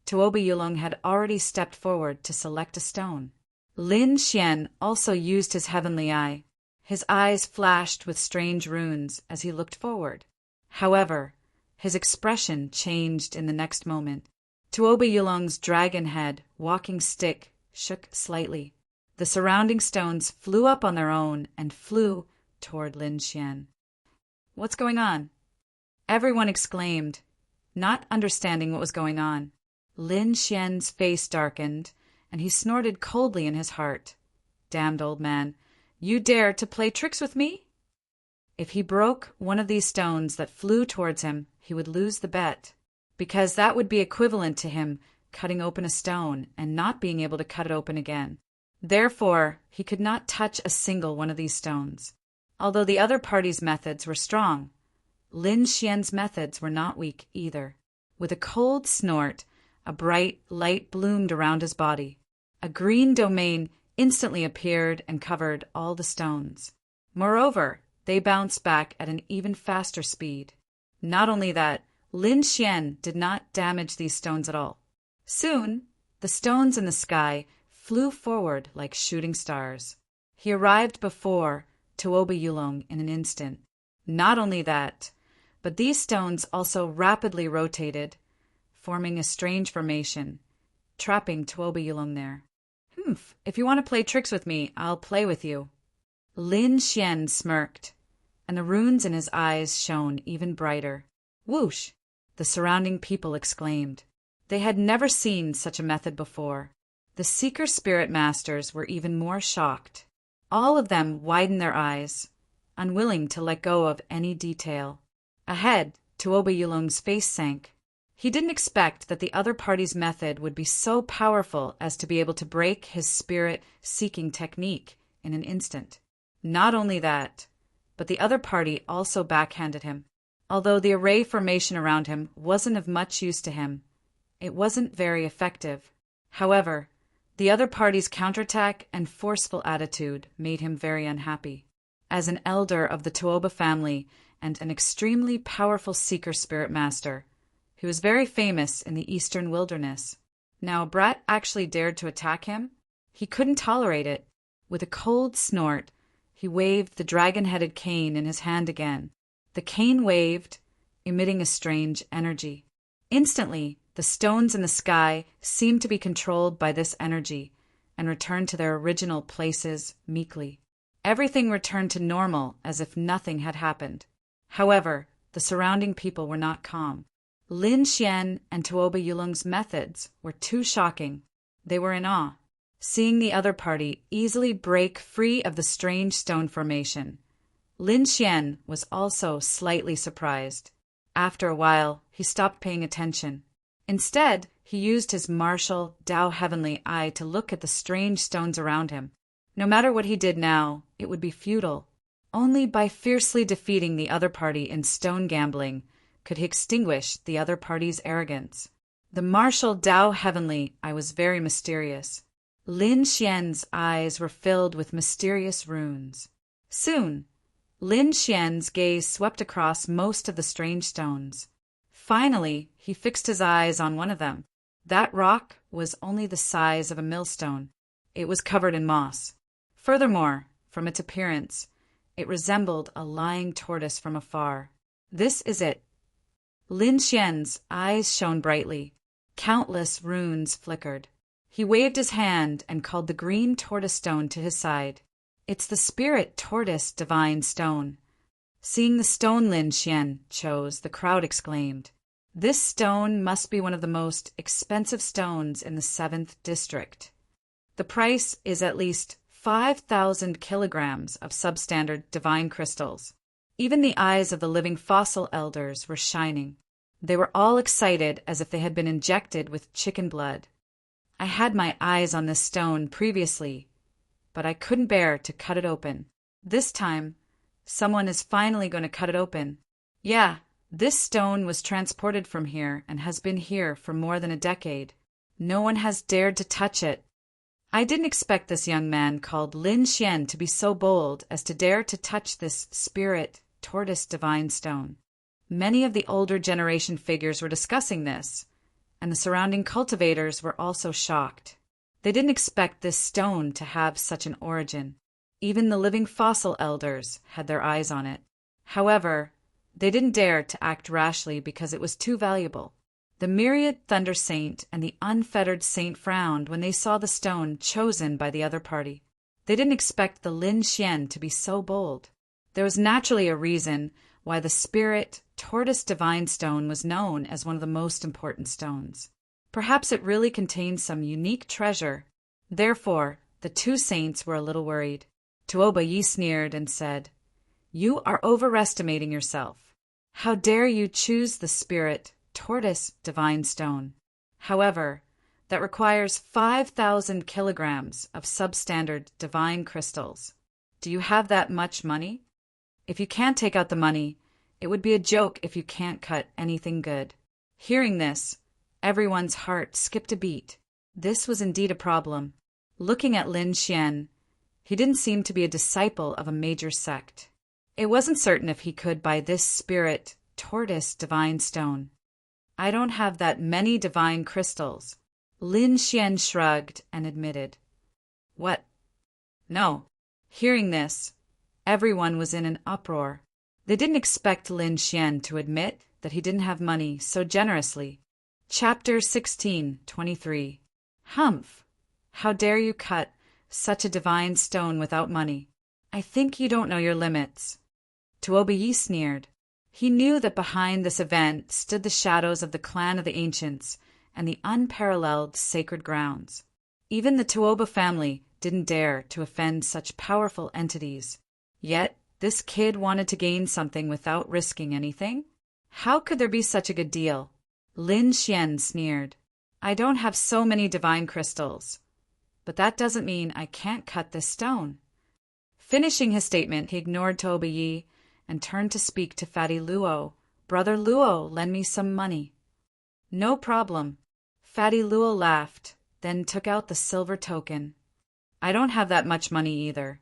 Tuoba Yulong had already stepped forward to select a stone. Lin Xian also used his heavenly eye. His eyes flashed with strange runes as he looked forward. However, his expression changed in the next moment. Tuoba Yulong's dragon head, walking stick, shook slightly. The surrounding stones flew up on their own and flew toward Lin Xian. "What's going on?" Everyone exclaimed, not understanding what was going on. Lin Xian's face darkened, and he snorted coldly in his heart. "Damned old man, you dare to play tricks with me?" If he broke one of these stones that flew towards him, he would lose the bet, because that would be equivalent to him cutting open a stone and not being able to cut it open again. Therefore, he could not touch a single one of these stones. Although the other party's methods were strong, Lin Xian's methods were not weak either. With a cold snort, a bright light bloomed around his body. A green domain instantly appeared and covered all the stones. Moreover, they bounced back at an even faster speed. Not only that, Lin Xian did not damage these stones at all. Soon, the stones in the sky flew forward like shooting stars. He arrived before Tuoba Yulong in an instant. Not only that, but these stones also rapidly rotated, forming a strange formation, trapping Tuoba Yulong there. If you want to play tricks with me, I'll play with you." Lin Xian smirked, and the runes in his eyes shone even brighter. "Whoosh!" the surrounding people exclaimed. They had never seen such a method before. The Seeker Spirit Masters were even more shocked. All of them widened their eyes, unwilling to let go of any detail. Ahead, Tuoba Yulong's face sank. He didn't expect that the other party's method would be so powerful as to be able to break his spirit-seeking technique in an instant. Not only that, but the other party also backhanded him. Although the array formation around him wasn't of much use to him, it wasn't very effective. However, the other party's counterattack and forceful attitude made him very unhappy. As an elder of the Tuoba family and an extremely powerful Seeker Spirit Master, he was very famous in the eastern wilderness. Now a brat actually dared to attack him? He couldn't tolerate it. With a cold snort, he waved the dragon-headed cane in his hand again. The cane waved, emitting a strange energy. Instantly, the stones in the sky seemed to be controlled by this energy and returned to their original places meekly. Everything returned to normal as if nothing had happened. However, the surrounding people were not calm. Lin Xian and Tuoba Yulong's methods were too shocking. They were in awe, seeing the other party easily break free of the strange stone formation. Lin Xian was also slightly surprised. After a while, he stopped paying attention. Instead, he used his martial, Tao Heavenly eye to look at the strange stones around him. No matter what he did now, it would be futile. Only by fiercely defeating the other party in stone gambling could he extinguish the other party's arrogance. The martial Tao Heavenly eye was very mysterious. Lin Xian's eyes were filled with mysterious runes. Soon, Lin Xian's gaze swept across most of the strange stones. Finally, he fixed his eyes on one of them. That rock was only the size of a millstone. It was covered in moss. Furthermore, from its appearance, it resembled a lying tortoise from afar. "This is it." Lin Xian's eyes shone brightly. Countless runes flickered. He waved his hand and called the green tortoise stone to his side. "It's the spirit tortoise divine stone." Seeing the stone Lin Xian chose, the crowd exclaimed, "This stone must be one of the most expensive stones in the 7th district. The price is at least 5,000 kilograms of substandard divine crystals." Even the eyes of the living fossil elders were shining. They were all excited as if they had been injected with chicken blood. "I had my eyes on this stone previously, but I couldn't bear to cut it open. This time, someone is finally going to cut it open. Yeah, this stone was transported from here and has been here for more than a decade. No one has dared to touch it. I didn't expect this young man called Lin Xian to be so bold as to dare to touch this spirit tortoise divine stone." Many of the older generation figures were discussing this, and the surrounding cultivators were also shocked. They didn't expect this stone to have such an origin. Even the living fossil elders had their eyes on it. However, they didn't dare to act rashly because it was too valuable. The myriad Thunder Saint and the unfettered Saint frowned when they saw the stone chosen by the other party. They didn't expect the Lin Xian to be so bold. There was naturally a reason why the Spirit Tortoise Divine Stone was known as one of the most important stones. Perhaps it really contained some unique treasure. Therefore, the two saints were a little worried. Tuoba Yi sneered and said, "You are overestimating yourself. How dare you choose the Spirit Tortoise Divine Stone? However, that requires 5,000 kilograms of substandard divine crystals. Do you have that much money? If you can't take out the money, it would be a joke if you can't cut anything good." Hearing this, everyone's heart skipped a beat. This was indeed a problem. Looking at Lin Xian, he didn't seem to be a disciple of a major sect. It wasn't certain if he could buy this Spirit Tortoise Divine Stone. "I don't have that many divine crystals." Lin Xian shrugged and admitted. "What? No." Hearing this, everyone was in an uproar. They didn't expect Lin Xian to admit that he didn't have money so generously. Chapter 16:23. Humph! How dare you cut such a divine stone without money? I think you don't know your limits. Tuoba Yi sneered. He knew that behind this event stood the shadows of the clan of the ancients and the unparalleled sacred grounds. Even the Tuoba family didn't dare to offend such powerful entities. Yet, this kid wanted to gain something without risking anything? How could there be such a good deal? Lin Xian sneered. "I don't have so many divine crystals, but that doesn't mean I can't cut this stone." Finishing his statement, he ignored Tuoba Yi and turned to speak to Fatty Luo. "Brother Luo, lend me some money." "No problem." Fatty Luo laughed, then took out the silver token. "I don't have that much money either,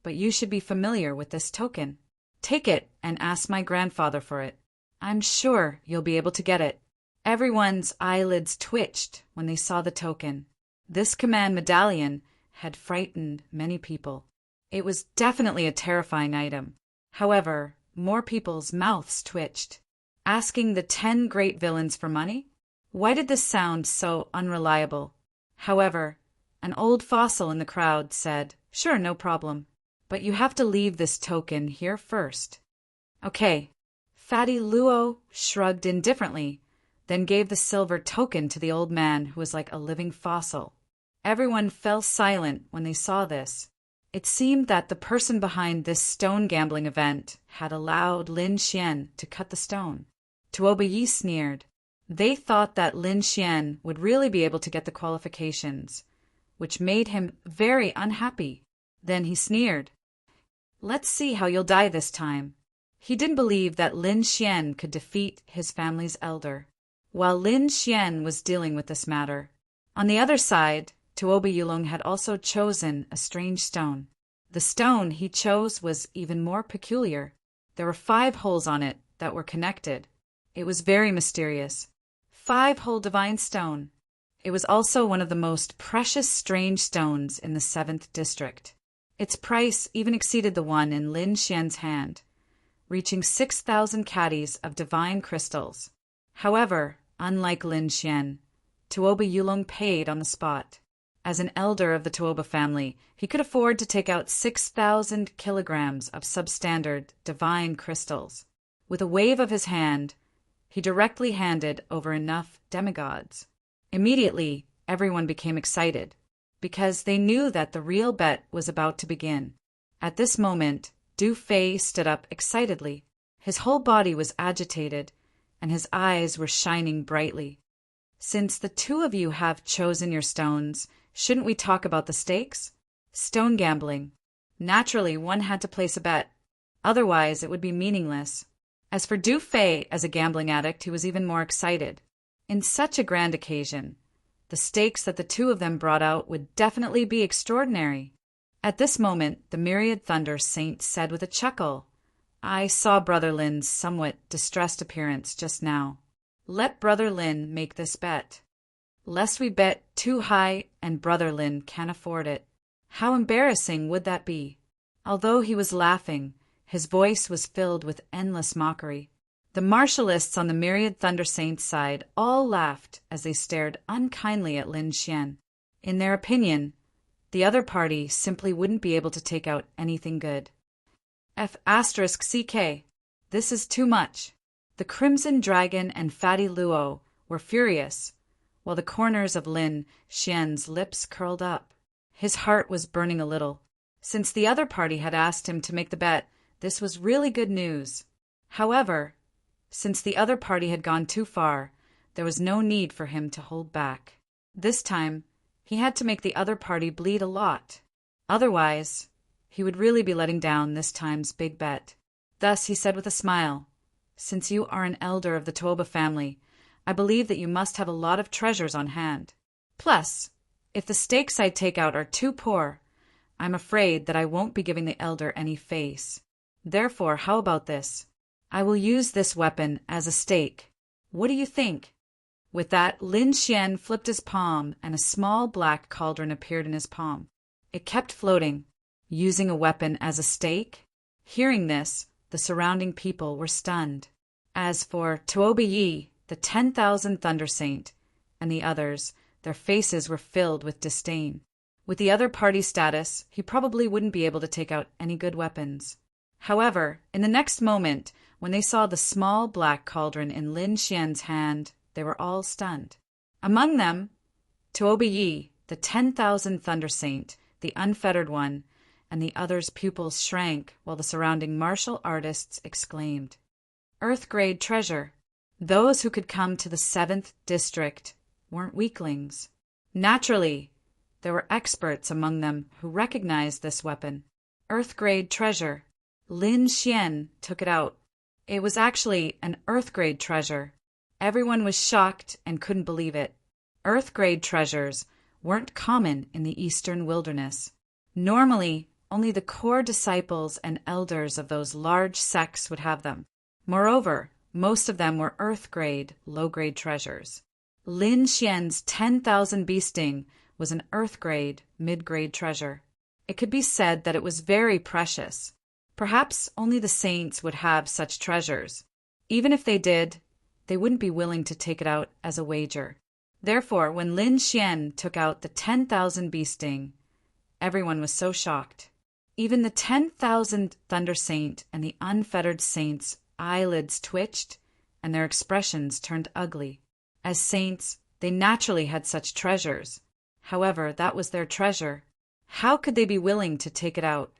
but you should be familiar with this token. Take it and ask my grandfather for it. I'm sure you'll be able to get it." Everyone's eyelids twitched when they saw the token. This command medallion had frightened many people. It was definitely a terrifying item. However, more people's mouths twitched. Asking the 10 great villains for money? Why did this sound so unreliable? However, an old fossil in the crowd said, "Sure, no problem. But you have to leave this token here first." "Okay." Fatty Luo shrugged indifferently, then gave the silver token to the old man who was like a living fossil. Everyone fell silent when they saw this. It seemed that the person behind this stone gambling event had allowed Lin Xian to cut the stone. Tuoba Yi sneered. They thought that Lin Xian would really be able to get the qualifications, which made him very unhappy. Then he sneered. "Let's see how you'll die this time." He didn't believe that Lin Xian could defeat his family's elder. While Lin Xian was dealing with this matter, on the other side, Tuoba Yulong had also chosen a strange stone. The stone he chose was even more peculiar. There were 5 holes on it that were connected. It was very mysterious. 5-hole divine stone. It was also one of the most precious strange stones in the 7th district. Its price even exceeded the one in Lin Xian's hand, reaching 6,000 caddies of divine crystals. However, unlike Lin Xian, Tuoba Yulong paid on the spot. As an elder of the Tuoba family, he could afford to take out 6,000 kilograms of substandard divine crystals. With a wave of his hand, he directly handed over enough demigods. Immediately, everyone became excited, because they knew that the real bet was about to begin. At this moment, Du Fei stood up excitedly. His whole body was agitated, and his eyes were shining brightly. "Since the 2 of you have chosen your stones, shouldn't we talk about the stakes?" Stone gambling. Naturally, one had to place a bet. Otherwise, it would be meaningless. As for Du Fei, as a gambling addict, he was even more excited. In such a grand occasion, the stakes that the 2 of them brought out would definitely be extraordinary. At this moment, the myriad Thunder Saint said with a chuckle, "I saw Brother Lin's somewhat distressed appearance just now. Let Brother Lin make this bet. Lest we bet too high and Brother Lin can't afford it. How embarrassing would that be?" Although he was laughing, his voice was filled with endless mockery. The martialists on the myriad Thunder Saints side all laughed as they stared unkindly at Lin Xian. In their opinion, the other party simply wouldn't be able to take out anything good. F***CK. This is too much. The Crimson Dragon and Fatty Luo were furious, while the corners of Lin Xian's lips curled up. His heart was burning a little. Since the other party had asked him to make the bet, this was really good news. However, since the other party had gone too far, there was no need for him to hold back. This time, he had to make the other party bleed a lot. Otherwise, he would really be letting down this time's big bet. Thus he said with a smile, "Since you are an elder of the Tuoba family, I believe that you must have a lot of treasures on hand. Plus, if the stakes I take out are too poor, I'm afraid that I won't be giving the elder any face. Therefore, how about this? I will use this weapon as a stake. What do you think?" With that, Lin Xian flipped his palm and a small black cauldron appeared in his palm. It kept floating, using a weapon as a stake. Hearing this, the surrounding people were stunned. As for Tuoba Yi, the 10,000 Thunder Saint, and the others, their faces were filled with disdain. With the other party's status, he probably wouldn't be able to take out any good weapons. However, in the next moment, when they saw the small black cauldron in Lin Xian's hand, they were all stunned. Among them, Tuoba Yi, the 10,000 Thunder Saint, the Unfettered One, and the others' pupils shrank while the surrounding martial artists exclaimed, "Earth-grade treasure!" Those who could come to the 7th district weren't weaklings. Naturally, there were experts among them who recognized this weapon. Earth-grade treasure. Lin Xian took it out. It was actually an Earth-grade treasure. Everyone was shocked and couldn't believe it. Earth-grade treasures weren't common in the Eastern Wilderness. Normally, only the core disciples and elders of those large sects would have them. Moreover, most of them were Earth-grade, low-grade treasures. Lin Xian's 10,000 bee sting was an Earth-grade, mid-grade treasure. It could be said that it was very precious. Perhaps only the saints would have such treasures. Even if they did, they wouldn't be willing to take it out as a wager. Therefore, when Lin Xian took out the 10,000 bee sting, everyone was so shocked. Even the 10,000 Thunder Saint and the Unfettered Saints' eyelids twitched, and their expressions turned ugly. As saints, they naturally had such treasures. However, that was their treasure. How could they be willing to take it out?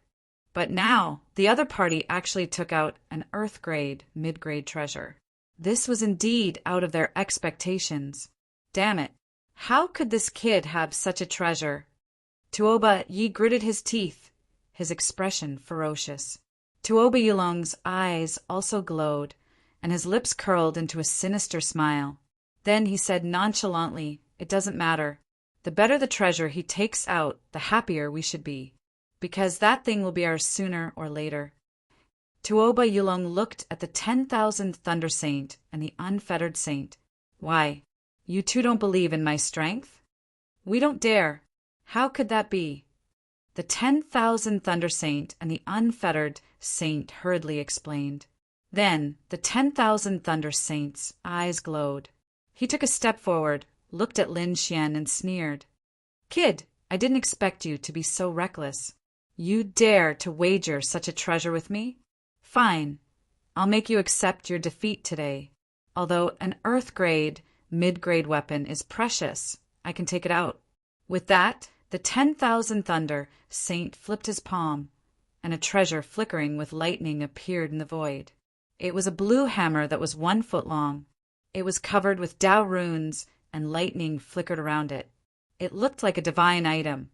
But now, the other party actually took out an Earth-grade, mid-grade treasure. This was indeed out of their expectations. Damn it. How could this kid have such a treasure? Tuoba Yi gritted his teeth, his expression ferocious. Tuoba Yulong's eyes also glowed, and his lips curled into a sinister smile. Then he said nonchalantly, "It doesn't matter. The better the treasure he takes out, the happier we should be, because that thing will be ours sooner or later." Tuoba Yulong looked at the 10,000 Thunder Saint and the Unfettered Saint. "Why, you two don't believe in my strength?" "We don't dare. How could that be?" The 10,000 Thunder Saint and the Unfettered Saint hurriedly explained. Then the 10,000 Thunder Saint's eyes glowed. He took a step forward, looked at Lin Xian and sneered. "Kid, I didn't expect you to be so reckless. You dare to wager such a treasure with me? Fine, I'll make you accept your defeat today. Although an Earth-grade, mid-grade weapon is precious, I can take it out." With that, the 10,000 Thunder Saint flipped his palm, and a treasure flickering with lightning appeared in the void. It was a blue hammer that was 1 foot long. It was covered with Dao runes, and lightning flickered around it. It looked like a divine item.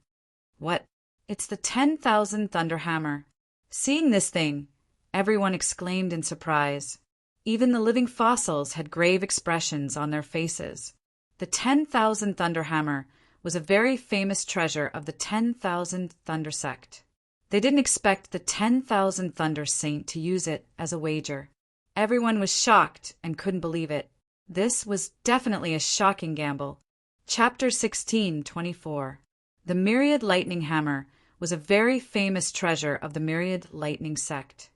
"What? It's the 10,000 Thunder Hammer." Seeing this thing, everyone exclaimed in surprise. Even the living fossils had grave expressions on their faces. The 10,000 Thunder Hammer was a very famous treasure of the 10,000 Thunder Sect. They didn't expect the 10,000 Thunder Saint to use it as a wager. Everyone was shocked and couldn't believe it. This was definitely a shocking gamble. Chapter 16:24. The Myriad Lightning Hammer was a very famous treasure of the Myriad Lightning Sect.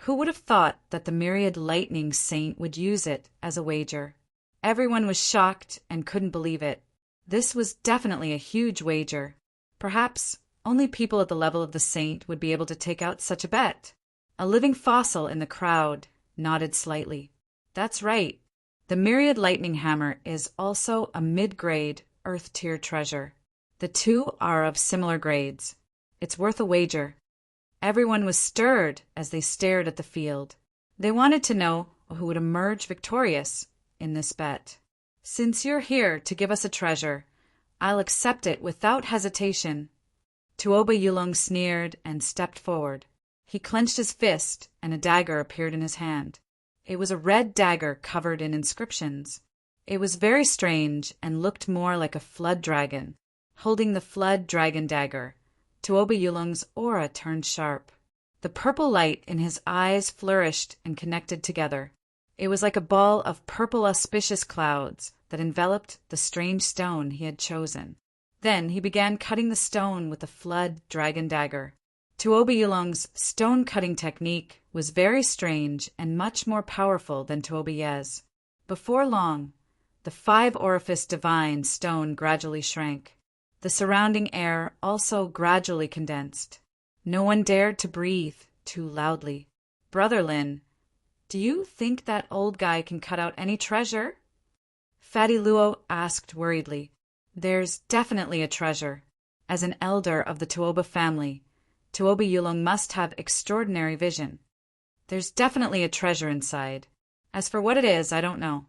Who would have thought that the myriad lightning saint would use it as a wager? Everyone was shocked and couldn't believe it. This was definitely a huge wager. Perhaps only people at the level of the saint would be able to take out such a bet. A living fossil in the crowd nodded slightly. That's right. The myriad lightning hammer is also a mid-grade Earth tier treasure. The two are of similar grades. It's worth a wager. Everyone was stirred as they stared at the field. They wanted to know who would emerge victorious in this bet. Since you're here to give us a treasure, I'll accept it without hesitation. Tuoba Yulong sneered and stepped forward. He clenched his fist, and a dagger appeared in his hand. It was a red dagger covered in inscriptions. It was very strange and looked more like a flood dragon. Holding the flood dragon dagger, Tuoba Yulong's aura turned sharp. The purple light in his eyes flourished and connected together. It was like a ball of purple auspicious clouds that enveloped the strange stone he had chosen. Then he began cutting the stone with the flood dragon dagger. Tuoba Yulong's stone-cutting technique was very strange and much more powerful than Tuoba Ye's. Before long, the five-orifice divine stone gradually shrank. The surrounding air also gradually condensed. No one dared to breathe too loudly. Brother Lin, do you think that old guy can cut out any treasure? Fatty Luo asked worriedly. There's definitely a treasure. As an elder of the Tuoba family, Tuoba Yulong must have extraordinary vision. There's definitely a treasure inside. As for what it is, I don't know.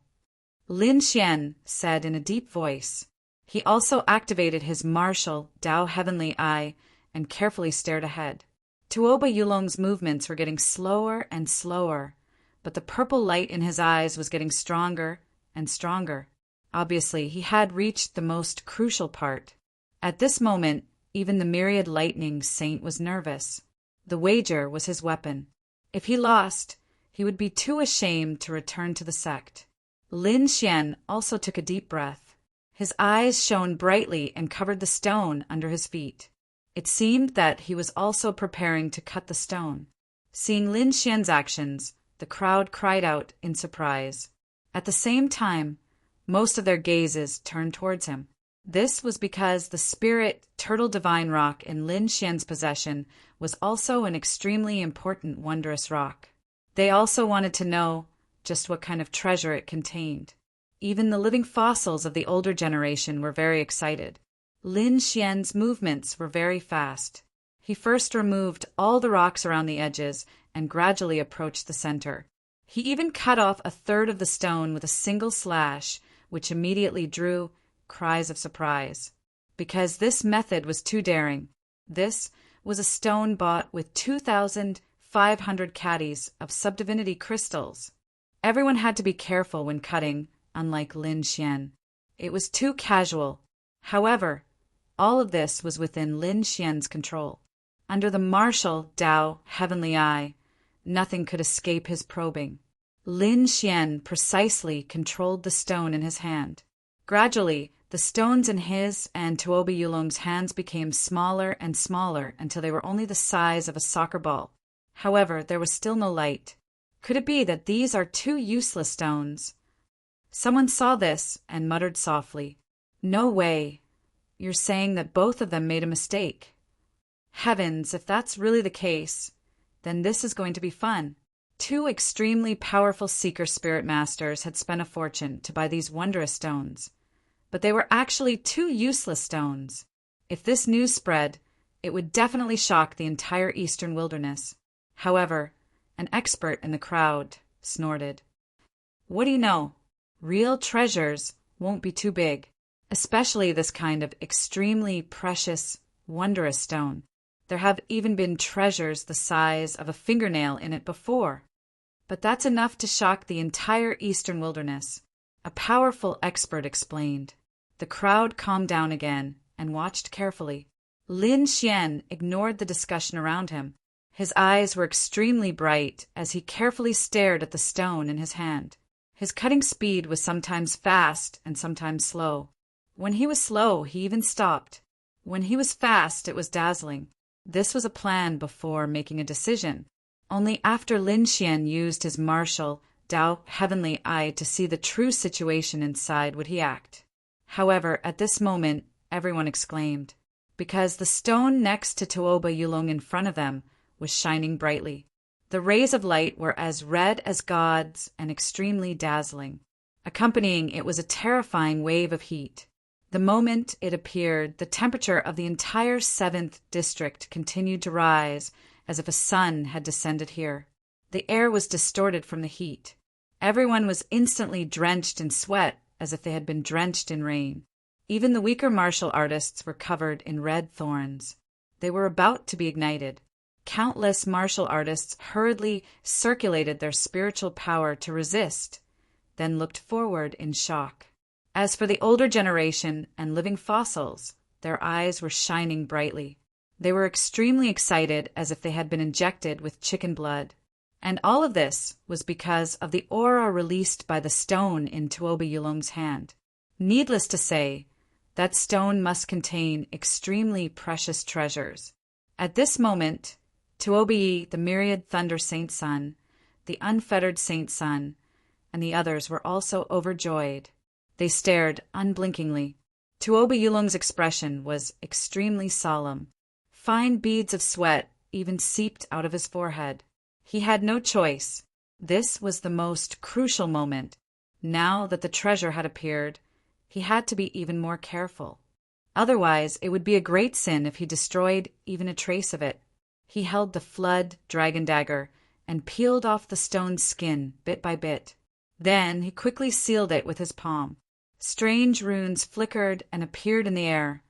Lin Xian said in a deep voice. He also activated his martial Dao Heavenly Eye and carefully stared ahead. Tuoba Yulong's movements were getting slower and slower, but the purple light in his eyes was getting stronger and stronger. Obviously, he had reached the most crucial part. At this moment, even the myriad lightning saint was nervous. The wager was his weapon. If he lost, he would be too ashamed to return to the sect. Lin Xian also took a deep breath. His eyes shone brightly and covered the stone under his feet. It seemed that he was also preparing to cut the stone. Seeing Lin Xian's actions, the crowd cried out in surprise. At the same time, most of their gazes turned towards him. This was because the spirit turtle divine rock in Lin Xian's possession was also an extremely important wondrous rock. They also wanted to know just what kind of treasure it contained. Even the living fossils of the older generation were very excited. Lin Xian's movements were very fast. He first removed all the rocks around the edges and gradually approached the center. He even cut off a third of the stone with a single slash, which immediately drew cries of surprise. Because this method was too daring. This was a stone bought with 2,500 caddies of subdivinity crystals. Everyone had to be careful when cutting, unlike Lin Xian. It was too casual. However, all of this was within Lin Xian's control. Under the martial Dao Heavenly Eye, nothing could escape his probing. Lin Xian precisely controlled the stone in his hand. Gradually, the stones in his and Tuoba Yulong's hands became smaller and smaller until they were only the size of a soccer ball. However, there was still no light. Could it be that these are two useless stones? Someone saw this and muttered softly, "No way. You're saying that both of them made a mistake." Heavens, if that's really the case, then this is going to be fun. Two extremely powerful seeker spirit masters had spent a fortune to buy these wondrous stones. But they were actually two useless stones. If this news spread, it would definitely shock the entire eastern wilderness. However, an expert in the crowd snorted. "What do you know? Real treasures won't be too big, especially this kind of extremely precious, wondrous stone. There have even been treasures the size of a fingernail in it before. But that's enough to shock the entire eastern wilderness," a powerful expert explained. The crowd calmed down again and watched carefully. Lin Xian ignored the discussion around him. His eyes were extremely bright as he carefully stared at the stone in his hand. His cutting speed was sometimes fast and sometimes slow. When he was slow, he even stopped. When he was fast, it was dazzling. This was a plan before making a decision. Only after Lin Xian used his martial, Dao heavenly eye to see the true situation inside would he act. However, at this moment, everyone exclaimed, because the stone next to Tuoba Yulong in front of them was shining brightly. The rays of light were as red as God's and extremely dazzling. Accompanying it was a terrifying wave of heat. The moment it appeared, the temperature of the entire 7th district continued to rise as if a sun had descended here. The air was distorted from the heat. Everyone was instantly drenched in sweat as if they had been drenched in rain. Even the weaker martial artists were covered in red thorns. They were about to be ignited. Countless martial artists hurriedly circulated their spiritual power to resist, then looked forward in shock. As for the older generation and living fossils, their eyes were shining brightly. They were extremely excited as if they had been injected with chicken blood. And all of this was because of the aura released by the stone in Tuoba Yulong's hand. Needless to say, that stone must contain extremely precious treasures. At this moment, Tuoba Yi, the myriad Thunder Saint Sun, the unfettered Saint Sun, and the others were also overjoyed. They stared unblinkingly. Tuoba Yulong's expression was extremely solemn. Fine beads of sweat even seeped out of his forehead. He had no choice. This was the most crucial moment. Now that the treasure had appeared, he had to be even more careful. Otherwise, it would be a great sin if he destroyed even a trace of it. He held the flood dragon dagger and peeled off the stone's skin bit by bit. Then he quickly sealed it with his palm. Strange runes flickered and appeared in the air,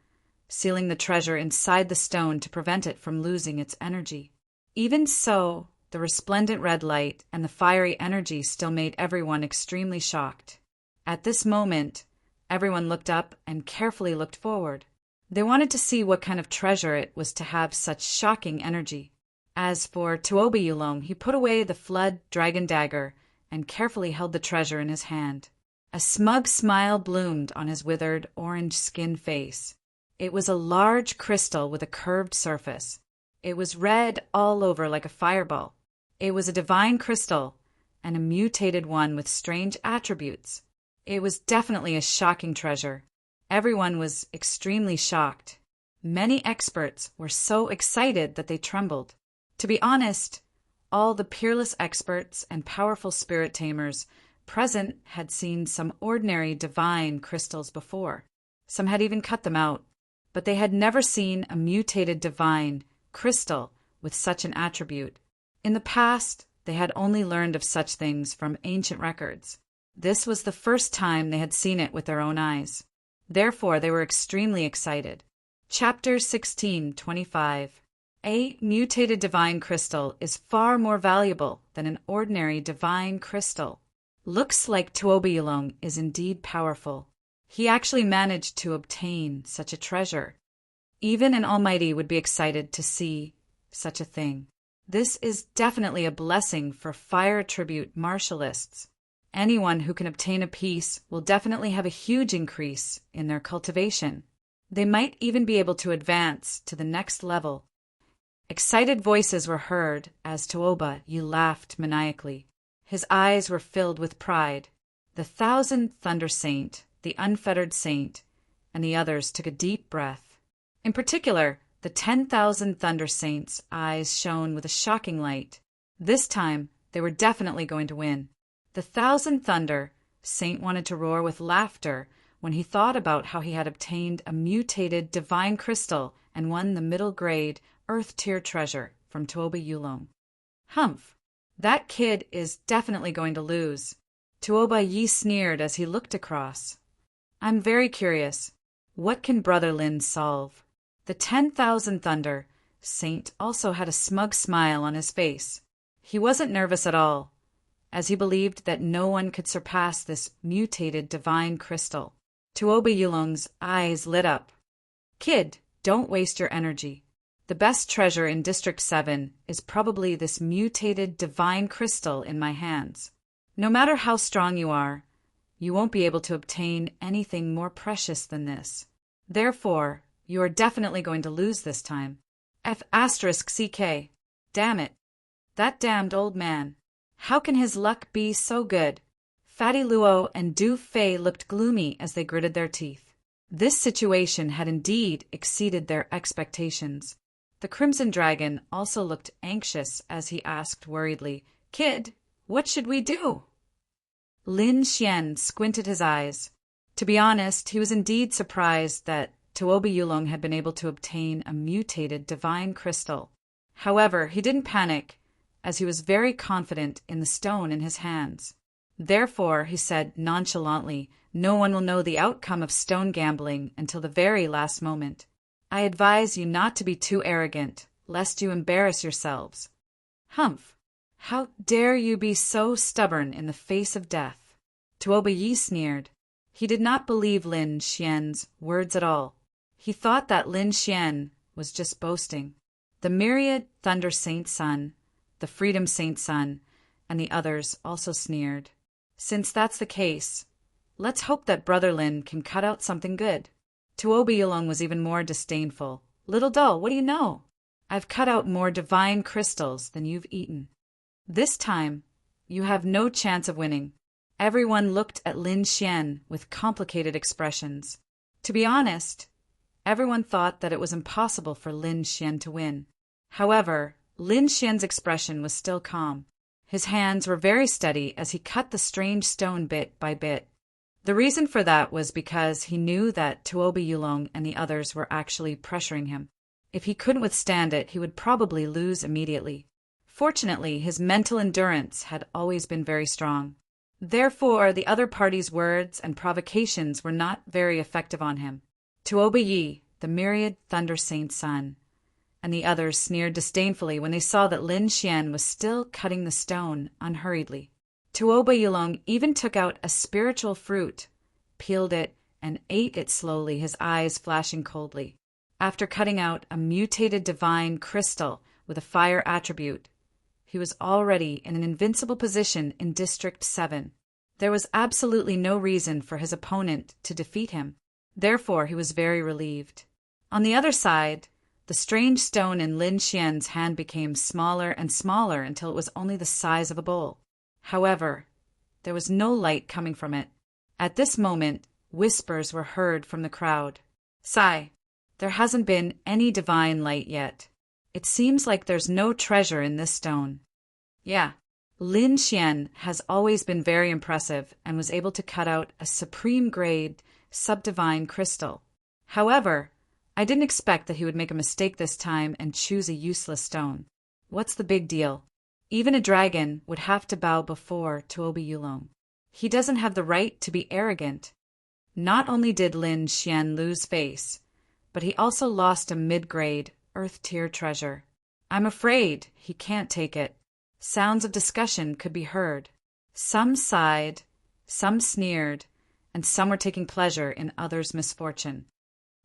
sealing the treasure inside the stone to prevent it from losing its energy. Even so, the resplendent red light and the fiery energy still made everyone extremely shocked. At this moment, everyone looked up and carefully looked forward. They wanted to see what kind of treasure it was to have such shocking energy. As for Tuoba Yulong, he put away the flood dragon dagger and carefully held the treasure in his hand. A smug smile bloomed on his withered, orange-skinned face. It was a large crystal with a curved surface. It was red all over like a fireball. It was a divine crystal, and a mutated one with strange attributes. It was definitely a shocking treasure. Everyone was extremely shocked. Many experts were so excited that they trembled. To be honest, all the peerless experts and powerful spirit tamers present had seen some ordinary divine crystals before. Some had even cut them out, but they had never seen a mutated divine crystal with such an attribute. In the past, they had only learned of such things from ancient records. This was the first time they had seen it with their own eyes. Therefore, they were extremely excited. Chapter 16:25. A mutated divine crystal is far more valuable than an ordinary divine crystal. Looks like Tuoba Yulong is indeed powerful. He actually managed to obtain such a treasure. Even an almighty would be excited to see such a thing. This is definitely a blessing for fire attribute martialists. Anyone who can obtain a piece will definitely have a huge increase in their cultivation. They might even be able to advance to the next level. Excited voices were heard as Tuoba Yi laughed maniacally. His eyes were filled with pride. The 1,000th Thunder Saint, the Unfettered Saint, and the others took a deep breath. In particular, the 10,000 Thunder Saints' eyes shone with a shocking light. This time, they were definitely going to win. The 1,000th Thunder Saint wanted to roar with laughter when he thought about how he had obtained a mutated divine crystal and won the middle grade Earth tier treasure from Tuoba Yulong. Humph! That kid is definitely going to lose. Tuoba Yi sneered as he looked across. I'm very curious. What can Brother Lin solve? The 10,000 Thunder Saint also had a smug smile on his face. He wasn't nervous at all, as he believed that no one could surpass this mutated divine crystal. Tuoba Yulong's eyes lit up. Kid, don't waste your energy. The best treasure in District 7 is probably this mutated divine crystal in my hands. No matter how strong you are, you won't be able to obtain anything more precious than this. Therefore, you are definitely going to lose this time. F*CK. Damn it. That damned old man. How can his luck be so good? Fatty Luo and Du Fei looked gloomy as they gritted their teeth. This situation had indeed exceeded their expectations. The Crimson Dragon also looked anxious as he asked worriedly, "Kid, what should we do?" Lin Xian squinted his eyes. To be honest, he was indeed surprised that Tuoba Yulong had been able to obtain a mutated divine crystal. However, he didn't panic, as he was very confident in the stone in his hands. Therefore, he said nonchalantly, "No one will know the outcome of stone gambling until the very last moment. I advise you not to be too arrogant, lest you embarrass yourselves." "Humph! How dare you be so stubborn in the face of death?" Tuoba Yi sneered. He did not believe Lin Xian's words at all. He thought that Lin Xian was just boasting. The myriad Thunder Saint Sun, the Freedom Saint Sun, and the others also sneered. Since that's the case, let's hope that Brother Lin can cut out something good. Tuoba Yulong was even more disdainful. "Little doll, what do you know? I've cut out more divine crystals than you've eaten. This time, you have no chance of winning." Everyone looked at Lin Xian with complicated expressions. To be honest, everyone thought that it was impossible for Lin Xian to win. However, Lin Xian's expression was still calm. His hands were very steady as he cut the strange stone bit by bit. The reason for that was because he knew that Tuoba Yulong and the others were actually pressuring him. If he couldn't withstand it, he would probably lose immediately. Fortunately, his mental endurance had always been very strong. Therefore, the other party's words and provocations were not very effective on him. Tuoba Yi, the myriad Thunder Saint Sun, and the others sneered disdainfully when they saw that Lin Xian was still cutting the stone unhurriedly. Tuoba Yulong even took out a spiritual fruit, peeled it, and ate it slowly, his eyes flashing coldly. After cutting out a mutated divine crystal with a fire attribute, he was already in an invincible position in District 7. There was absolutely no reason for his opponent to defeat him. Therefore, he was very relieved. On the other side, the strange stone in Lin Xian's hand became smaller and smaller until it was only the size of a bowl. However, there was no light coming from it. At this moment, whispers were heard from the crowd. "Sai, there hasn't been any divine light yet. It seems like there's no treasure in this stone." Yeah, Lin Xian has always been very impressive and was able to cut out a supreme-grade, subdivine crystal. However, I didn't expect that he would make a mistake this time and choose a useless stone. What's the big deal? Even a dragon would have to bow before Tuoba Yulong. He doesn't have the right to be arrogant. Not only did Lin Xian lose face, but he also lost a mid-grade, Earth-tier treasure. I'm afraid he can't take it. Sounds of discussion could be heard. Some sighed, some sneered, and some were taking pleasure in others' misfortune.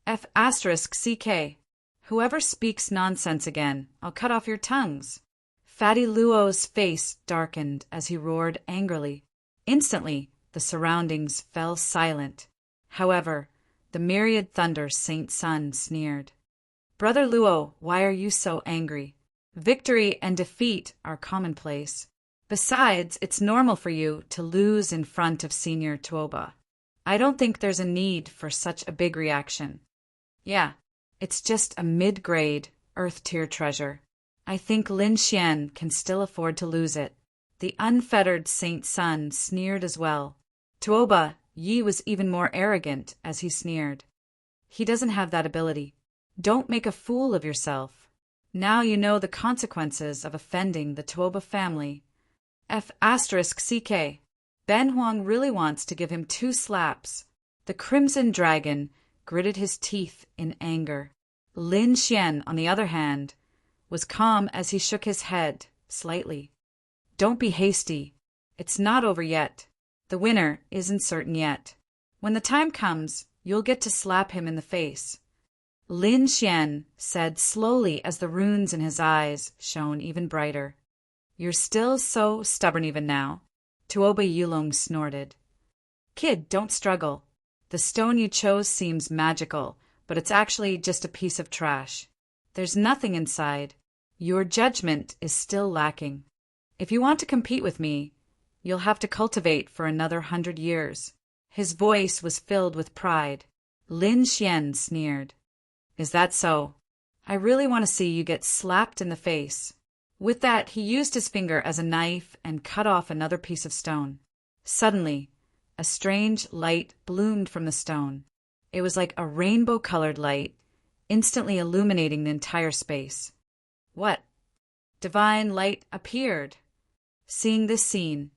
F***CK. Whoever speaks nonsense again, I'll cut off your tongues. Fatty Luo's face darkened as he roared angrily. Instantly, the surroundings fell silent. However, the myriad Thunder Saint Sun sneered. "Brother Luo, why are you so angry? Victory and defeat are commonplace. Besides, it's normal for you to lose in front of Senior Tuoba. I don't think there's a need for such a big reaction. Yeah, it's just a mid-grade, Earth-tier treasure. I think Lin Xian can still afford to lose it." The unfettered Saint Sun sneered as well. Tuoba Yi was even more arrogant as he sneered. "He doesn't have that ability. Don't make a fool of yourself. Now you know the consequences of offending the Tuoba family. F***CK. Ben Huang really wants to give him 2 slaps. The Crimson Dragon gritted his teeth in anger. Lin Xian, on the other hand, was calm as he shook his head slightly. "Don't be hasty. It's not over yet. The winner isn't certain yet. When the time comes, you'll get to slap him in the face." Lin Xian said slowly as the runes in his eyes shone even brighter. "You're still so stubborn even now." Tuoba Yulong snorted. "Kid, don't struggle. The stone you chose seems magical, but it's actually just a piece of trash. There's nothing inside. Your judgment is still lacking. If you want to compete with me, you'll have to cultivate for another 100 years. His voice was filled with pride. Lin Xian sneered. Is that so? I really want to see you get slapped in the face. With that, he used his finger as a knife and cut off another piece of stone. Suddenly, a strange light bloomed from the stone. It was like a rainbow-colored light, instantly illuminating the entire space. What? Divine light appeared. Seeing this scene,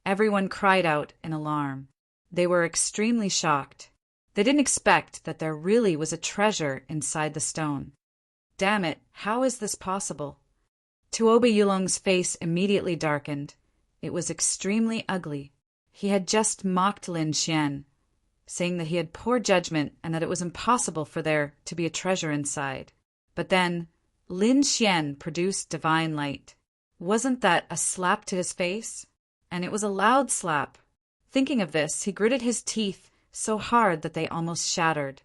everyone cried out in alarm. They were extremely shocked. They didn't expect that there really was a treasure inside the stone. Damn it, how is this possible? Tuoba Yulong's face immediately darkened. It was extremely ugly. He had just mocked Lin Xian, saying that he had poor judgment and that it was impossible for there to be a treasure inside. But then, Lin Xian produced divine light. Wasn't that a slap to his face? And it was a loud slap. Thinking of this, he gritted his teeth so hard that they almost shattered.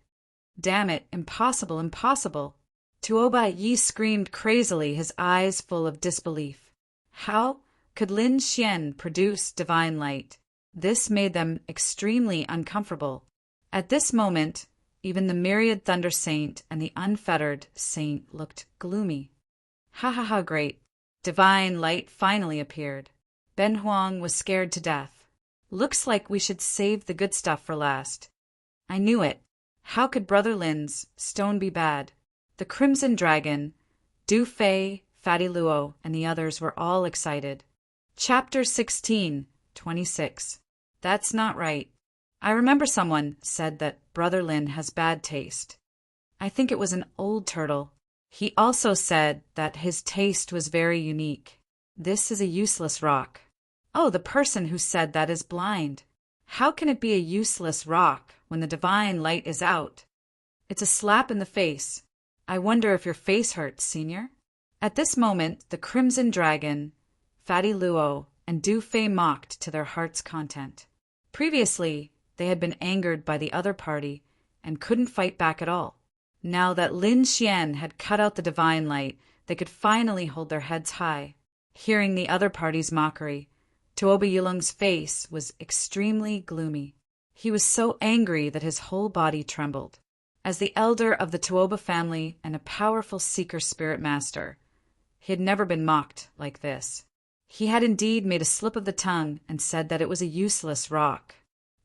Damn it, impossible, impossible. Tuoba Yi screamed crazily, his eyes full of disbelief. How could Lin Xian produce divine light? This made them extremely uncomfortable. At this moment, even the myriad Thunder Saint and the unfettered Saint looked gloomy. Ha ha ha, great. Divine light finally appeared. Ben Huang was scared to death. Looks like we should save the good stuff for last. I knew it. How could Brother Lin's stone be bad? The Crimson Dragon, Du Fei, Fatty Luo, and the others were all excited. Chapter 16, 26. That's not right. I remember someone said that Brother Lin has bad taste. I think it was an old turtle. He also said that his taste was very unique. This is a useless rock. Oh, the person who said that is blind. How can it be a useless rock when the divine light is out? It's a slap in the face. I wonder if your face hurts, Senior? At this moment, the Crimson Dragon, Fatty Luo, and Du Fei mocked to their heart's content. Previously, they had been angered by the other party and couldn't fight back at all. Now that Lin Xian had cut out the divine light, they could finally hold their heads high. Hearing the other party's mockery, Tuoba Yulong's face was extremely gloomy. He was so angry that his whole body trembled. As the elder of the Tuoba family and a powerful seeker spirit master, he had never been mocked like this. He had indeed made a slip of the tongue and said that it was a useless rock.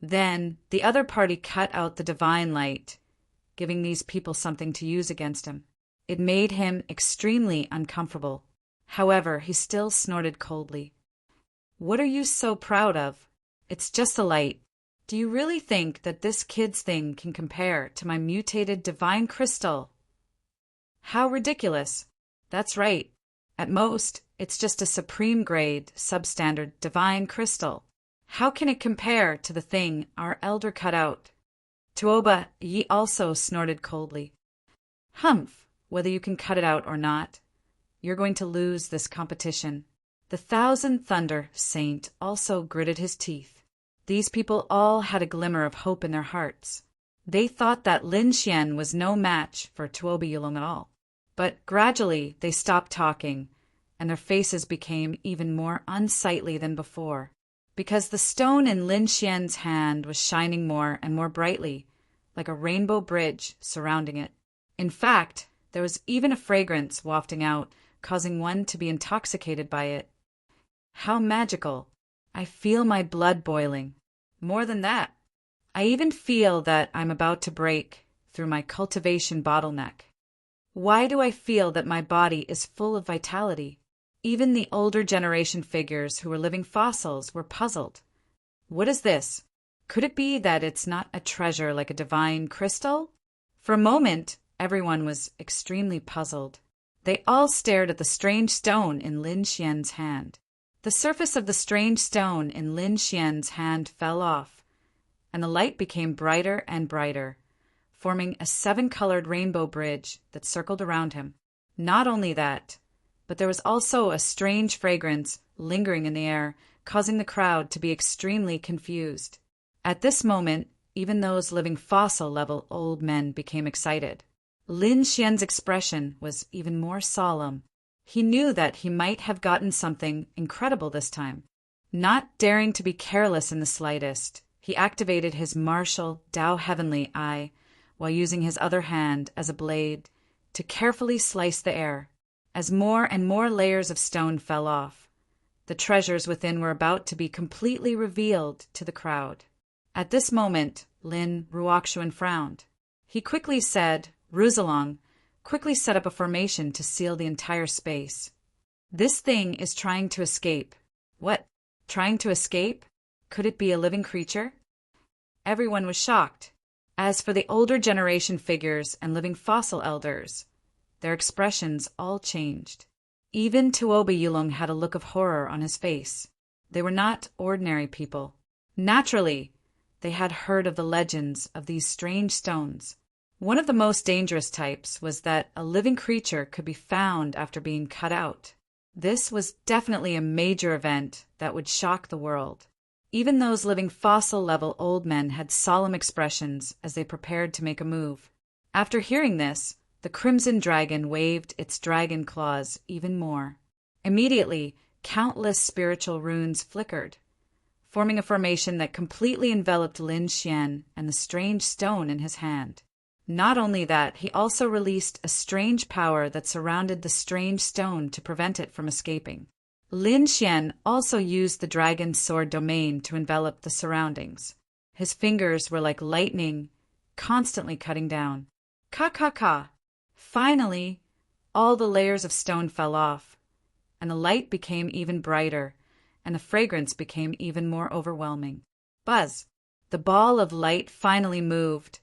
Then the other party cut out the divine light, giving these people something to use against him. It made him extremely uncomfortable. However, he still snorted coldly. What are you so proud of? It's just a light. Do you really think that this kid's thing can compare to my mutated divine crystal? How ridiculous. That's right. At most, it's just a supreme grade, substandard divine crystal. How can it compare to the thing our elder cut out? Tuoba Yi also snorted coldly. Humph, whether you can cut it out or not, you're going to lose this competition. The Thousand Thunder Saint also gritted his teeth. These people all had a glimmer of hope in their hearts. They thought that Lin Xian was no match for Tuoba Yulong at all. But gradually they stopped talking, and their faces became even more unsightly than before, because the stone in Lin Xian's hand was shining more and more brightly, like a rainbow bridge surrounding it. In fact, there was even a fragrance wafting out, causing one to be intoxicated by it. How magical! I feel my blood boiling. More than that, I even feel that I'm about to break through my cultivation bottleneck. Why do I feel that my body is full of vitality? Even the older generation figures who were living fossils were puzzled. What is this? Could it be that it's not a treasure like a divine crystal? For a moment, everyone was extremely puzzled. They all stared at the strange stone in Lin Xian's hand. The surface of the strange stone in Lin Xian's hand fell off, and the light became brighter and brighter, forming a 7-colored rainbow bridge that circled around him. Not only that, but there was also a strange fragrance lingering in the air, causing the crowd to be extremely confused. At this moment, even those living fossil-level old men became excited. Lin Xian's expression was even more solemn. He knew that he might have gotten something incredible this time. Not daring to be careless in the slightest, he activated his martial Tao Heavenly Eye while using his other hand as a blade to carefully slice the air. As more and more layers of stone fell off, the treasures within were about to be completely revealed to the crowd. At this moment, Lin Ruoxuan frowned. He quickly said, Ruzalong quickly set up a formation to seal the entire space. This thing is trying to escape. What? Trying to escape? Could it be a living creature? Everyone was shocked. As for the older generation figures and living fossil elders, their expressions all changed. Even Tuoba Yulong had a look of horror on his face. They were not ordinary people. Naturally, they had heard of the legends of these strange stones. One of the most dangerous types was that a living creature could be found after being cut out. This was definitely a major event that would shock the world. Even those living fossil-level old men had solemn expressions as they prepared to make a move. After hearing this, the Crimson Dragon waved its dragon claws even more. Immediately, countless spiritual runes flickered, forming a formation that completely enveloped Lin Xian and the strange stone in his hand. Not only that, he also released a strange power that surrounded the strange stone to prevent it from escaping. Lin Xian also used the dragon's sword domain to envelop the surroundings. His fingers were like lightning, constantly cutting down. Ka. Finally, all the layers of stone fell off, and the light became even brighter, and the fragrance became even more overwhelming. Buzz! The ball of light finally moved,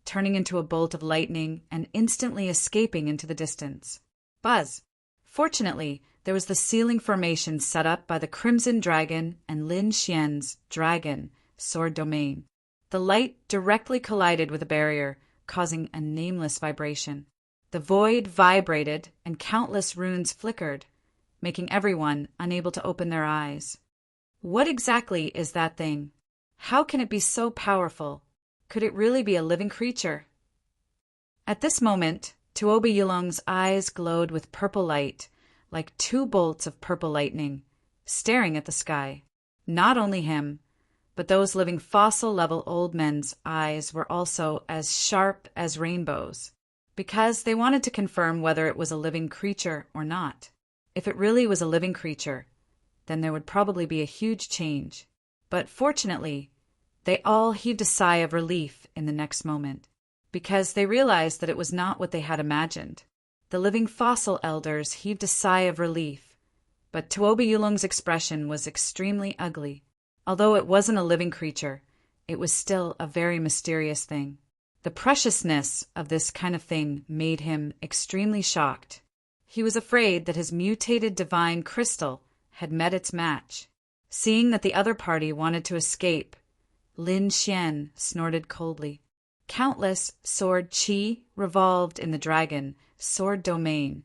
turning into a bolt of lightning and instantly escaping into the distance. Buzz! Fortunately, there was the sealing formation set up by the Crimson Dragon and Lin Xian's dragon sword domain. The light directly collided with the barrier, causing a nameless vibration. The void vibrated and countless runes flickered, making everyone unable to open their eyes. What exactly is that thing? How can it be so powerful? Could it really be a living creature? At this moment, Tuoba Yulong's eyes glowed with purple light, like two bolts of purple lightning, staring at the sky. Not only him, but those living fossil-level old men's eyes were also as sharp as rainbows, because they wanted to confirm whether it was a living creature or not. If it really was a living creature, then there would probably be a huge change. But fortunately, they all heaved a sigh of relief in the next moment, because they realized that it was not what they had imagined. The living fossil elders heaved a sigh of relief, but Tuoba Yulong's expression was extremely ugly. Although it wasn't a living creature, it was still a very mysterious thing. The preciousness of this kind of thing made him extremely shocked. He was afraid that his mutated divine crystal had met its match. Seeing that the other party wanted to escape, Lin Xian snorted coldly. Countless sword qi revolved in the dragon sword domain,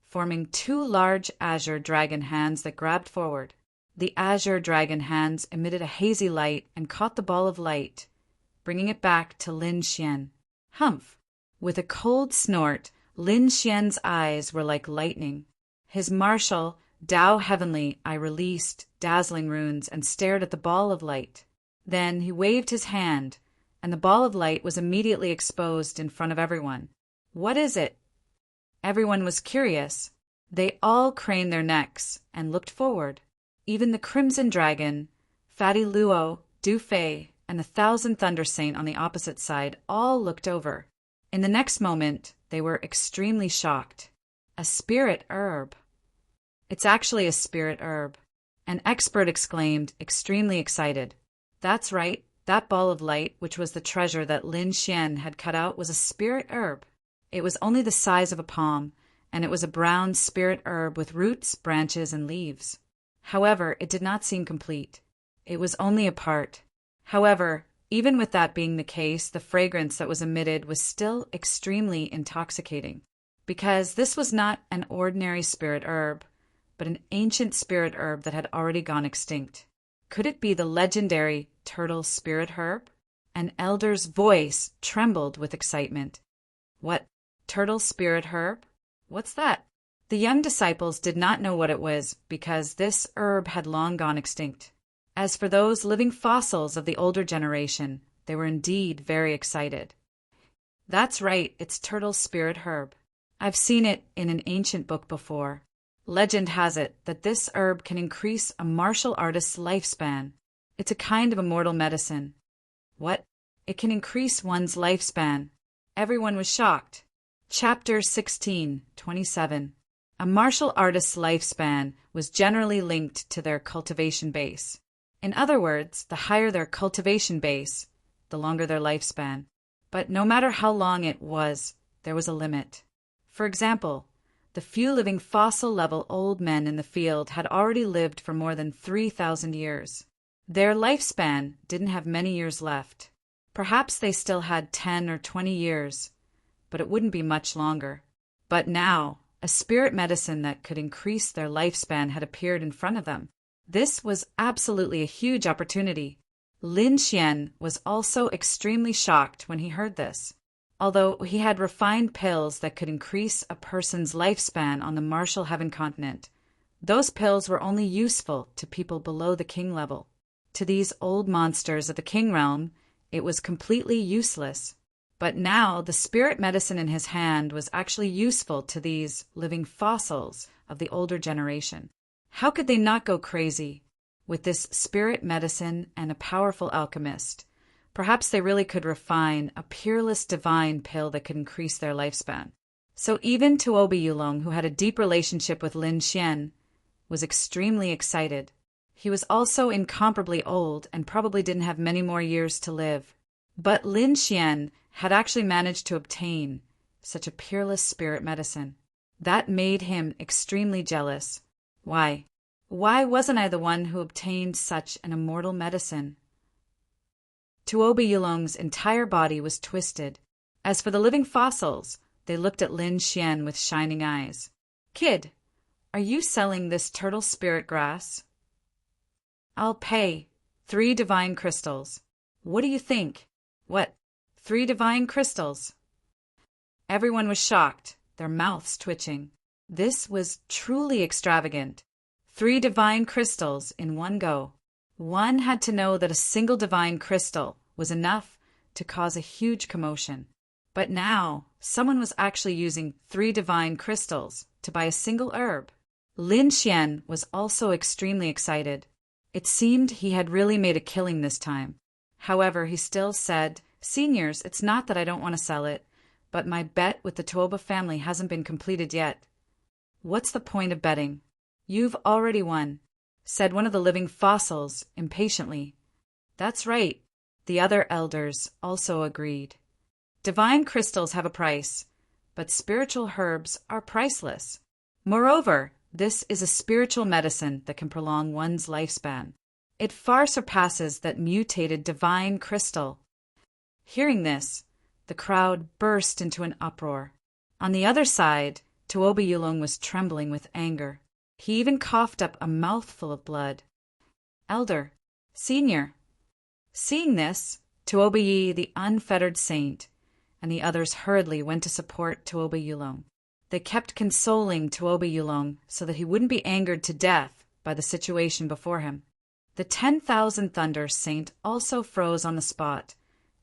forming two large azure dragon hands that grabbed forward. The azure dragon hands emitted a hazy light and caught the ball of light, bringing it back to Lin Xian. Humph! With a cold snort, Lin Xian's eyes were like lightning. His martial Tao Heavenly Eye released dazzling runes and stared at the ball of light. Then he waved his hand, and the ball of light was immediately exposed in front of everyone. What is it? Everyone was curious. They all craned their necks and looked forward. Even the Crimson Dragon, Fatty Luo, Du Fei, and the Thousand Thunder Saint on the opposite side all looked over. In the next moment, they were extremely shocked. A spirit herb. It's actually a spirit herb. An expert exclaimed, extremely excited. That's right, that ball of light, which was the treasure that Lin Xian had cut out, was a spirit herb. It was only the size of a palm, and it was a brown spirit herb with roots, branches, and leaves. However, it did not seem complete. It was only a part. However, even with that being the case, the fragrance that was emitted was still extremely intoxicating, because this was not an ordinary spirit herb, but an ancient spirit herb that had already gone extinct. Could it be the legendary turtle spirit herb? An elder's voice trembled with excitement. What? Turtle spirit herb? What's that? The young disciples did not know what it was because this herb had long gone extinct. As for those living fossils of the older generation, they were indeed very excited. That's right, it's Turtle's spirit herb. I've seen it in an ancient book before. Legend has it that this herb can increase a martial artist's lifespan. It's a kind of immortal medicine. What? It can increase one's lifespan. Everyone was shocked. Chapter 16:27. A martial artist's lifespan was generally linked to their cultivation base. In other words, the higher their cultivation base, the longer their lifespan. But no matter how long it was, there was a limit. For example, the few living fossil-level old men in the field had already lived for more than 3,000 years. Their lifespan didn't have many years left. Perhaps they still had 10 or 20 years, but it wouldn't be much longer. But now, a spirit medicine that could increase their lifespan had appeared in front of them. This was absolutely a huge opportunity. Lin Xian was also extremely shocked when he heard this. Although he had refined pills that could increase a person's lifespan on the martial heaven continent, those pills were only useful to people below the king level. To these old monsters of the king realm, it was completely useless. But now the spirit medicine in his hand was actually useful to these living fossils of the older generation. How could they not go crazy? With this spirit medicine and a powerful alchemist, perhaps they really could refine a peerless divine pill that could increase their lifespan. So even Tuobi Yulong, who had a deep relationship with Lin Xian, was extremely excited. He was also incomparably old and probably didn't have many more years to live. But Lin Xian had actually managed to obtain such a peerless spirit medicine. That made him extremely jealous. Why? Why wasn't I the one who obtained such an immortal medicine? Tuobi Yulong's entire body was twisted. As for the living fossils, they looked at Lin Xian with shining eyes. "Kid, are you selling this turtle spirit grass?" "I'll pay 3 divine crystals. What do you think?" "What? 3 divine crystals?" Everyone was shocked, their mouths twitching. This was truly extravagant. 3 divine crystals in one go. One had to know that a single divine crystal was enough to cause a huge commotion. But now, someone was actually using 3 divine crystals to buy a single herb. Lin Xian was also extremely excited. It seemed he had really made a killing this time. However, he still said, "Seniors, it's not that I don't want to sell it, but my bet with the Tuoba family hasn't been completed yet." "What's the point of betting? You've already won," said one of the living fossils impatiently. "That's right," the other elders also agreed. "Divine crystals have a price, but spiritual herbs are priceless. Moreover, this is a spiritual medicine that can prolong one's lifespan. It far surpasses that mutated divine crystal." Hearing this, the crowd burst into an uproar. On the other side, Tuobi Yulong was trembling with anger. He even coughed up a mouthful of blood. "Elder, senior." Seeing this, Tuobi Yi, the unfettered saint, and the others hurriedly went to support Tuobi Yulong. They kept consoling Tuobi Yulong so that he wouldn't be angered to death by the situation before him. The 10,000 Thunder Saint also froze on the spot,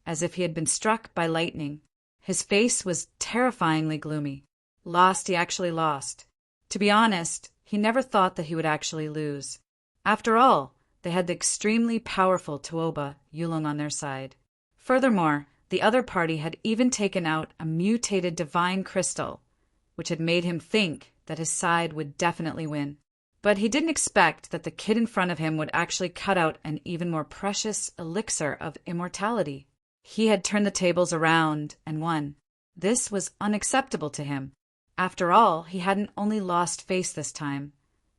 as if he had been struck by lightning. His face was terrifyingly gloomy. Lost, he actually lost. To be honest, he never thought that he would actually lose. After all, they had the extremely powerful Tuoba Yulong on their side. Furthermore, the other party had even taken out a mutated divine crystal, which had made him think that his side would definitely win. But he didn't expect that the kid in front of him would actually cut out an even more precious elixir of immortality. He had turned the tables around and won. This was unacceptable to him. After all, he hadn't only lost face this time,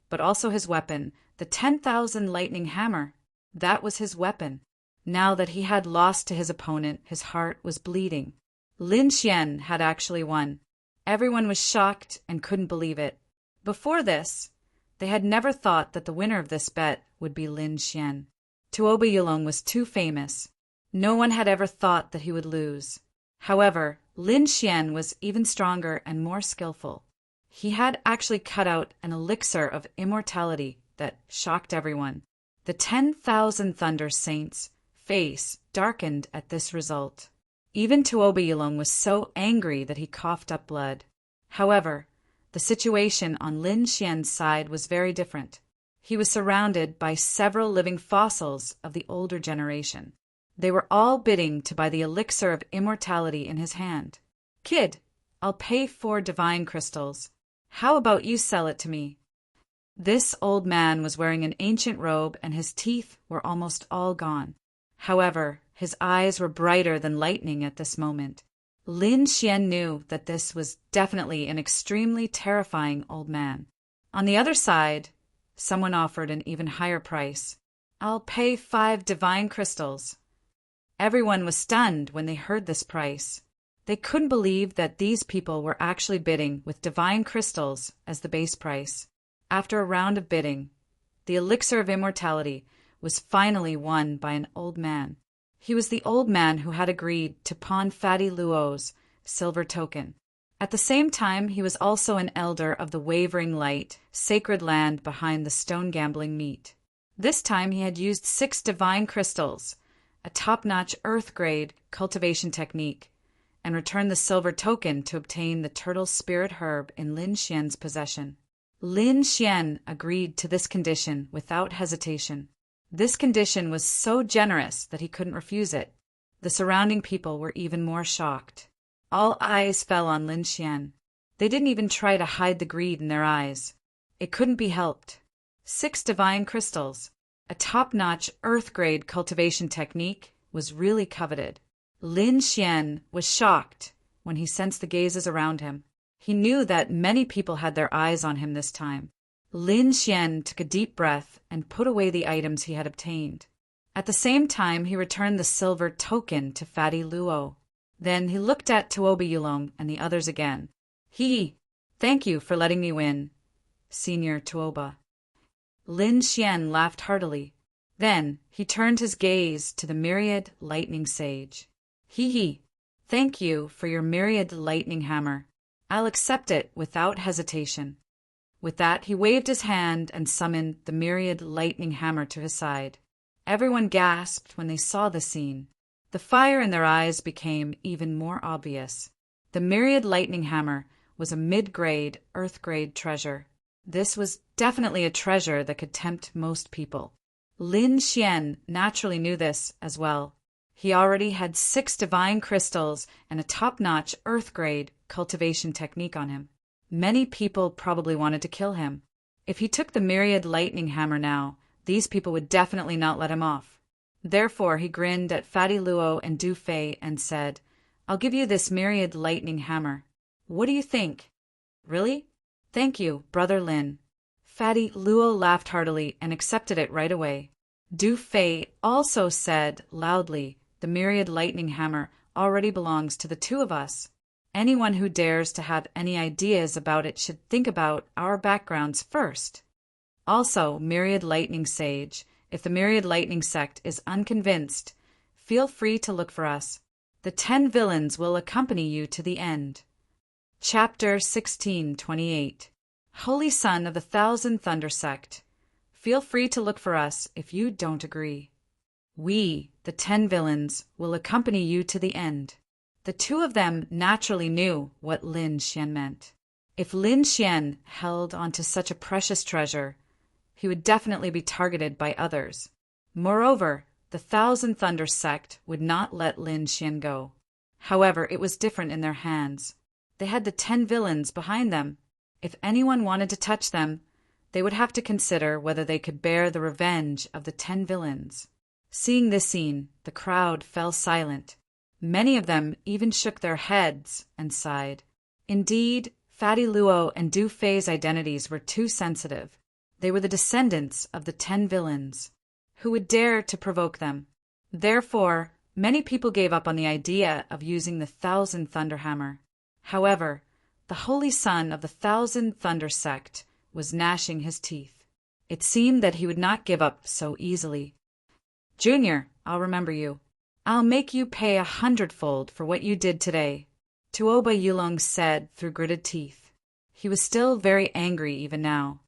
but also his weapon, the 10,000 lightning hammer. That was his weapon. Now that he had lost to his opponent, his heart was bleeding. Lin Xian had actually won. Everyone was shocked and couldn't believe it. Before this, they had never thought that the winner of this bet would be Lin Xian. Tuoba Yulong was too famous. No one had ever thought that he would lose. However, Lin Xian was even stronger and more skillful. He had actually cut out an elixir of immortality that shocked everyone. The 10,000 Thunder Saints' face darkened at this result. Even Tuoba Yulong was so angry that he coughed up blood. However, the situation on Lin Xian's side was very different. He was surrounded by several living fossils of the older generation. They were all bidding to buy the elixir of immortality in his hand. "Kid, I'll pay 4 divine crystals. How about you sell it to me?" This old man was wearing an ancient robe and his teeth were almost all gone. However, his eyes were brighter than lightning at this moment. Lin Xian knew that this was definitely an extremely terrifying old man. On the other side, someone offered an even higher price. "I'll pay 5 divine crystals." Everyone was stunned when they heard this price. They couldn't believe that these people were actually bidding with divine crystals as the base price. After a round of bidding, the elixir of immortality was finally won by an old man. He was the old man who had agreed to pawn Fatty Luo's silver token. At the same time, he was also an elder of the Wavering Light, sacred land behind the stone gambling meet. This time he had used 6 divine crystals, a top-notch earth-grade cultivation technique, and returned the silver token to obtain the turtle spirit herb in Lin Xian's possession. Lin Xian agreed to this condition without hesitation. This condition was so generous that he couldn't refuse it. The surrounding people were even more shocked. All eyes fell on Lin Xian. They didn't even try to hide the greed in their eyes. It couldn't be helped. 6 divine crystals, a top-notch earth-grade cultivation technique, was really coveted. Lin Xian was shocked when he sensed the gazes around him. He knew that many people had their eyes on him this time. Lin Xian took a deep breath and put away the items he had obtained. At the same time, he returned the silver token to Fatty Luo. Then he looked at Tuoba Yulong and the others again. "Thank you for letting me win, Senior Tuoba." Lin Xian laughed heartily. Then he turned his gaze to the myriad lightning sage. "Thank you for your myriad lightning hammer. I'll accept it without hesitation." With that, he waved his hand and summoned the myriad lightning hammer to his side. Everyone gasped when they saw the scene. The fire in their eyes became even more obvious. The myriad lightning hammer was a mid-grade, earth-grade treasure. This was definitely a treasure that could tempt most people. Lin Xian naturally knew this as well. He already had 6 divine crystals and a top-notch earth-grade cultivation technique on him. Many people probably wanted to kill him. If he took the myriad lightning hammer now, these people would definitely not let him off. Therefore, he grinned at Fatty Luo and Du Fei and said, "I'll give you this myriad lightning hammer. What do you think?" "Really? Thank you, Brother Lin." Fatty Luo laughed heartily and accepted it right away. Du Fei also said loudly, "The myriad lightning hammer already belongs to the 2 of us. Anyone who dares to have any ideas about it should think about our backgrounds first. Also, Myriad Lightning Sage, if the Myriad Lightning Sect is unconvinced, feel free to look for us. The 10 villains will accompany you to the end." Chapter 16:28. Holy Son of the Thousand Thunder Sect, feel free to look for us if you don't agree. We, the 10 villains, will accompany you to the end. The 2 of them naturally knew what Lin Xian meant. If Lin Xian held onto such a precious treasure, he would definitely be targeted by others. Moreover, the Thousand Thunder Sect would not let Lin Xian go. However, it was different in their hands. They had the 10 villains behind them. If anyone wanted to touch them, they would have to consider whether they could bear the revenge of the 10 villains. Seeing this scene, the crowd fell silent. Many of them even shook their heads and sighed. Indeed, Fatty Luo and Du Fei's identities were too sensitive. They were the descendants of the 10 villains. Who would dare to provoke them? Therefore, many people gave up on the idea of using the 1,000 Thunderhammer. However, the Holy Son of the 1,000 Thunder Sect was gnashing his teeth. It seemed that he would not give up so easily. "Junior, I'll remember you. I'll make you pay 100-fold for what you did today," Tuoba Yulong said through gritted teeth. He was still very angry even now.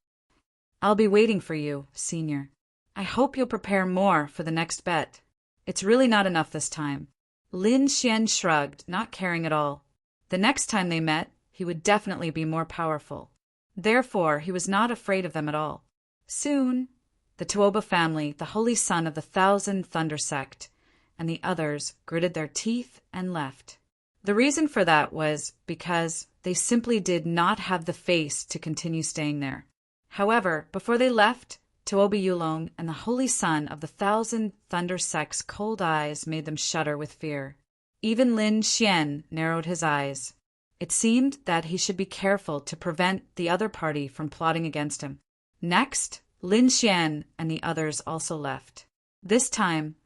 "I'll be waiting for you, Senior. I hope you'll prepare more for the next bet. It's really not enough this time." Lin Xian shrugged, not caring at all. The next time they met, he would definitely be more powerful. Therefore, he was not afraid of them at all. Soon, the Tuoba family, the holy son of the Thousand Thunder Sect, and the others gritted their teeth and left. The reason for that was because they simply did not have the face to continue staying there. However, before they left, Tuoba Yulong and the holy son of the Thousand Thunder Sect's cold eyes made them shudder with fear. Even Lin Xian narrowed his eyes. It seemed that he should be careful to prevent the other party from plotting against him. Next, Lin Xian and the others also left. This time,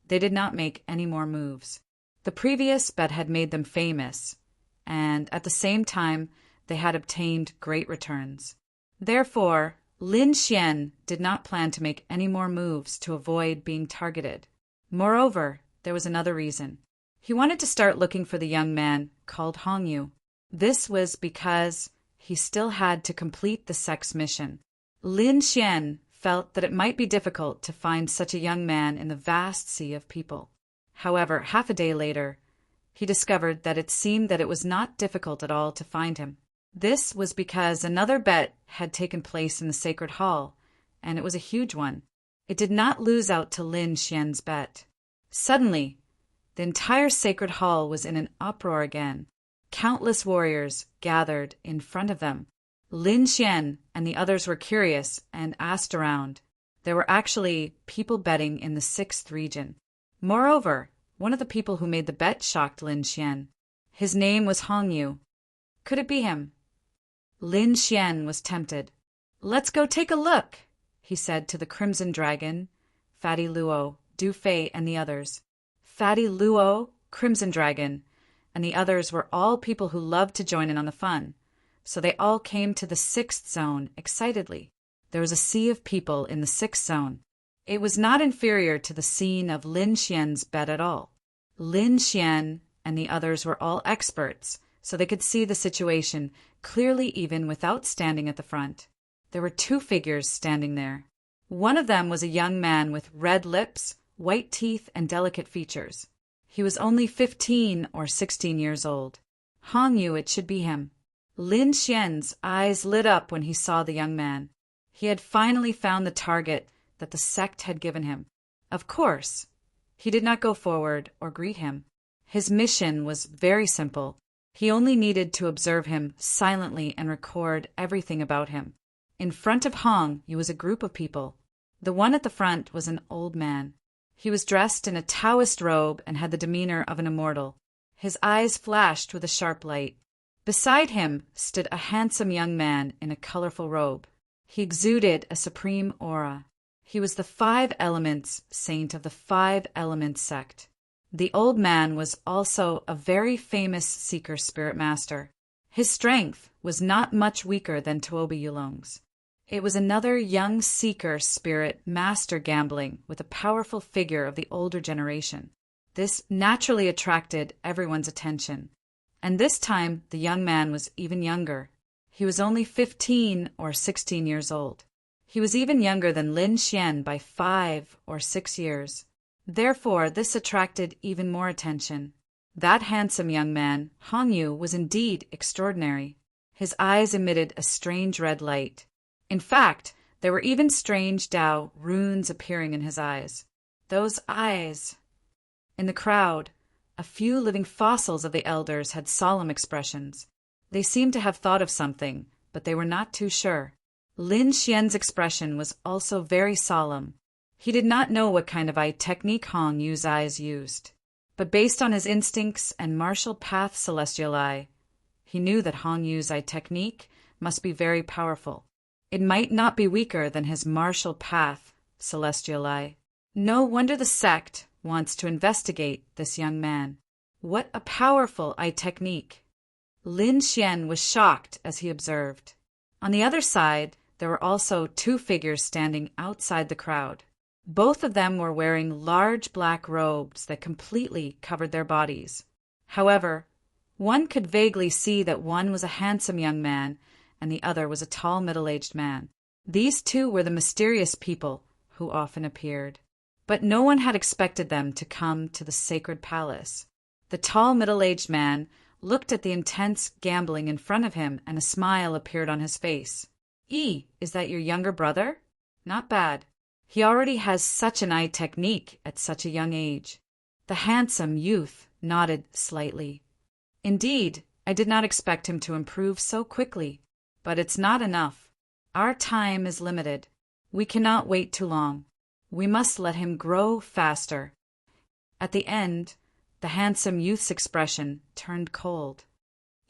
they did not make any more moves. The previous bet had made them famous, and at the same time, they had obtained great returns. Therefore, Lin Xian did not plan to make any more moves to avoid being targeted. Moreover, there was another reason. He wanted to start looking for the young man called Hongyu. This was because he still had to complete the sect's mission. Lin Xian felt that it might be difficult to find such a young man in the vast sea of people. However, half a day later, he discovered that it seemed that it was not difficult at all to find him. This was because another bet had taken place in the Sacred Hall, and it was a huge one. It did not lose out to Lin Xian's bet. Suddenly, the entire Sacred Hall was in an uproar again. Countless warriors gathered in front of them. Lin Xian and the others were curious and asked around. There were actually people betting in the 6th region. Moreover, one of the people who made the bet shocked Lin Xian. His name was Hongyu. Could it be him? Lin Xian was tempted. "Let's go take a look," he said to the Crimson Dragon, Fatty Luo, Du Fei, and the others. Fatty Luo, Crimson Dragon, and the others were all people who loved to join in on the fun, so they all came to the 6th zone excitedly. There was a sea of people in the 6th zone. It was not inferior to the scene of Lin Xian's bet at all. Lin Xian and the others were all experts, so they could see the situation clearly even without standing at the front. There were 2 figures standing there. One of them was a young man with red lips, white teeth, and delicate features. He was only 15 or 16 years old. Hongyu, it should be him. Lin Xian's eyes lit up when he saw the young man. He had finally found the target that the sect had given him. Of course, he did not go forward or greet him. His mission was very simple. He only needed to observe him silently and record everything about him. In front of Hongyu was a group of people. The one at the front was an old man. He was dressed in a Taoist robe and had the demeanor of an immortal. His eyes flashed with a sharp light. Beside him stood a handsome young man in a colorful robe. He exuded a supreme aura. He was the 5 Elements saint of the 5 Elements sect. The old man was also a very famous seeker spirit master. His strength was not much weaker than Tuoba Yulong's. It was another young seeker spirit master gambling with a powerful figure of the older generation. This naturally attracted everyone's attention. And this time the young man was even younger. He was only 15 or 16 years old. He was even younger than Lin Xian by 5 or 6 years. Therefore, this attracted even more attention. That handsome young man, Hongyu, was indeed extraordinary. His eyes emitted a strange red light. In fact, there were even strange Dao runes appearing in his eyes. Those eyes! In the crowd, a few living fossils of the elders had solemn expressions. They seemed to have thought of something, but they were not too sure. Lin Xian's expression was also very solemn. He did not know what kind of eye technique Hongyu's eyes used, but based on his instincts and martial path celestial eye, he knew that Hongyu's eye technique must be very powerful. It might not be weaker than his martial path celestial eye. No wonder the sect wants to investigate this young man. What a powerful eye technique! Lin Xian was shocked as he observed. On the other side, there were also 2 figures standing outside the crowd. Both of them were wearing large black robes that completely covered their bodies. However, one could vaguely see that one was a handsome young man and the other was a tall middle-aged man. These two were the mysterious people who often appeared. But no one had expected them to come to the sacred palace. The tall middle-aged man looked at the intense gambling in front of him, and a smile appeared on his face. Is that your younger brother? Not bad. He already has such an eye technique at such a young age. The handsome youth nodded slightly. Indeed, I did not expect him to improve so quickly, but it's not enough. Our time is limited. We cannot wait too long. We must let him grow faster. At the end, the handsome youth's expression turned cold.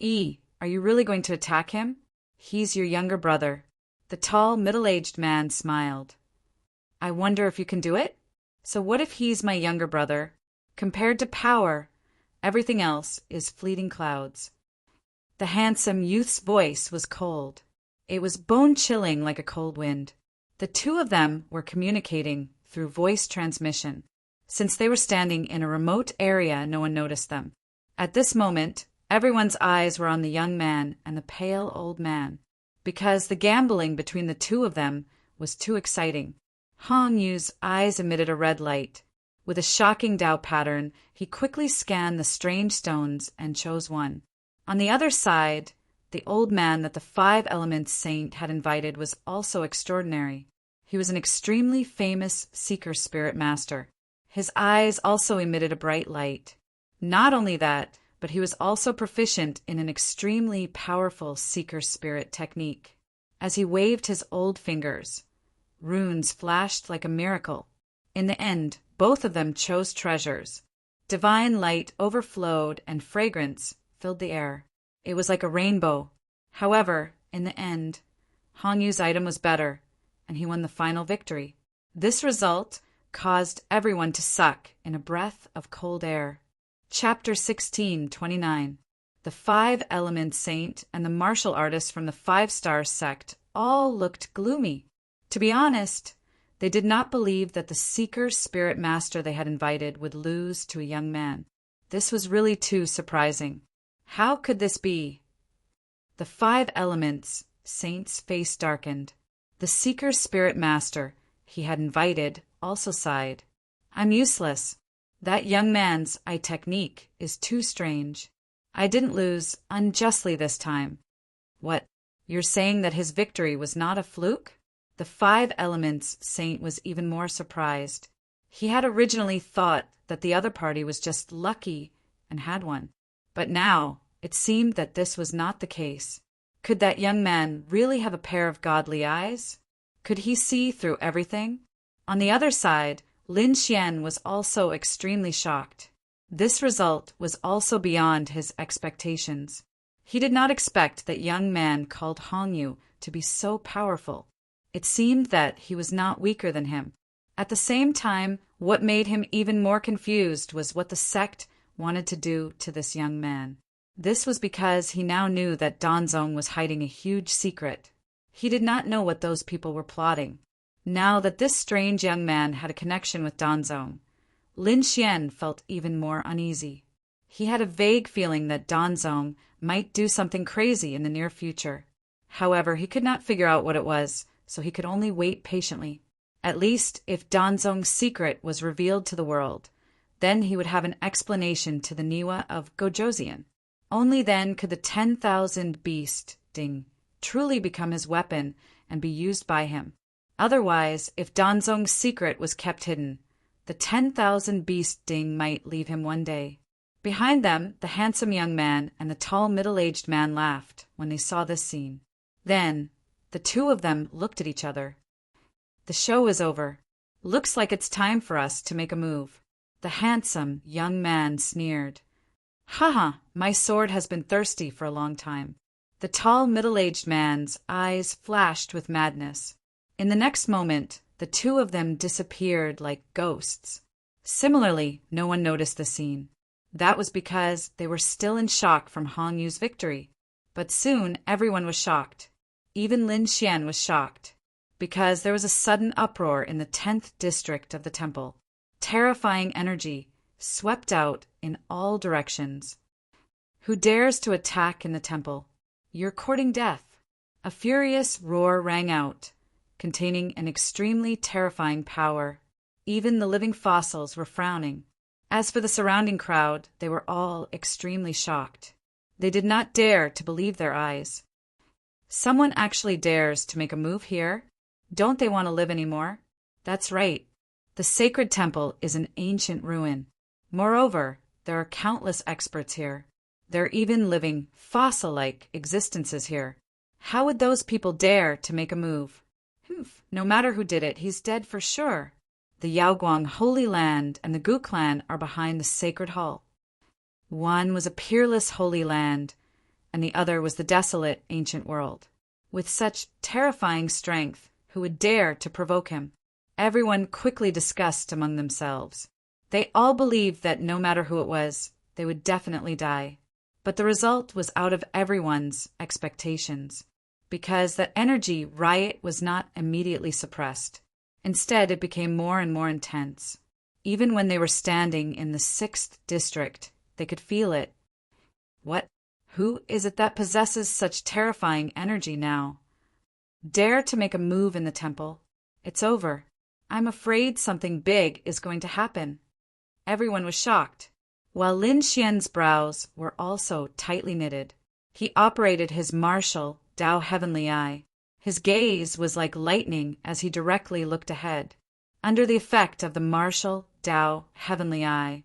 Are you really going to attack him? He's your younger brother. The tall, middle-aged man smiled. I wonder if you can do it? So what if he's my younger brother? Compared to power, everything else is fleeting clouds. The handsome youth's voice was cold. It was bone-chilling like a cold wind. The two of them were communicating through voice transmission. Since they were standing in a remote area, no one noticed them. At this moment, everyone's eyes were on the young man and the pale old man, because the gambling between the two of them was too exciting. Hong Yu's eyes emitted a red light. With a shocking Tao pattern, he quickly scanned the strange stones and chose one. On the other side, the old man that the 5 Elements saint had invited was also extraordinary. He was an extremely famous seeker spirit master. His eyes also emitted a bright light. Not only that, but he was also proficient in an extremely powerful seeker spirit technique. As he waved his old fingers, runes flashed like a miracle. In the end, both of them chose treasures. Divine light overflowed and fragrance filled the air. It was like a rainbow. However, in the end, Hong Yu's item was better, and he won the final victory. This result caused everyone to suck in a breath of cold air. Chapter 16:29. The 5 Elements saint and the martial artist from the 5-star sect all looked gloomy. To be honest, they did not believe that the seeker spirit master they had invited would lose to a young man. This was really too surprising. How could this be? The 5 Elements saint's face darkened. The seeker spirit master he had invited also sighed. I'm useless. That young man's eye technique is too strange. I didn't lose unjustly this time. What? You're saying that his victory was not a fluke? The 5 Elements saint was even more surprised. He had originally thought that the other party was just lucky and had won. But now it seemed that this was not the case. Could that young man really have a pair of godly eyes? Could he see through everything? On the other side, Lin Xian was also extremely shocked. This result was also beyond his expectations. He did not expect that young man called Hong Yu to be so powerful. It seemed that he was not weaker than him. At the same time, what made him even more confused was what the sect wanted to do to this young man. This was because he now knew that Danzong was hiding a huge secret. He did not know what those people were plotting. Now that this strange young man had a connection with Danzong, Lin Xian felt even more uneasy. He had a vague feeling that Danzong might do something crazy in the near future. However, he could not figure out what it was, so he could only wait patiently. At least, if Danzong's secret was revealed to the world, then he would have an explanation to the Niwa of Gojoseon. Only then could the 10,000 beast Ding truly become his weapon and be used by him. Otherwise, if Danzong's secret was kept hidden, the 10,000 beast Ding might leave him one day. Behind them, the handsome young man and the tall middle-aged man laughed when they saw this scene. Then, the two of them looked at each other. The show is over. Looks like it's time for us to make a move. The handsome young man sneered. Haha, my sword has been thirsty for a long time. The tall middle-aged man's eyes flashed with madness. In the next moment, the two of them disappeared like ghosts. Similarly, no one noticed the scene. That was because they were still in shock from Hong Yu's victory. But soon everyone was shocked. Even Lin Xian was shocked, because there was a sudden uproar in the 10th district of the temple. Terrifying energy swept out in all directions. Who dares to attack in the temple? You're courting death. A furious roar rang out, containing an extremely terrifying power. Even the living fossils were frowning. As for the surrounding crowd, they were all extremely shocked. They did not dare to believe their eyes. Someone actually dares to make a move here? Don't they want to live anymore? That's right. The sacred temple is an ancient ruin. Moreover, there are countless experts here. There are even living, fossil-like existences here. How would those people dare to make a move? No matter who did it, he's dead for sure. The Yaoguang Holy Land and the Gu clan are behind the sacred hall. One was a peerless holy land, and the other was the desolate ancient world. With such terrifying strength, who would dare to provoke him? Everyone quickly discussed among themselves. They all believed that no matter who it was, they would definitely die. But the result was out of everyone's expectations, because that energy riot was not immediately suppressed. Instead, it became more and more intense. Even when they were standing in the 6th district, they could feel it. What? Who is it that possesses such terrifying energy now? Dare to make a move in the temple. It's over. I'm afraid something big is going to happen. Everyone was shocked, while Lin Xian's brows were also tightly knitted. He operated his martial Tao Heavenly Eye. His gaze was like lightning as he directly looked ahead. Under the effect of the martial Tao Heavenly Eye,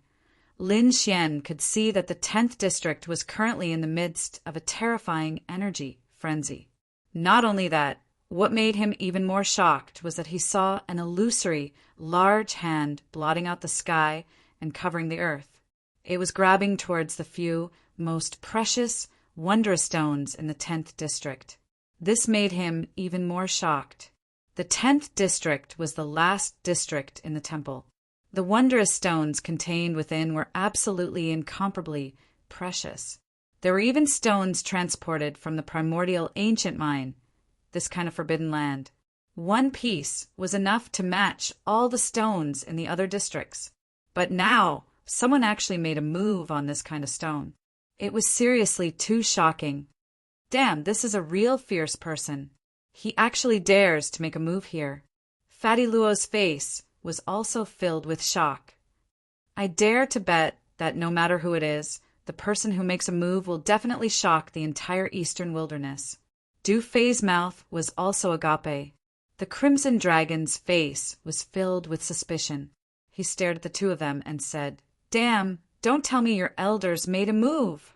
Lin Xian could see that the 10th district was currently in the midst of a terrifying energy frenzy. Not only that, what made him even more shocked was that he saw an illusory, large hand blotting out the sky and covering the earth. It was grabbing towards the few most precious, wondrous stones in the 10th district. This made him even more shocked. The 10th district was the last district in the temple. The wondrous stones contained within were absolutely incomparably precious. There were even stones transported from the primordial ancient mine, this kind of forbidden land. One piece was enough to match all the stones in the other districts. But now, someone actually made a move on this kind of stone. It was seriously too shocking. Damn, this is a real fierce person. He actually dares to make a move here. Fatty Luo's face was also filled with shock. I dare to bet that no matter who it is, the person who makes a move will definitely shock the entire eastern wilderness. Du Fei's mouth was also agape. The crimson dragon's face was filled with suspicion. He stared at the two of them and said, "Damn, don't tell me your elders made a move."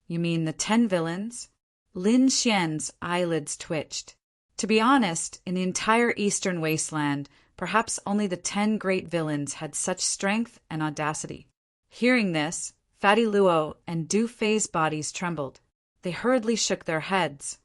"You mean the 10 villains?" Lin Xian's eyelids twitched. To be honest, in the entire eastern wasteland, perhaps only the 10 great villains had such strength and audacity. Hearing this, Fatty Luo and Du Fei's bodies trembled. They hurriedly shook their heads.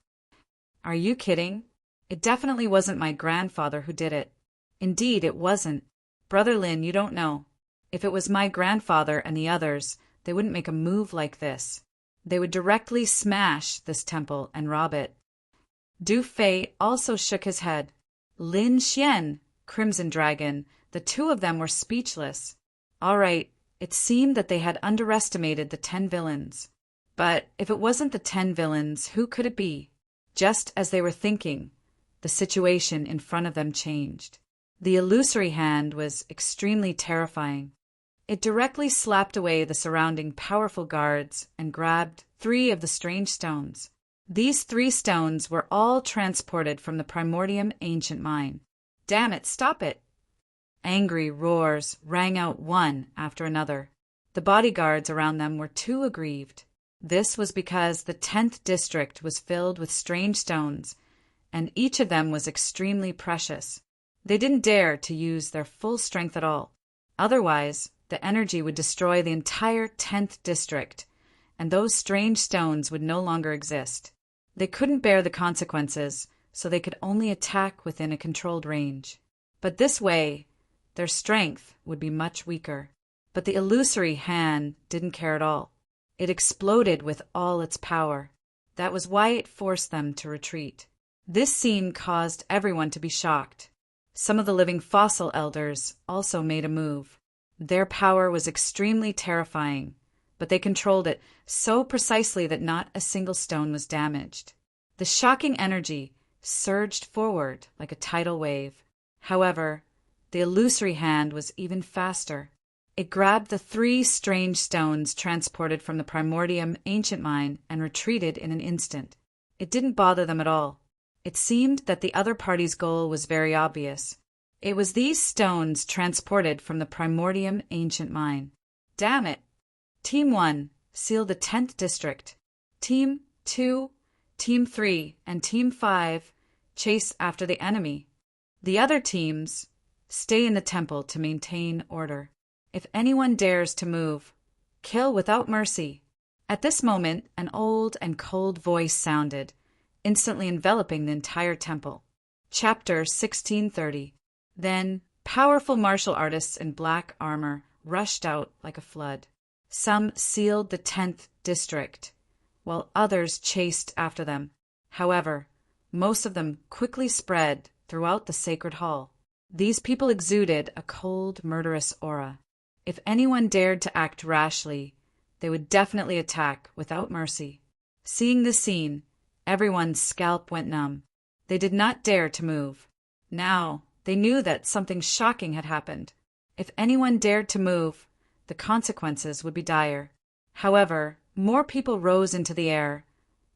"Are you kidding? It definitely wasn't my grandfather who did it. Indeed, it wasn't. Brother Lin, you don't know. If it was my grandfather and the others, they wouldn't make a move like this. They would directly smash this temple and rob it." Du Fei also shook his head. Lin Xian, Crimson Dragon, the two of them were speechless. All right, it seemed that they had underestimated the 10 villains. But if it wasn't the 10 villains, who could it be? Just as they were thinking, the situation in front of them changed. The illusory hand was extremely terrifying. It directly slapped away the surrounding powerful guards and grabbed 3 of the strange stones. These 3 stones were all transported from the primordium ancient mine. "Damn it, stop it!" Angry roars rang out one after another. The bodyguards around them were too aggrieved. This was because the 10th district was filled with strange stones, and each of them was extremely precious. They didn't dare to use their full strength at all. Otherwise, the energy would destroy the entire 10th district, and those strange stones would no longer exist. They couldn't bear the consequences, so they could only attack within a controlled range. But this way, their strength would be much weaker. But the illusory hand didn't care at all. It exploded with all its power. That was why it forced them to retreat. This scene caused everyone to be shocked. Some of the living fossil elders also made a move. Their power was extremely terrifying, but they controlled it so precisely that not a single stone was damaged. The shocking energy surged forward like a tidal wave. However, the illusory hand was even faster. It grabbed the 3 strange stones transported from the Primordium ancient mine and retreated in an instant. It didn't bother them at all. It seemed that the other party's goal was very obvious. It was these stones transported from the Primordium ancient mine. Damn it! Team 1 sealed the 10th district. Team 2, Team 3, and Team 5 chase after the enemy. The other teams stay in the temple to maintain order. If anyone dares to move, kill without mercy. At this moment, an old and cold voice sounded, instantly enveloping the entire temple. Chapter 1630. Then, powerful martial artists in black armor rushed out like a flood. Some sealed the 10th district, while others chased after them. However, most of them quickly spread throughout the sacred hall. These people exuded a cold, murderous aura. If anyone dared to act rashly, they would definitely attack without mercy. Seeing this scene, everyone's scalp went numb. They did not dare to move. Now, they knew that something shocking had happened. If anyone dared to move, the consequences would be dire. However, more people rose into the air,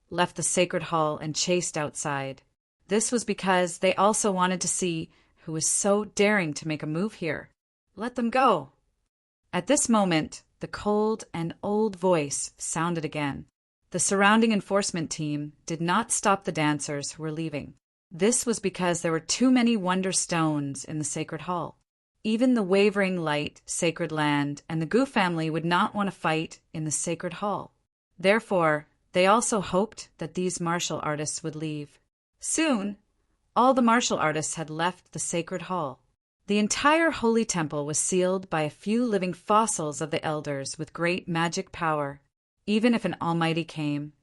left the sacred hall, and chased outside. This was because they also wanted to see who was so daring to make a move here. Let them go! At this moment, the cold and old voice sounded again. The surrounding enforcement team did not stop the dancers who were leaving. This was because there were too many wonder stones in the sacred hall. Even the wavering light, sacred land, and the Gu family would not want to fight in the sacred hall. Therefore, they also hoped that these martial artists would leave. Soon, all the martial artists had left the sacred hall. The entire holy temple was sealed by a few living fossils of the elders with great magic power. Even if an almighty came,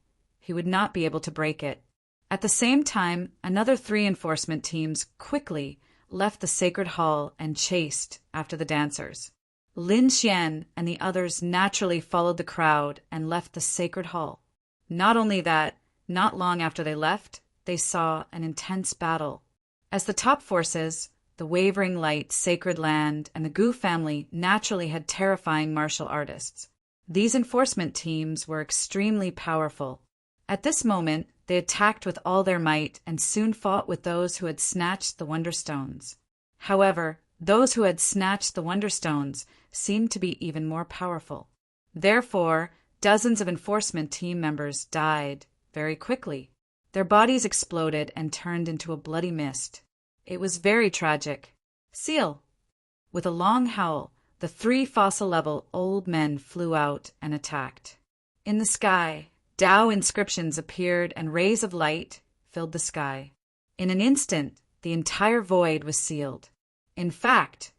he would not be able to break it. At the same time, another 3 enforcement teams quickly left the sacred hall and chased after the dancers. Lin Xian and the others naturally followed the crowd and left the sacred hall. Not only that, not long after they left, they saw an intense battle. As the top forces, the wavering light, sacred land, and the Gu family naturally had terrifying martial artists. These enforcement teams were extremely powerful. At this moment, they attacked with all their might and soon fought with those who had snatched the Wonderstones. However, those who had snatched the Wonderstones seemed to be even more powerful. Therefore, dozens of enforcement team members died very quickly. Their bodies exploded and turned into a bloody mist. It was very tragic. Seal! With a long howl, the 3 fossil-level old men flew out and attacked. In the sky, Tao inscriptions appeared and rays of light filled the sky. In an instant, the entire void was sealed. In fact,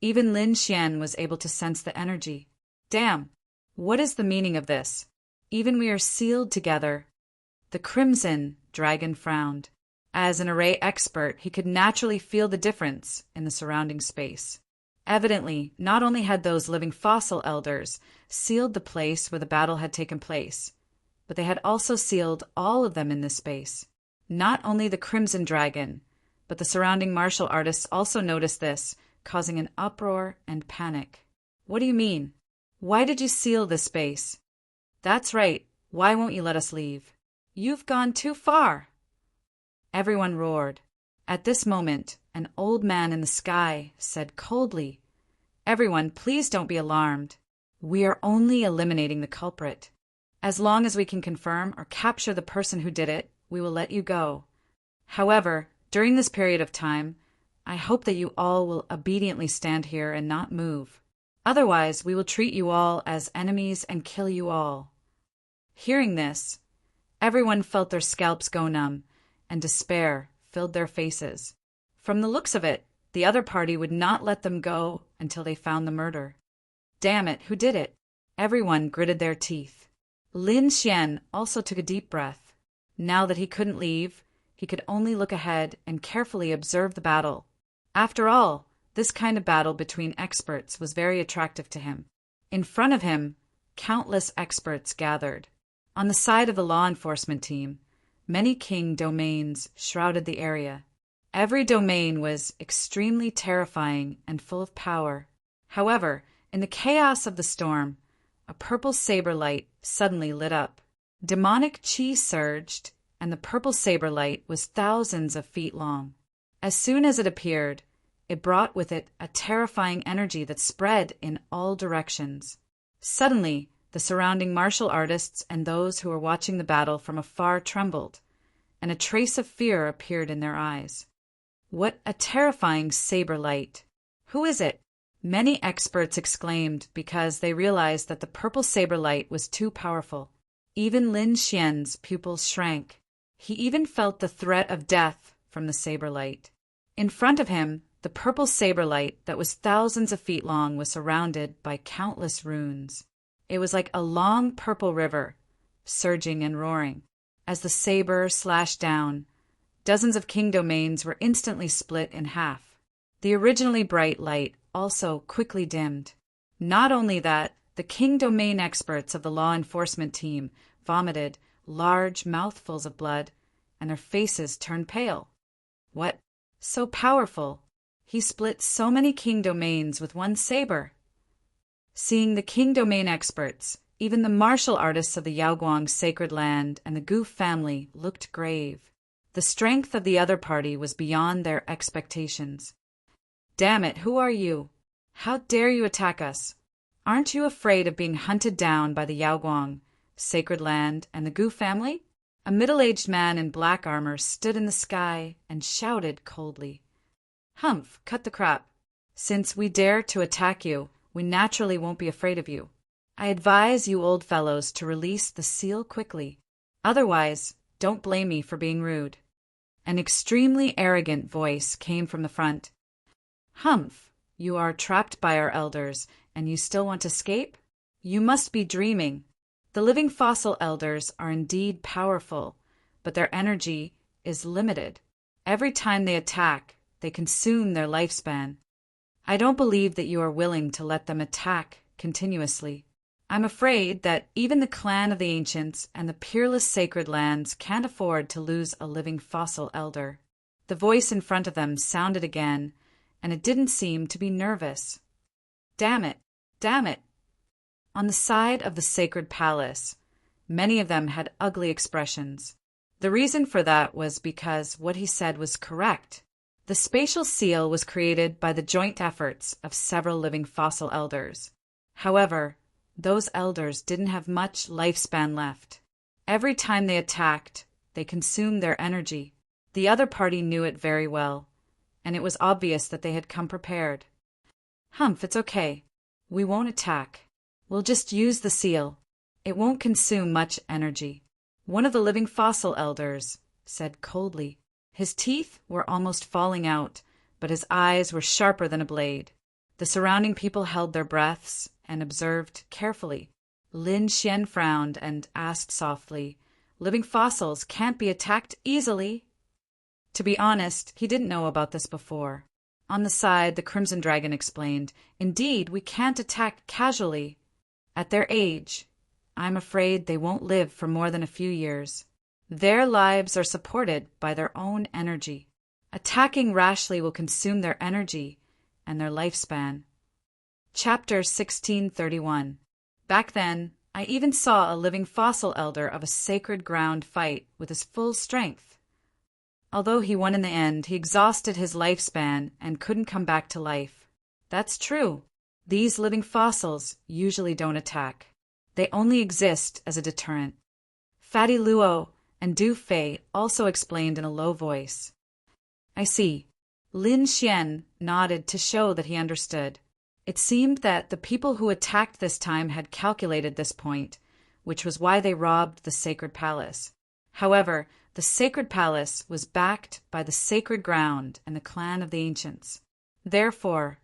even Lin Xian was able to sense the energy. Damn! What is the meaning of this? Even we are sealed together. The Crimson Dragon frowned. As an array expert, he could naturally feel the difference in the surrounding space. Evidently, not only had those living fossil elders sealed the place where the battle had taken place, but they had also sealed all of them in this space. Not only the Crimson Dragon, but the surrounding martial artists also noticed this, causing an uproar and panic. What do you mean? Why did you seal this space? That's right. Why won't you let us leave? You've gone too far. Everyone roared. At this moment, an old man in the sky said coldly, "Everyone, please don't be alarmed. We are only eliminating the culprit. As long as we can confirm or capture the person who did it, we will let you go. However, during this period of time, I hope that you all will obediently stand here and not move. Otherwise, we will treat you all as enemies and kill you all." Hearing this, everyone felt their scalps go numb, and despair filled their faces. From the looks of it, the other party would not let them go until they found the murder. Damn it, who did it? Everyone gritted their teeth. Lin Xian also took a deep breath. Now that he couldn't leave, he could only look ahead and carefully observe the battle. After all, this kind of battle between experts was very attractive to him. In front of him, countless experts gathered. On the side of the law enforcement team, Many king domains shrouded the area. Every domain was extremely terrifying and full of power. However, in the chaos of the storm, a purple saber light suddenly lit up. Demonic chi surged, and the purple saber light was thousands of feet long. As soon as it appeared, it brought with it a terrifying energy that spread in all directions. Suddenly, the surrounding martial artists and those who were watching the battle from afar trembled, and a trace of fear appeared in their eyes. What a terrifying saber light! Who is it? Many experts exclaimed because they realized that the purple saber light was too powerful. Even Lin Xian's pupils shrank. He even felt the threat of death from the saber light. In front of him, the purple saber light that was thousands of feet long was surrounded by countless runes. It was like a long purple river, surging and roaring. As the saber slashed down, dozens of king domains were instantly split in half. The originally bright light also quickly dimmed. Not only that, the king domain experts of the law enforcement team vomited large mouthfuls of blood, and their faces turned pale. What? So powerful! He split so many king domains with one saber. Seeing the king domain experts, even the martial artists of the Yaoguang sacred land and the Gu family looked grave. The strength of the other party was beyond their expectations. Damn it, who are you? How dare you attack us? Aren't you afraid of being hunted down by the Yaoguang sacred land and the Gu family? A middle-aged man in black armor stood in the sky and shouted coldly. Humph, cut the crap. Since we dare to attack you, we naturally won't be afraid of you. I advise you old fellows to release the seal quickly. Otherwise, don't blame me for being rude. An extremely arrogant voice came from the front. Humph, you are trapped by our elders, and you still want to escape? You must be dreaming. The living fossil elders are indeed powerful, but their energy is limited. Every time they attack, they consume their lifespan. I don't believe that you are willing to let them attack continuously. I'm afraid that even the clan of the ancients and the peerless sacred lands can't afford to lose a living fossil elder. The voice in front of them sounded again, and it didn't seem to be nervous. Damn it! Damn it! On the side of the sacred palace, many of them had ugly expressions. The reason for that was because what he said was correct. The spatial seal was created by the joint efforts of several living fossil elders. However, those elders didn't have much lifespan left. Every time they attacked, they consumed their energy. The other party knew it very well, and it was obvious that they had come prepared. Humph, it's okay. We won't attack. We'll just use the seal. It won't consume much energy. One of the living fossil elders said coldly. His teeth were almost falling out, but his eyes were sharper than a blade. The surrounding people held their breaths and observed carefully. Lin Xian frowned and asked softly, Living fossils can't be attacked easily. To be honest, he didn't know about this before. On the side, the Crimson Dragon explained, Indeed, we can't attack casually. At their age, I'm afraid they won't live for more than a few years. Their lives are supported by their own energy. Attacking rashly will consume their energy and their lifespan. Chapter 1631. Back then, I even saw a living fossil elder of a sacred ground fight with his full strength. Although he won in the end, he exhausted his lifespan and couldn't come back to life. That's true. These living fossils usually don't attack. They only exist as a deterrent. Fatty Luo and Du Fei also explained in a low voice. I see. Lin Xian nodded to show that he understood. It seemed that the people who attacked this time had calculated this point, which was why they robbed the sacred palace. However, the sacred palace was backed by the sacred ground and the clan of the ancients. Therefore,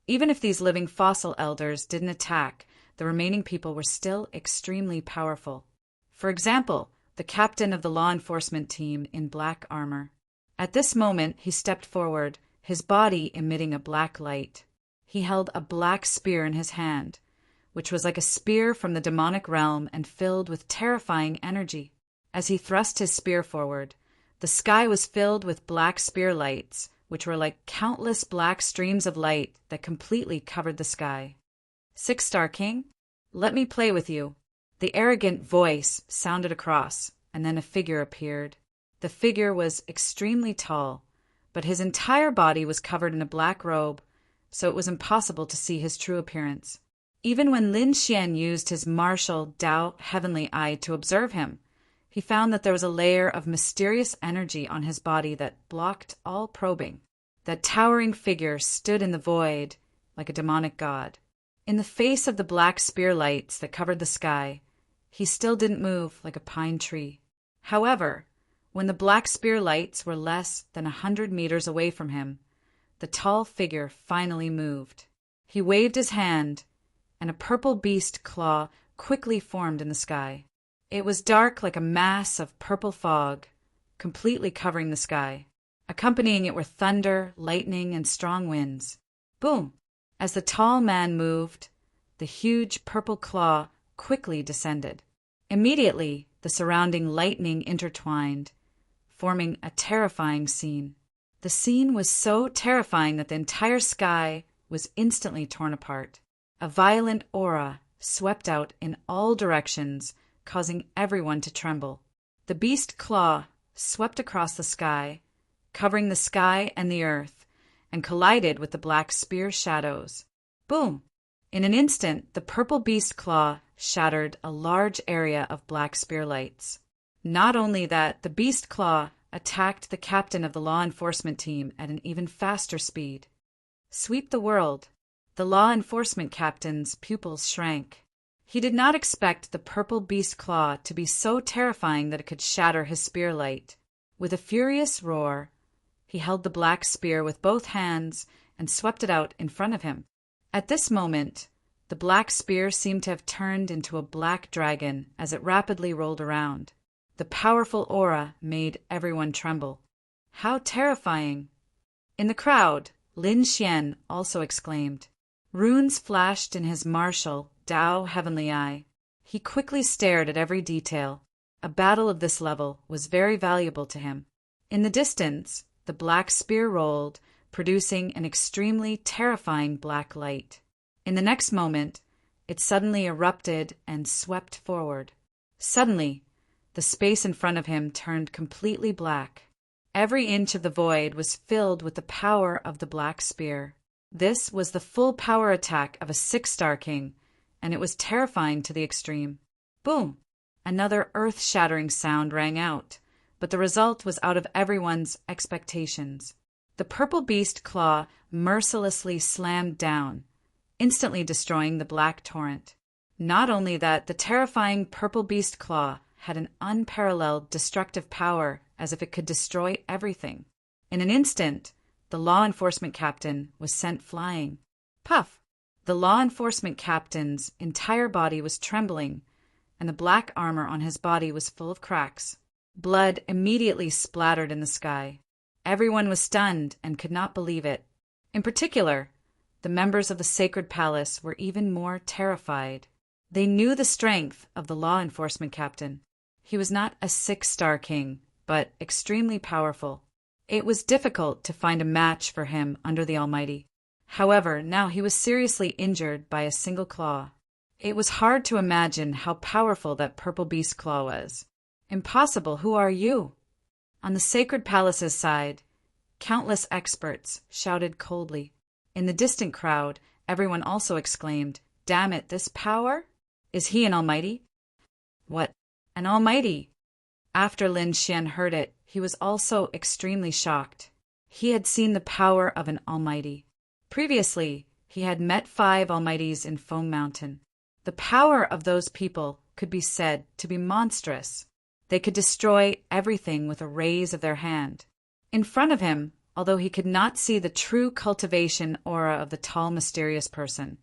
even if these living fossil elders didn't attack, the remaining people were still extremely powerful. For example, the captain of the law enforcement team in black armor. At this moment, he stepped forward, his body emitting a black light. He held a black spear in his hand, which was like a spear from the demonic realm and filled with terrifying energy. As he thrust his spear forward, the sky was filled with black spear lights, which were like countless black streams of light that completely covered the sky. Six-Star King, let me play with you. The arrogant voice sounded across, and then a figure appeared. The figure was extremely tall, but his entire body was covered in a black robe, so it was impossible to see his true appearance. Even when Lin Xian used his martial Dao Heavenly Eye to observe him, he found that there was a layer of mysterious energy on his body that blocked all probing. That towering figure stood in the void like a demonic god. In the face of the black spear lights that covered the sky, he still didn't move like a pine tree. However, when the black spear lights were less than 100 meters away from him, the tall figure finally moved. He waved his hand, and a purple beast claw quickly formed in the sky. It was dark like a mass of purple fog, completely covering the sky. Accompanying it were thunder, lightning, and strong winds. Boom! As the tall man moved, the huge purple claw quickly descended. Immediately, the surrounding lightning intertwined, forming a terrifying scene. The scene was so terrifying that the entire sky was instantly torn apart. A violent aura swept out in all directions, causing everyone to tremble. The beast claw swept across the sky, covering the sky and the earth, and collided with the black spear shadows. Boom! In an instant, the purple beast claw shattered a large area of black spear lights. Not only that, the beast claw attacked the captain of the law enforcement team at an even faster speed. Sweep the world. The law enforcement captain's pupils shrank. He did not expect the purple beast claw to be so terrifying that it could shatter his spear light. With a furious roar, he held the black spear with both hands and swept it out in front of him. At this moment, the black spear seemed to have turned into a black dragon as it rapidly rolled around. The powerful aura made everyone tremble. How terrifying! In the crowd, Lin Xian also exclaimed. Runes flashed in his martial Dao Heavenly Eye. He quickly stared at every detail. A battle of this level was very valuable to him. In the distance, the black spear rolled, producing an extremely terrifying black light. In the next moment, it suddenly erupted and swept forward. Suddenly, the space in front of him turned completely black. Every inch of the void was filled with the power of the black spear. This was the full power attack of a six-star king, and it was terrifying to the extreme. Boom! Another earth-shattering sound rang out, but the result was out of everyone's expectations. The purple beast claw mercilessly slammed down, instantly destroying the black torrent. Not only that, the terrifying purple beast claw had an unparalleled destructive power, as if it could destroy everything. In an instant, the law enforcement captain was sent flying. Puff! The law enforcement captain's entire body was trembling, and the black armor on his body was full of cracks. Blood immediately splattered in the sky. Everyone was stunned and could not believe it. In particular, the members of the sacred palace were even more terrified. They knew the strength of the law enforcement captain. He was not a six-star king, but extremely powerful. It was difficult to find a match for him under the Almighty. However, now he was seriously injured by a single claw. It was hard to imagine how powerful that purple beast claw was. Impossible, who are you? On the sacred palace's side, countless experts shouted coldly. In the distant crowd, everyone also exclaimed, Damn it, this power? Is he an almighty? What? An almighty? After Lin Xian heard it, he was also extremely shocked. He had seen the power of an almighty. Previously, he had met 5 almighties in Foam Mountain. The power of those people could be said to be monstrous. They could destroy everything with a raise of their hand. In front of him, although he could not see the true cultivation aura of the tall, mysterious person,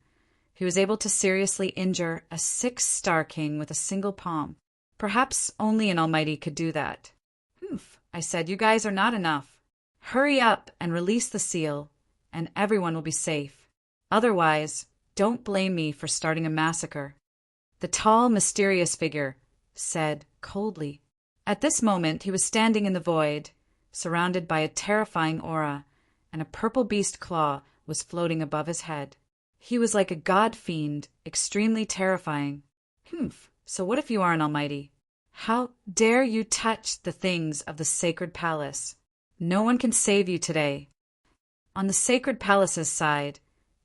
he was able to seriously injure a 6-star king with a single palm. Perhaps only an almighty could do that. Humph, I said, you guys are not enough. Hurry up and release the seal, and everyone will be safe. Otherwise, don't blame me for starting a massacre. The tall, mysterious figure said coldly. At this moment he was standing in the void, surrounded by a terrifying aura, and a purple beast claw was floating above his head. He was like a god fiend, extremely terrifying. So what if you are an almighty? How dare you touch the things of the sacred palace? No one can save you today. On the sacred palace's side,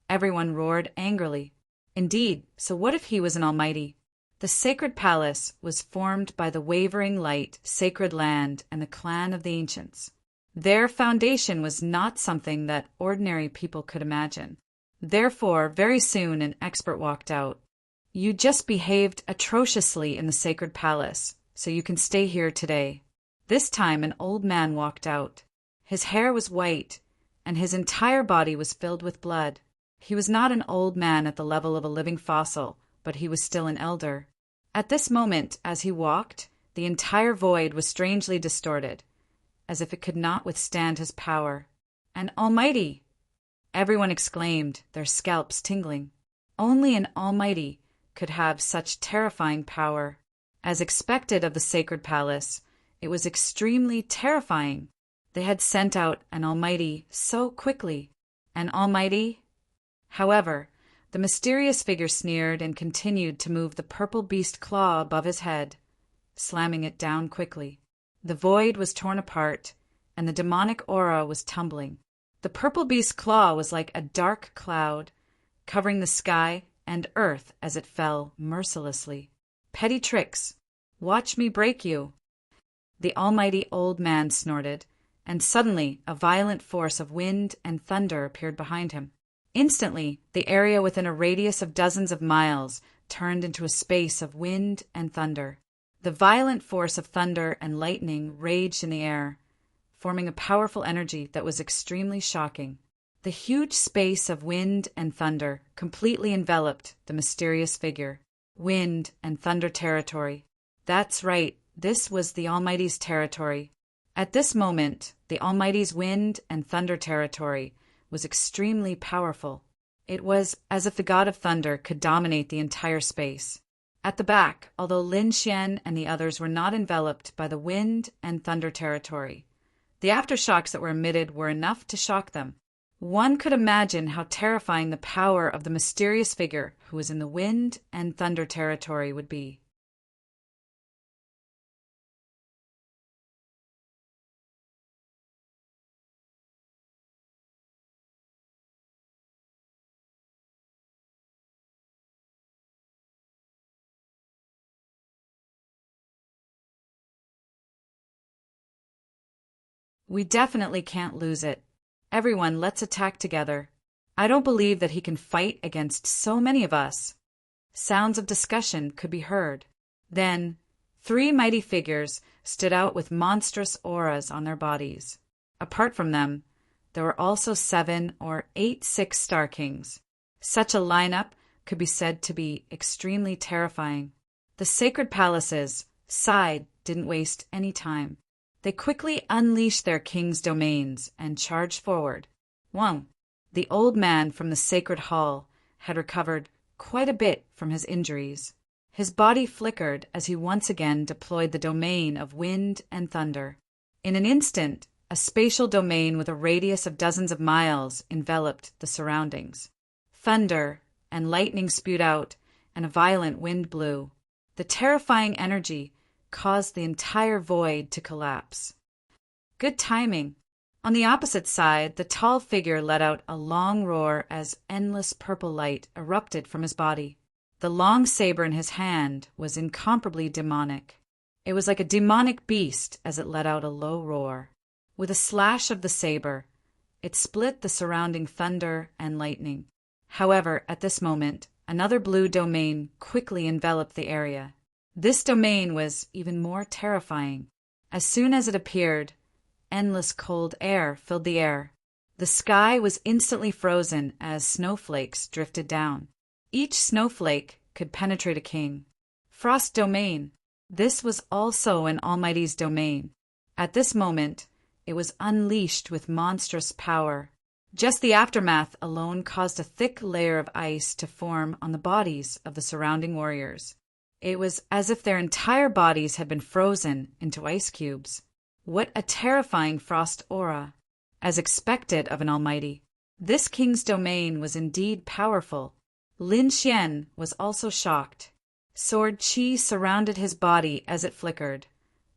everyone roared angrily. Indeed, so what if he was an almighty? The sacred palace was formed by the wavering light, sacred land, and the clan of the ancients. Their foundation was not something that ordinary people could imagine. Therefore, very soon an expert walked out. You just behaved atrociously in the sacred palace, so you can stay here today. This time an old man walked out. His hair was white, and his entire body was filled with blood. He was not an old man at the level of a living fossil, but he was still an elder. At this moment, as he walked, the entire void was strangely distorted, as if it could not withstand his power. An almighty! Everyone exclaimed, their scalps tingling. Only an almighty could have such terrifying power. As expected of the sacred palace, it was extremely terrifying. They had sent out an almighty so quickly. An almighty? However, the mysterious figure sneered and continued to move the purple beast claw above his head, slamming it down quickly. The void was torn apart, and the demonic aura was tumbling. The purple beast claw was like a dark cloud, covering the sky and earth as it fell mercilessly. Petty tricks! Watch me break you! The almighty old man snorted, and suddenly a violent force of wind and thunder appeared behind him. Instantly, the area within a radius of dozens of miles turned into a space of wind and thunder. The violent force of thunder and lightning raged in the air, forming a powerful energy that was extremely shocking. The huge space of wind and thunder completely enveloped the mysterious figure. Wind and thunder territory. That's right, this was the Almighty's territory. At this moment, the Almighty's wind and thunder territory was extremely powerful. It was as if the god of thunder could dominate the entire space. At the back, although Lin Xian and the others were not enveloped by the wind and thunder territory, the aftershocks that were emitted were enough to shock them. One could imagine how terrifying the power of the mysterious figure who was in the wind and thunder territory would be. We definitely can't lose it. Everyone, let's attack together. I don't believe that he can fight against so many of us. Sounds of discussion could be heard. Then, 3 mighty figures stood out with monstrous auras on their bodies. Apart from them, there were also 7 or 8 six-star kings. Such a lineup could be said to be extremely terrifying. The sacred palaces didn't waste any time. They quickly unleashed their king's domains and charged forward. Wang, the old man from the sacred hall, had recovered quite a bit from his injuries. His body flickered as he once again deployed the domain of wind and thunder. In an instant, a spatial domain with a radius of dozens of miles enveloped the surroundings. Thunder and lightning spewed out, and a violent wind blew. The terrifying energy caused the entire void to collapse. Good timing. On the opposite side, the tall figure let out a long roar as endless purple light erupted from his body. The long saber in his hand was incomparably demonic. It was like a demonic beast as it let out a low roar. With a slash of the saber, it split the surrounding thunder and lightning. However, at this moment, another blue domain quickly enveloped the area. This domain was even more terrifying. As soon as it appeared, endless cold air filled the air. The sky was instantly frozen as snowflakes drifted down. Each snowflake could penetrate a king. Frost domain. This was also an Almighty's domain. At this moment, it was unleashed with monstrous power. Just the aftermath alone caused a thick layer of ice to form on the bodies of the surrounding warriors. It was as if their entire bodies had been frozen into ice cubes. What a terrifying frost aura! As expected of an almighty. This king's domain was indeed powerful. Lin Xian was also shocked. Sword qi surrounded his body as it flickered,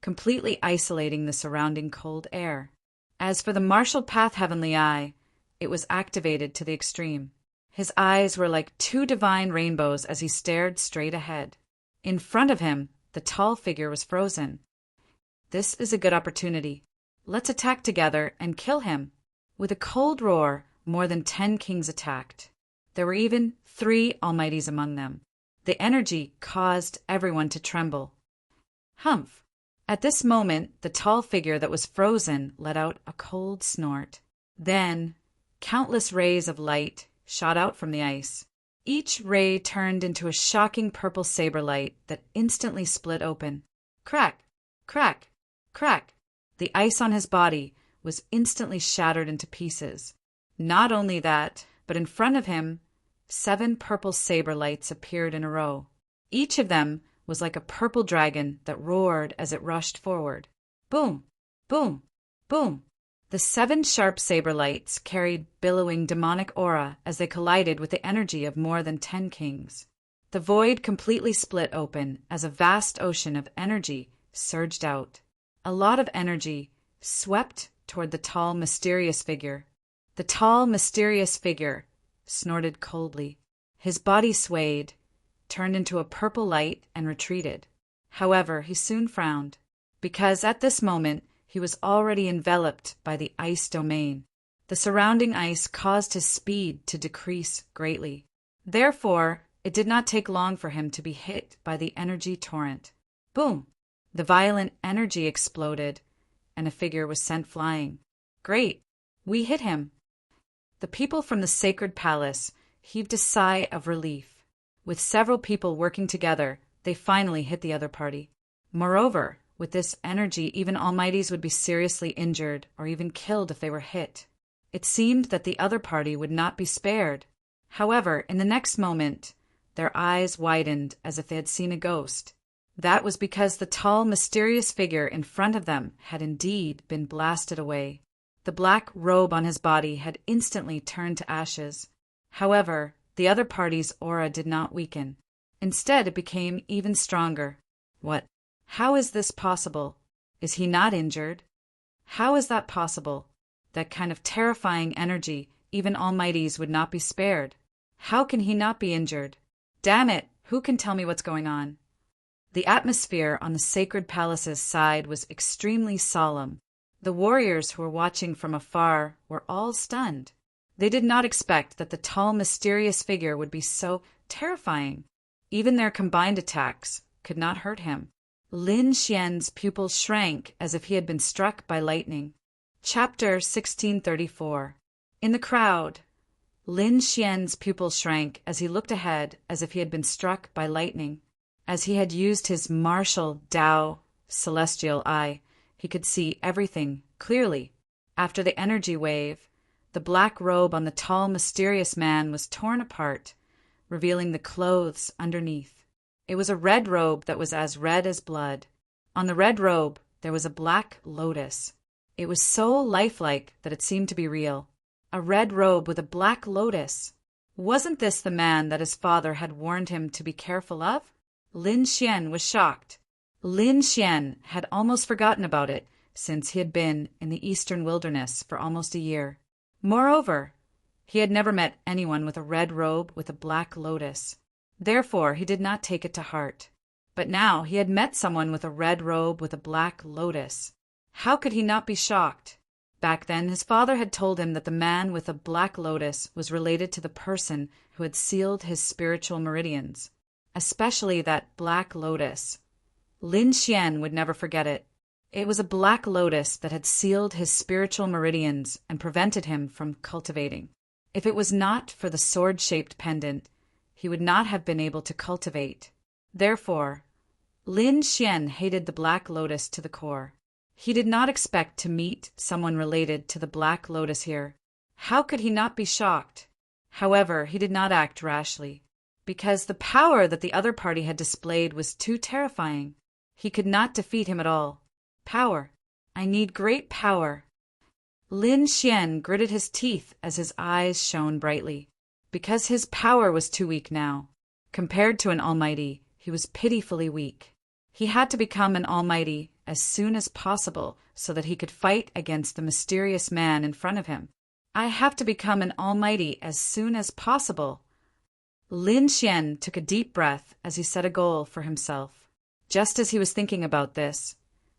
completely isolating the surrounding cold air. As for the martial path heavenly eye, it was activated to the extreme. His eyes were like two divine rainbows as he stared straight ahead. In front of him, the tall figure was frozen. This is a good opportunity. Let's attack together and kill him. With a cold roar, more than 10 kings attacked. There were even 3 almighties among them. The energy caused everyone to tremble. Humph! At this moment, the tall figure that was frozen let out a cold snort. Then, countless rays of light shot out from the ice. Each ray turned into a shocking purple saber light that instantly split open. Crack! Crack! Crack! The ice on his body was instantly shattered into pieces. Not only that, but in front of him, 7 purple saber lights appeared in a row. Each of them was like a purple dragon that roared as it rushed forward. Boom! Boom! Boom! The 7 sharp saber lights carried billowing demonic aura as they collided with the energy of more than 10 kings. The void completely split open as a vast ocean of energy surged out. A lot of energy swept toward the tall, mysterious figure. The tall, mysterious figure snorted coldly. His body swayed, turned into a purple light, and retreated. However, he soon frowned, because at this moment he was already enveloped by the ice domain. The surrounding ice caused his speed to decrease greatly. Therefore, it did not take long for him to be hit by the energy torrent. Boom! The violent energy exploded, and a figure was sent flying. Great! We hit him! The people from the sacred palace heaved a sigh of relief. With several people working together, they finally hit the other party. Moreover, with this energy, even almighties would be seriously injured or even killed if they were hit. It seemed that the other party would not be spared. However, in the next moment, their eyes widened as if they had seen a ghost. That was because the tall, mysterious figure in front of them had indeed been blasted away. The black robe on his body had instantly turned to ashes. However, the other party's aura did not weaken. Instead, it became even stronger. What? How is this possible? Is he not injured? How is that possible? That kind of terrifying energy, even almighties would not be spared. How can he not be injured? Damn it! Who can tell me what's going on? The atmosphere on the sacred palace's side was extremely solemn. The warriors who were watching from afar were all stunned. They did not expect that the tall, mysterious figure would be so terrifying. Even their combined attacks could not hurt him. Lin Xian's pupils shrank as if he had been struck by lightning. Chapter 1634. In the crowd, Lin Xian's pupils shrank as he looked ahead as if he had been struck by lightning. As he had used his martial Tao celestial eye, he could see everything clearly. After the energy wave, the black robe on the tall, mysterious man was torn apart, revealing the clothes underneath. It was a red robe that was as red as blood. On the red robe, there was a black lotus. It was so lifelike that it seemed to be real. A red robe with a black lotus. Wasn't this the man that his father had warned him to be careful of? Lin Xian was shocked. Lin Xian had almost forgotten about it, since he had been in the eastern wilderness for almost a year. Moreover, he had never met anyone with a red robe with a black lotus. Therefore, he did not take it to heart. But now he had met someone with a red robe with a black lotus. How could he not be shocked? Back then, his father had told him that the man with a black lotus was related to the person who had sealed his spiritual meridians, especially that black lotus. Lin Xian would never forget it. It was a black lotus that had sealed his spiritual meridians and prevented him from cultivating. If it was not for the sword-shaped pendant, he would not have been able to cultivate. Therefore, Lin Xian hated the black lotus to the core. He did not expect to meet someone related to the black lotus here. How could he not be shocked? However, he did not act rashly. because the power that the other party had displayed was too terrifying. He could not defeat him at all. Power. I need great power. Lin Xian gritted his teeth as his eyes shone brightly. Because his power was too weak now. Compared to an almighty, he was pitifully weak. He had to become an almighty as soon as possible so that he could fight against the mysterious man in front of him. I have to become an almighty as soon as possible. Lin Xian took a deep breath as he set a goal for himself. Just as he was thinking about this,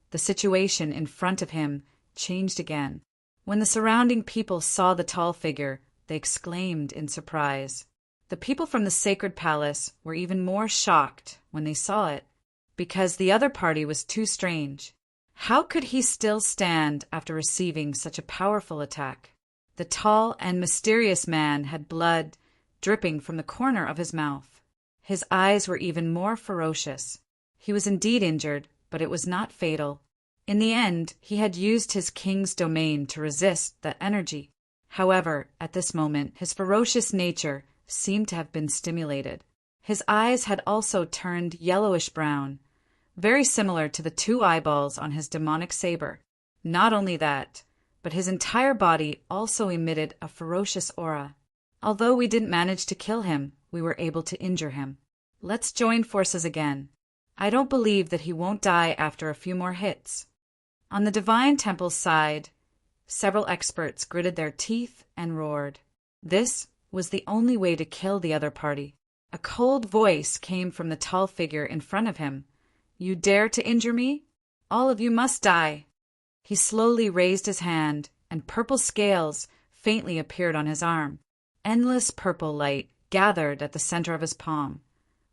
the situation in front of him changed again. When the surrounding people saw the tall figure, they exclaimed in surprise. The people from the sacred palace were even more shocked when they saw it, because the other party was too strange. How could he still stand after receiving such a powerful attack? The tall and mysterious man had blood dripping from the corner of his mouth. His eyes were even more ferocious. He was indeed injured, but it was not fatal. In the end, he had used his king's domain to resist that energy. However, at this moment, his ferocious nature seemed to have been stimulated. His eyes had also turned yellowish-brown, very similar to the two eyeballs on his demonic saber. Not only that, but his entire body also emitted a ferocious aura. Although we didn't manage to kill him, we were able to injure him. Let's join forces again. I don't believe that he won't die after a few more hits. On the Divine Temple's side, several experts gritted their teeth and roared. This was the only way to kill the other party. A cold voice came from the tall figure in front of him. You dare to injure me? All of you must die. He slowly raised his hand, and purple scales faintly appeared on his arm. Endless purple light gathered at the center of his palm,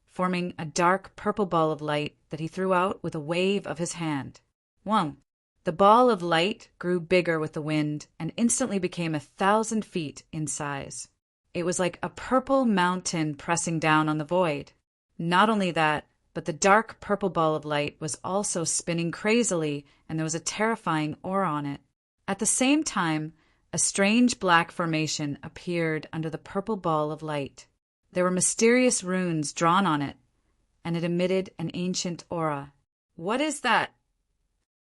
forming a dark purple ball of light that he threw out with a wave of his hand. Whong! The ball of light grew bigger with the wind and instantly became 1,000 feet in size. It was like a purple mountain pressing down on the void. Not only that, but the dark purple ball of light was also spinning crazily, and there was a terrifying aura on it. At the same time, a strange black formation appeared under the purple ball of light. There were mysterious runes drawn on it, and it emitted an ancient aura. What is that?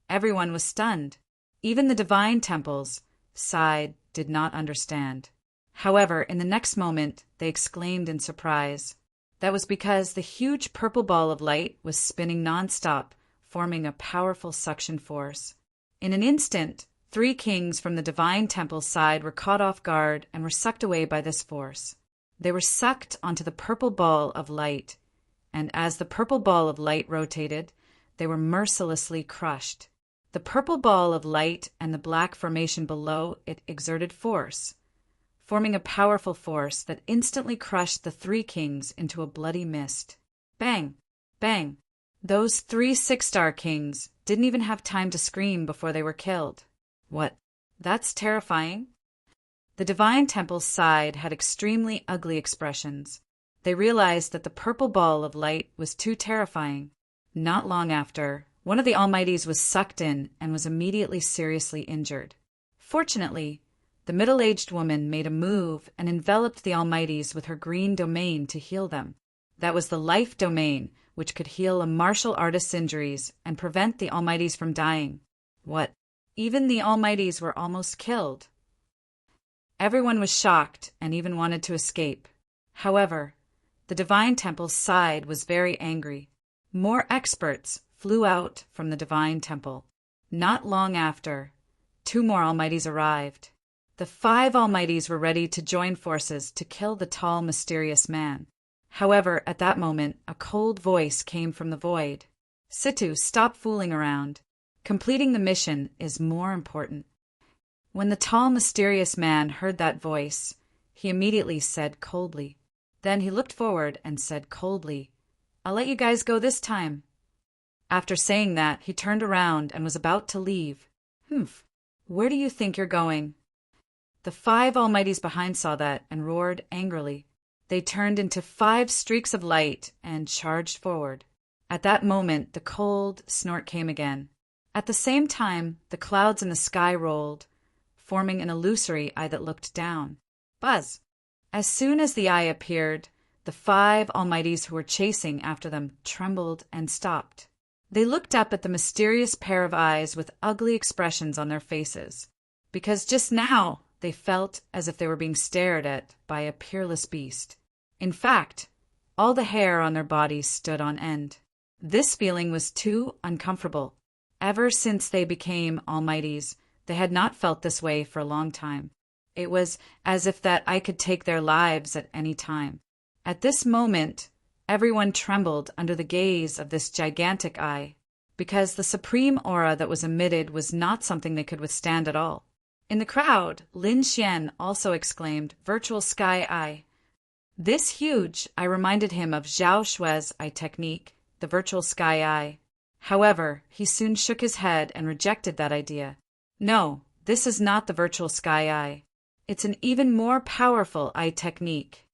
Everyone was stunned. Even the Divine Temples side did not understand. However, in the next moment, they exclaimed in surprise. That was because the huge purple ball of light was spinning nonstop, forming a powerful suction force. In an instant, 3 kings from the Divine Temple side were caught off guard and were sucked away by this force. They were sucked onto the purple ball of light, and as the purple ball of light rotated, they were mercilessly crushed. The purple ball of light and the black formation below it exerted force, forming a powerful force that instantly crushed the 3 kings into a bloody mist. Bang! Bang! Those 3 6-star kings didn't even have time to scream before they were killed. What? That's terrifying. The Divine Temple's side had extremely ugly expressions. They realized that the purple ball of light was too terrifying. Not long after, one of the Almighties was sucked in and was immediately seriously injured. Fortunately, the middle-aged woman made a move and enveloped the Almighties with her green domain to heal them. That was the life domain, which could heal a martial artist's injuries and prevent the Almighties from dying. What? Even the Almighties were almost killed. Everyone was shocked and even wanted to escape. However, the Divine Temple's side was very angry. More experts flew out from the Divine Temple. Not long after, 2 more Almighties arrived. The 5 Almighties were ready to join forces to kill the tall, mysterious man. However, at that moment, a cold voice came from the void. Situ, stop fooling around. Completing the mission is more important. When the tall, mysterious man heard that voice, he immediately said coldly. Then he looked forward and said coldly, I'll let you guys go this time. After saying that, he turned around and was about to leave. Humph, where do you think you're going? The 5 Almighties behind saw that and roared angrily. They turned into 5 streaks of light and charged forward. At that moment, the cold snort came again. At the same time, the clouds in the sky rolled, forming an illusory eye that looked down. Buzz! As soon as the eye appeared, The 5 almighties who were chasing after them trembled and stopped. They looked up at the mysterious pair of eyes with ugly expressions on their faces, because just now they felt as if they were being stared at by a peerless beast. In fact, all the hair on their bodies stood on end. This feeling was too uncomfortable. Ever since they became almighties, they had not felt this way for a long time. It was as if that I could take their lives at any time. At this moment, everyone trembled under the gaze of this gigantic eye, because the supreme aura that was emitted was not something they could withstand at all. In the crowd, Lin Xian also exclaimed, "Virtual Sky Eye." This huge eye reminded him of Zhao Shui's eye technique, the Virtual Sky Eye. However, he soon shook his head and rejected that idea. No, this is not the Virtual Sky Eye. It's an even more powerful eye technique.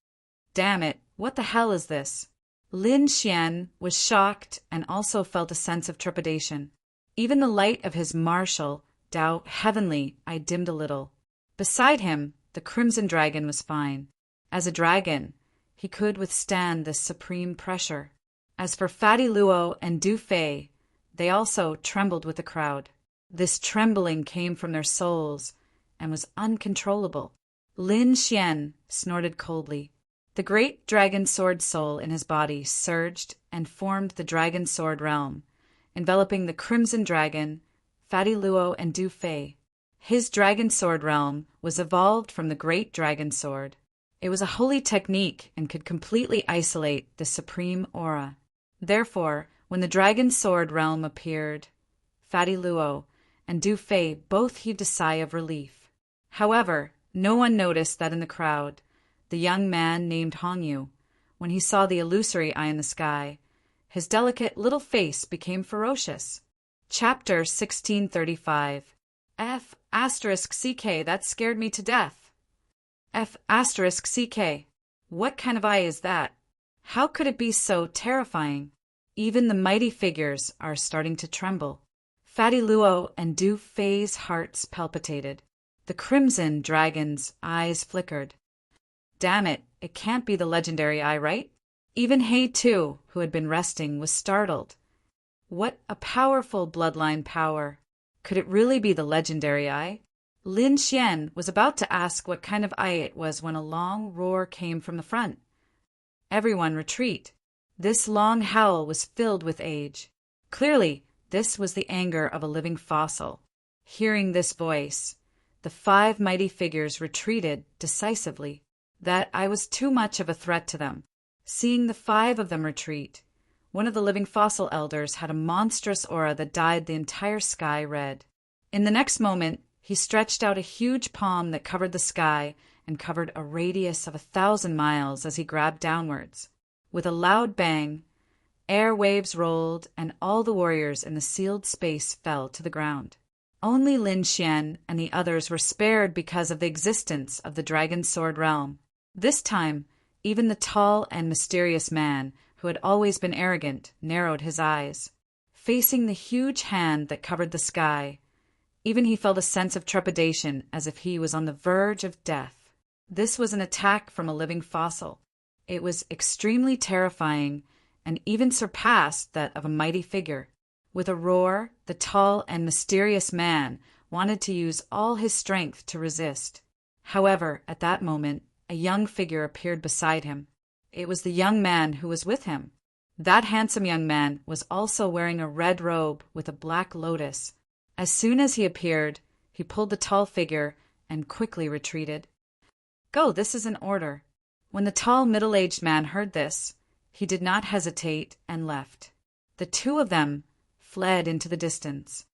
Damn it, what the hell is this? Lin Xian was shocked and also felt a sense of trepidation. Even the light of his martial, Dao heavenly eye dimmed a little. Beside him, the Crimson Dragon was fine. As a dragon, he could withstand this supreme pressure. As for Fatty Luo and Du Fei, they also trembled with the crowd. This trembling came from their souls and was uncontrollable. Lin Xian snorted coldly. The great dragon sword soul in his body surged and formed the dragon sword realm, enveloping the Crimson Dragon, Fatty Luo, and Du Fei. His dragon sword realm was evolved from the great dragon sword. It was a holy technique and could completely isolate the supreme aura. Therefore, when the dragon sword realm appeared, Fatty Luo and Du Fei both heaved a sigh of relief. However, no one noticed that in the crowd, the young man named Hongyu, when he saw the illusory eye in the sky, his delicate little face became ferocious. Chapter 1635. F***CK, that scared me to death. F***CK. What kind of eye is that? How could it be so terrifying? Even the mighty figures are starting to tremble. Fatty Luo and Du Fei's hearts palpitated. The Crimson Dragon's eyes flickered. Damn it, it can't be the legendary eye, right? Even He too, who had been resting, was startled. What a powerful bloodline power. Could it really be the legendary eye? Lin Xian was about to ask what kind of eye it was when a long roar came from the front. Everyone retreat. This long howl was filled with age. Clearly, this was the anger of a living fossil. Hearing this voice, the 5 mighty figures retreated decisively. That eye was too much of a threat to them. Seeing the 5 of them retreat, one of the living fossil elders had a monstrous aura that dyed the entire sky red. In the next moment, he stretched out a huge palm that covered the sky and covered a radius of 1,000 miles as he grabbed downwards. With a loud bang, air waves rolled and all the warriors in the sealed space fell to the ground. Only Lin Xian and the others were spared because of the existence of the Dragon Sword Realm. This time, even the tall and mysterious man, who had always been arrogant, narrowed his eyes. Facing the huge hand that covered the sky, even he felt a sense of trepidation as if he was on the verge of death. This was an attack from a living fossil. It was extremely terrifying and even surpassed that of a mighty figure. With a roar, the tall and mysterious man wanted to use all his strength to resist. However, at that moment, a young figure appeared beside him. It was the young man who was with him. That handsome young man was also wearing a red robe with a black lotus. As soon as he appeared, he pulled the tall figure and quickly retreated. Go, this is an order. When the tall middle-aged man heard this, he did not hesitate and left. The 2 of them fled into the distance.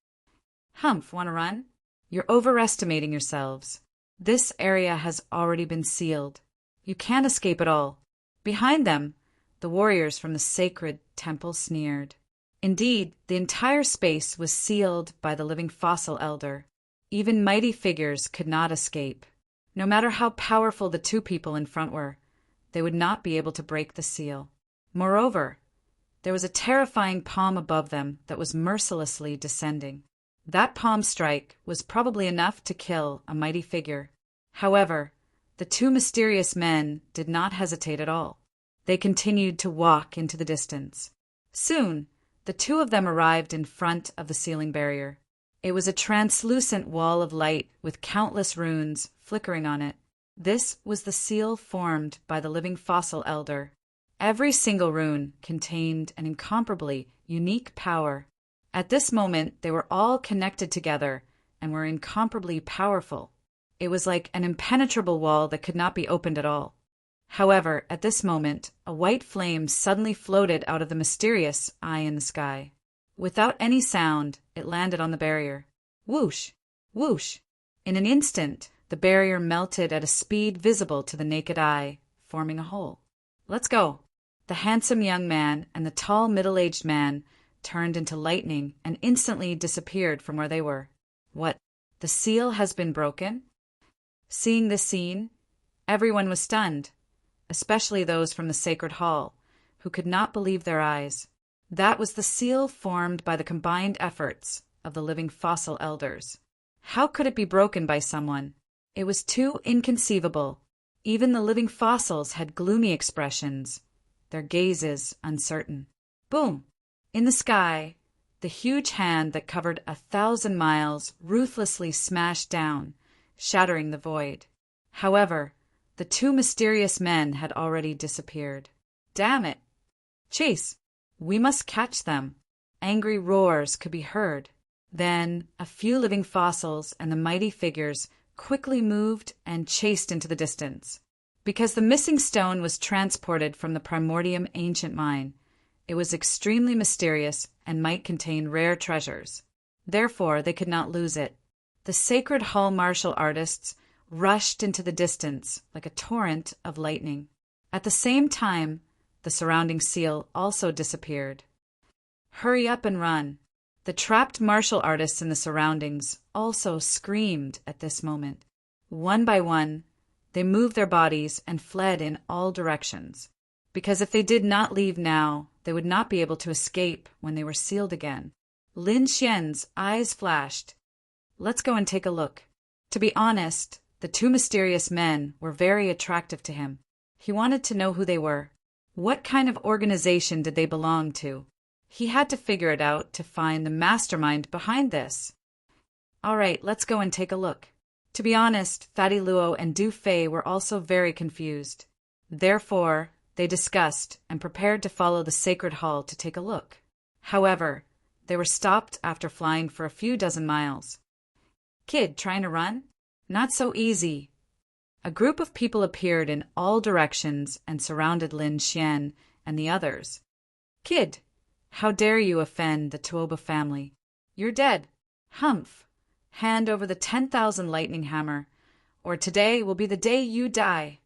Humph, want to run? You're overestimating yourselves. This area has already been sealed. You can't escape at all. Behind them, the warriors from the sacred temple sneered. Indeed, the entire space was sealed by the living fossil elder. Even mighty figures could not escape. No matter how powerful the 2 people in front were, they would not be able to break the seal. Moreover, there was a terrifying palm above them that was mercilessly descending. That palm strike was probably enough to kill a mighty figure. However, the 2 mysterious men did not hesitate at all. They continued to walk into the distance. Soon, the two of them arrived in front of the sealing barrier. It was a translucent wall of light with countless runes flickering on it. This was the seal formed by the living fossil elder. Every single rune contained an incomparably unique power. At this moment, they were all connected together and were incomparably powerful. It was like an impenetrable wall that could not be opened at all. However, at this moment, a white flame suddenly floated out of the mysterious eye in the sky. Without any sound, it landed on the barrier. Whoosh! Whoosh! In an instant, the barrier melted at a speed visible to the naked eye, forming a hole. Let's go! The handsome young man and the tall middle-aged man turned into lightning and instantly disappeared from where they were. What? The seal has been broken? Seeing this scene, everyone was stunned, especially those from the sacred hall, who could not believe their eyes. That was the seal formed by the combined efforts of the living fossil elders. How could it be broken by someone? It was too inconceivable. Even the living fossils had gloomy expressions, their gazes uncertain. Boom! In the sky, the huge hand that covered 1,000 miles ruthlessly smashed down, shattering the void. However, the two mysterious men had already disappeared. Damn it! Chase! We must catch them. Angry roars could be heard. Then a few living fossils and the mighty figures quickly moved and chased into the distance. Because the missing stone was transported from the Primordium ancient mine, it was extremely mysterious and might contain rare treasures. Therefore, they could not lose it. The sacred hall martial artists rushed into the distance like a torrent of lightning. At the same time, the surrounding seal also disappeared. Hurry up and run! The trapped martial artists in the surroundings also screamed at this moment. One by one, they moved their bodies and fled in all directions, because if they did not leave now, they would not be able to escape when they were sealed again. Lin Xian's eyes flashed. Let's go and take a look. To be honest, the two mysterious men were very attractive to him. He wanted to know who they were. What kind of organization did they belong to? He had to figure it out to find the mastermind behind this. All right, let's go and take a look. To be honest, Fatty Luo and Du Fei were also very confused. Therefore, they discussed and prepared to follow the sacred hall to take a look. However, they were stopped after flying for a few dozen miles. Kid, trying to run? Not so easy. A group of people appeared in all directions and surrounded Lin Xian and the others. Kid, how dare you offend the Tuoba family? You're dead. Humph. Hand over the 10,000 lightning hammer, or today will be the day you die.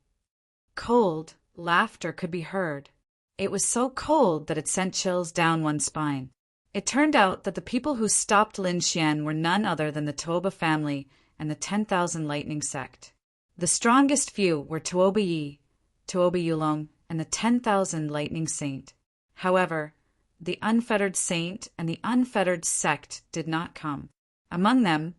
Cold laughter could be heard. It was so cold that it sent chills down one's spine. It turned out that the people who stopped Lin Xian were none other than the Tuoba family and the 10,000 lightning sect. The strongest few were Tuoba Yi, Tuoba Yulong, and the 10,000 lightning saint. However, the unfettered saint and the unfettered sect did not come. Among them,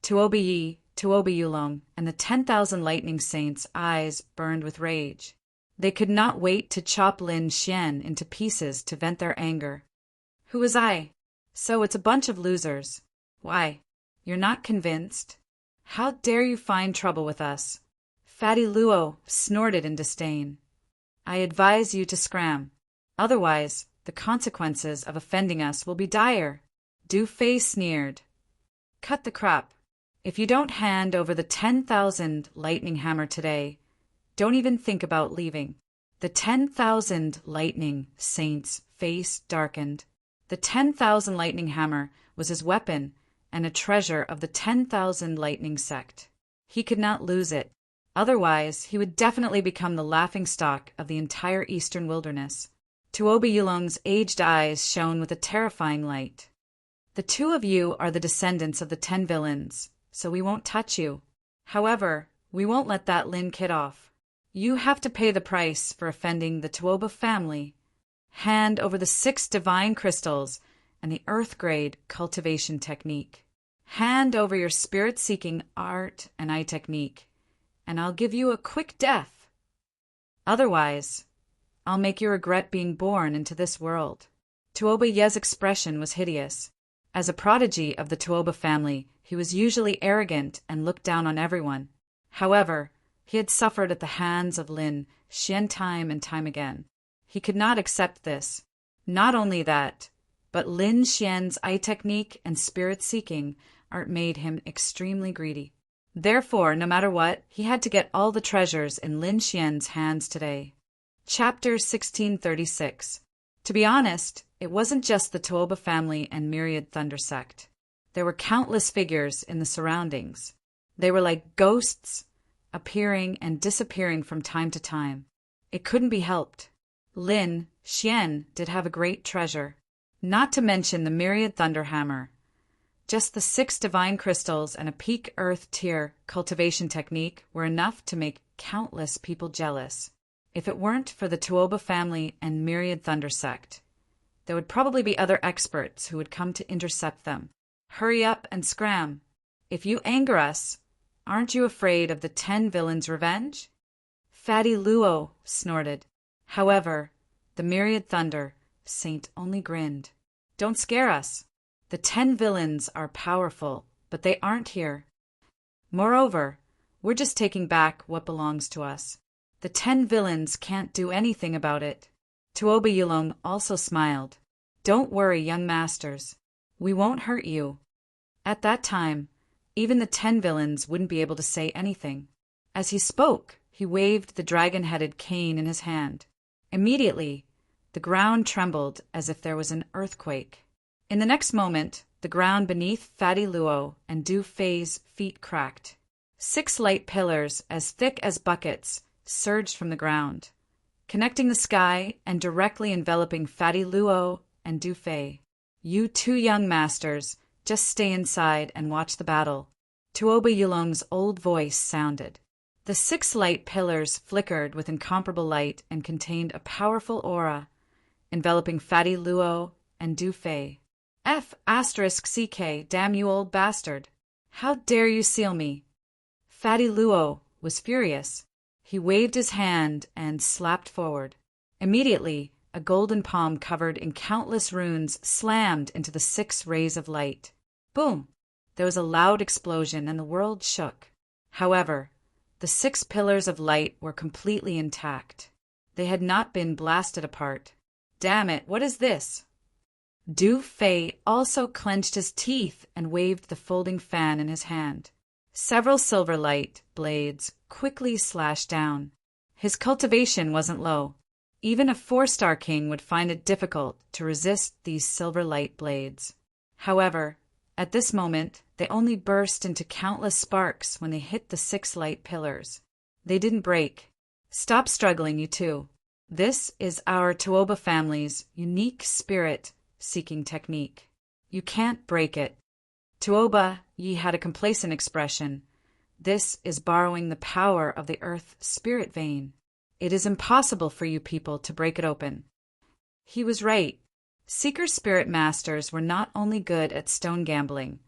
Tuoba Yi, Tuoba Yulong, and the 10,000 lightning saints' eyes burned with rage. They could not wait to chop Lin Xian into pieces to vent their anger. Who was I? So it's a bunch of losers. Why? You're not convinced? How dare you find trouble with us? Fatty Luo snorted in disdain. I advise you to scram. Otherwise, the consequences of offending us will be dire. Du Fei sneered. Cut the crap. If you don't hand over the 10,000 lightning hammer today, don't even think about leaving. The 10,000 lightning saint's face darkened. The 10,000 lightning hammer was his weapon and a treasure of the 10,000 lightning sect. He could not lose it. Otherwise, he would definitely become the laughingstock of the entire eastern wilderness. Tuoba Yulong's aged eyes shone with a terrifying light. The two of you are the descendants of the 10 villains, so we won't touch you. However, we won't let that Lin kid off. You have to pay the price for offending the Tuoba family. Hand over the 6 divine crystals and the earth-grade cultivation technique. Hand over your spirit-seeking art and eye technique, and I'll give you a quick death. Otherwise, I'll make you regret being born into this world." Tuoba Ye's expression was hideous. As a prodigy of the Tuoba family, he was usually arrogant and looked down on everyone. However, he had suffered at the hands of Lin Xian time and time again. He could not accept this. Not only that, but Lin Xian's eye technique and spirit-seeking art made him extremely greedy. Therefore, no matter what, he had to get all the treasures in Lin Xian's hands today. Chapter 1636. To be honest, it wasn't just the Tuoba family and Myriad Thunder sect. There were countless figures in the surroundings. They were like ghosts, appearing and disappearing from time to time. It couldn't be helped. Lin Xian did have a great treasure, not to mention the Myriad Thunder Hammer. Just the 6 divine crystals and a peak earth tier cultivation technique were enough to make countless people jealous. If it weren't for the Tuoba family and Myriad Thunder sect, there would probably be other experts who would come to intercept them. Hurry up and scram. If you anger us, aren't you afraid of the 10 villains' revenge? Fatty Luo snorted. However, the Myriad Thunder Saint only grinned. Don't scare us. The 10 villains are powerful, but they aren't here. Moreover, we're just taking back what belongs to us. The 10 villains can't do anything about it. Tuoba Yulong also smiled. Don't worry, young masters. We won't hurt you. At that time, even the 10 villains wouldn't be able to say anything. As he spoke, he waved the dragon-headed cane in his hand. Immediately, the ground trembled as if there was an earthquake. In the next moment, the ground beneath Fatty Luo and Du Fei's feet cracked. 6 light pillars, as thick as buckets, surged from the ground, connecting the sky and directly enveloping Fatty Luo and Du Fei. You 2 young masters, just stay inside and watch the battle. Tuoba Yulong's old voice sounded. The 6 light pillars flickered with incomparable light and contained a powerful aura, enveloping Fatty Luo and Du Fei. F*CK, damn you old bastard. How dare you seal me? Fatty Luo was furious. He waved his hand and slapped forward. Immediately, a golden palm covered in countless runes slammed into the 6 rays of light. Boom! There was a loud explosion and the world shook. However, the 6 pillars of light were completely intact. They had not been blasted apart. Damn it, what is this? Du Fei also clenched his teeth and waved the folding fan in his hand. Several silver light blades quickly slashed down. His cultivation wasn't low. Even a 4-star king would find it difficult to resist these silver light blades. However, at this moment, they only burst into countless sparks when they hit the 6 light pillars. They didn't break. Stop struggling, you two. This is our Tuoba family's unique spirit-seeking technique. You can't break it. Tuoba Yi had a complacent expression. This is borrowing the power of the earth spirit vein. It is impossible for you people to break it open. He was right. Seeker spirit masters were not only good at stone gambling,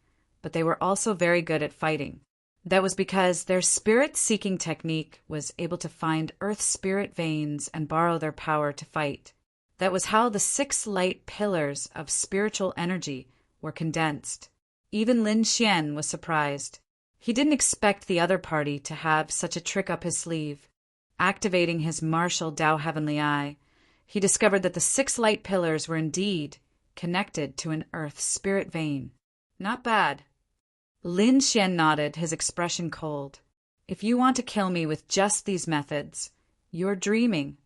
but they were also very good at fighting. That was because their spirit-seeking technique was able to find earth spirit veins and borrow their power to fight. That was how the 6 light pillars of spiritual energy were condensed. Even Lin Xian was surprised. He didn't expect the other party to have such a trick up his sleeve. Activating his martial Tao Heavenly Eye, he discovered that the 6 light pillars were indeed connected to an earth spirit vein. Not bad. Lin Xian nodded, his expression cold. If you want to kill me with just these methods, you're dreaming.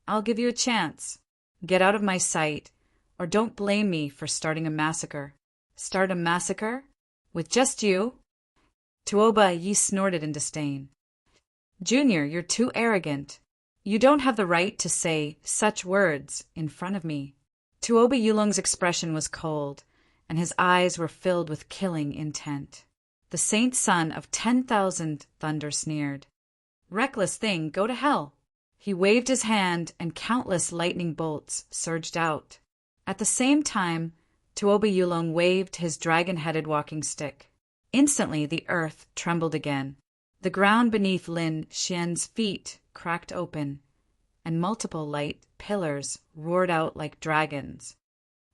I'll give you a chance. Get out of my sight, or don't blame me for starting a massacre. Start a massacre? With just you? Tuoba Yi snorted in disdain. Junior, you're too arrogant. You don't have the right to say such words in front of me. Tuoba Yulong's expression was cold, and his eyes were filled with killing intent. The saint son of 10,000 thunder sneered. Reckless thing, go to hell. He waved his hand and countless lightning bolts surged out. At the same time, Tuoba Yulong waved his dragon-headed walking stick. Instantly the earth trembled again. The ground beneath Lin Xian's feet cracked open, and multiple light pillars roared out like dragons.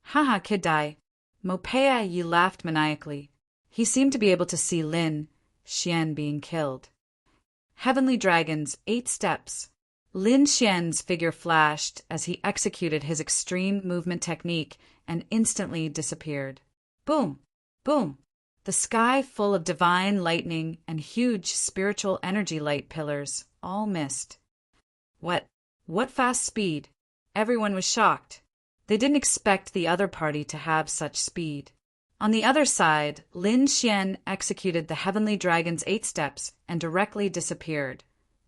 Haha, Kidai. Mopea Yi laughed maniacally. He seemed to be able to see Lin Xian being killed. Heavenly Dragons, 8 steps. Lin Xian's figure flashed as he executed his extreme movement technique and instantly disappeared. Boom! Boom! The sky full of divine lightning and huge spiritual energy light pillars all missed. What fast speed? Everyone was shocked. They didn't expect the other party to have such speed. On the other side, Lin Xian executed the Heavenly Dragon's 8 steps and directly disappeared,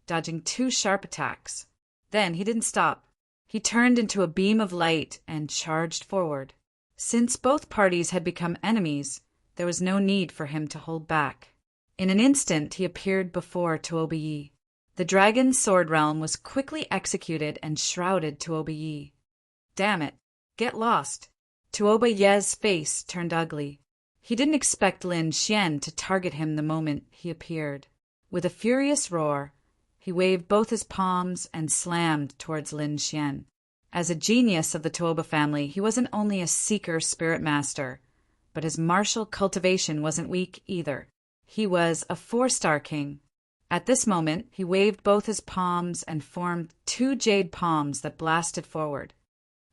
dodging 2 sharp attacks. Then he didn't stop. He turned into a beam of light and charged forward. Since both parties had become enemies, there was no need for him to hold back. In an instant, he appeared before Tuoba Yi. The dragon's sword realm was quickly executed and shrouded Tuoba Yi. Damn it! Get lost! Tuoba Ye's face turned ugly. He didn't expect Lin Xian to target him the moment he appeared. With a furious roar, he waved both his palms and slammed towards Lin Xian. As a genius of the Tuoba family, he wasn't only a seeker spirit master, but his martial cultivation wasn't weak either. He was a 4-star king. At this moment, he waved both his palms and formed 2 jade palms that blasted forward.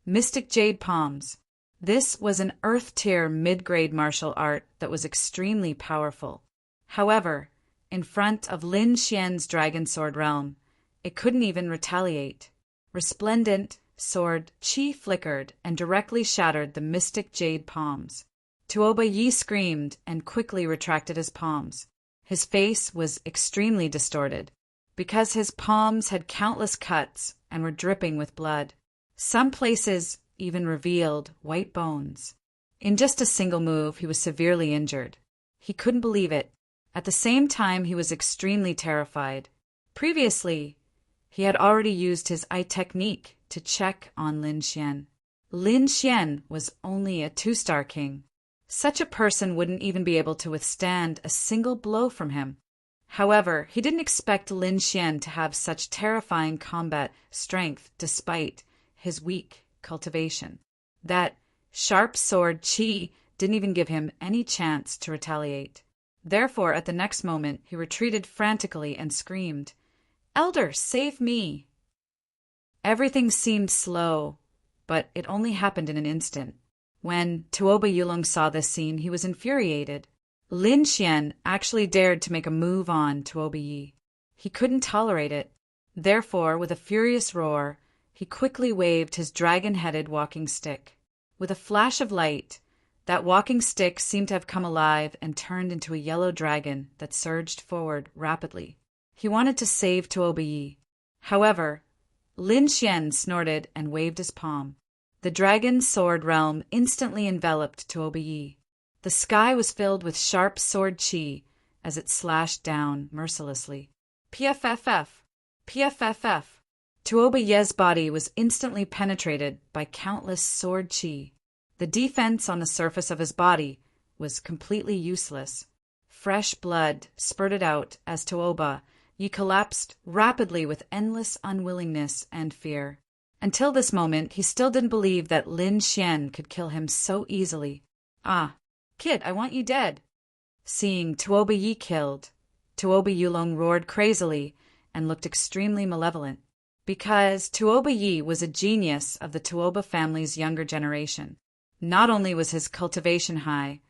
Mystic Jade Palms. This was an Earth-tier mid-grade martial art that was extremely powerful. However, in front of Lin Xian's Dragon Sword realm, it couldn't even retaliate. Resplendent sword chi flickered and directly shattered the Mystic Jade Palms. Tuoba Yi screamed and quickly retracted his palms. His face was extremely distorted, because his palms had countless cuts and were dripping with blood. Some places even revealed white bones. In just a single move, he was severely injured. He couldn't believe it. At the same time, he was extremely terrified. Previously, he had already used his eye technique to check on Lin Xian. Lin Xian was only a 2-star king. Such a person wouldn't even be able to withstand a single blow from him. However, he didn't expect Lin Xian to have such terrifying combat strength despite his weak cultivation. That sharp sword chi didn't even give him any chance to retaliate. Therefore, at the next moment, he retreated frantically and screamed, "Elder, save me!" Everything seemed slow, but it only happened in an instant. When Tuoba Yulong saw this scene, he was infuriated. Lin Xian actually dared to make a move on Tuoba Yi. He couldn't tolerate it. Therefore, with a furious roar, he quickly waved his dragon-headed walking stick. With a flash of light, that walking stick seemed to have come alive and turned into a yellow dragon that surged forward rapidly. He wanted to save Tuoba Yi. However, Lin Xian snorted and waved his palm. The dragon's sword realm instantly enveloped Tuoba Yi. The sky was filled with sharp sword chi as it slashed down mercilessly. PFFF! PFFF! Tuoba Ye's body was instantly penetrated by countless sword chi. The defense on the surface of his body was completely useless. Fresh blood spurted out as Tuoba Yi collapsed rapidly with endless unwillingness and fear. Until this moment, he still didn't believe that Lin Xian could kill him so easily. "Ah, kid, I want you dead." Seeing Tuoba Yi killed, Tuoba Yulong roared crazily and looked extremely malevolent. Because Tuoba Yi was a genius of the Tuoba family's younger generation. Not only was his cultivation high,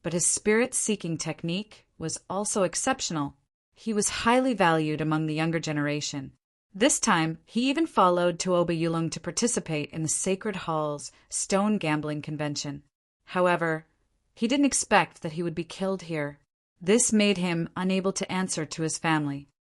but his spirit-seeking technique was also exceptional. He was highly valued among the younger generation. This time, he even followed Tuoba Yulong to participate in the Sacred Hall's stone gambling convention. However, he didn't expect that he would be killed here. This made him unable to answer to his family.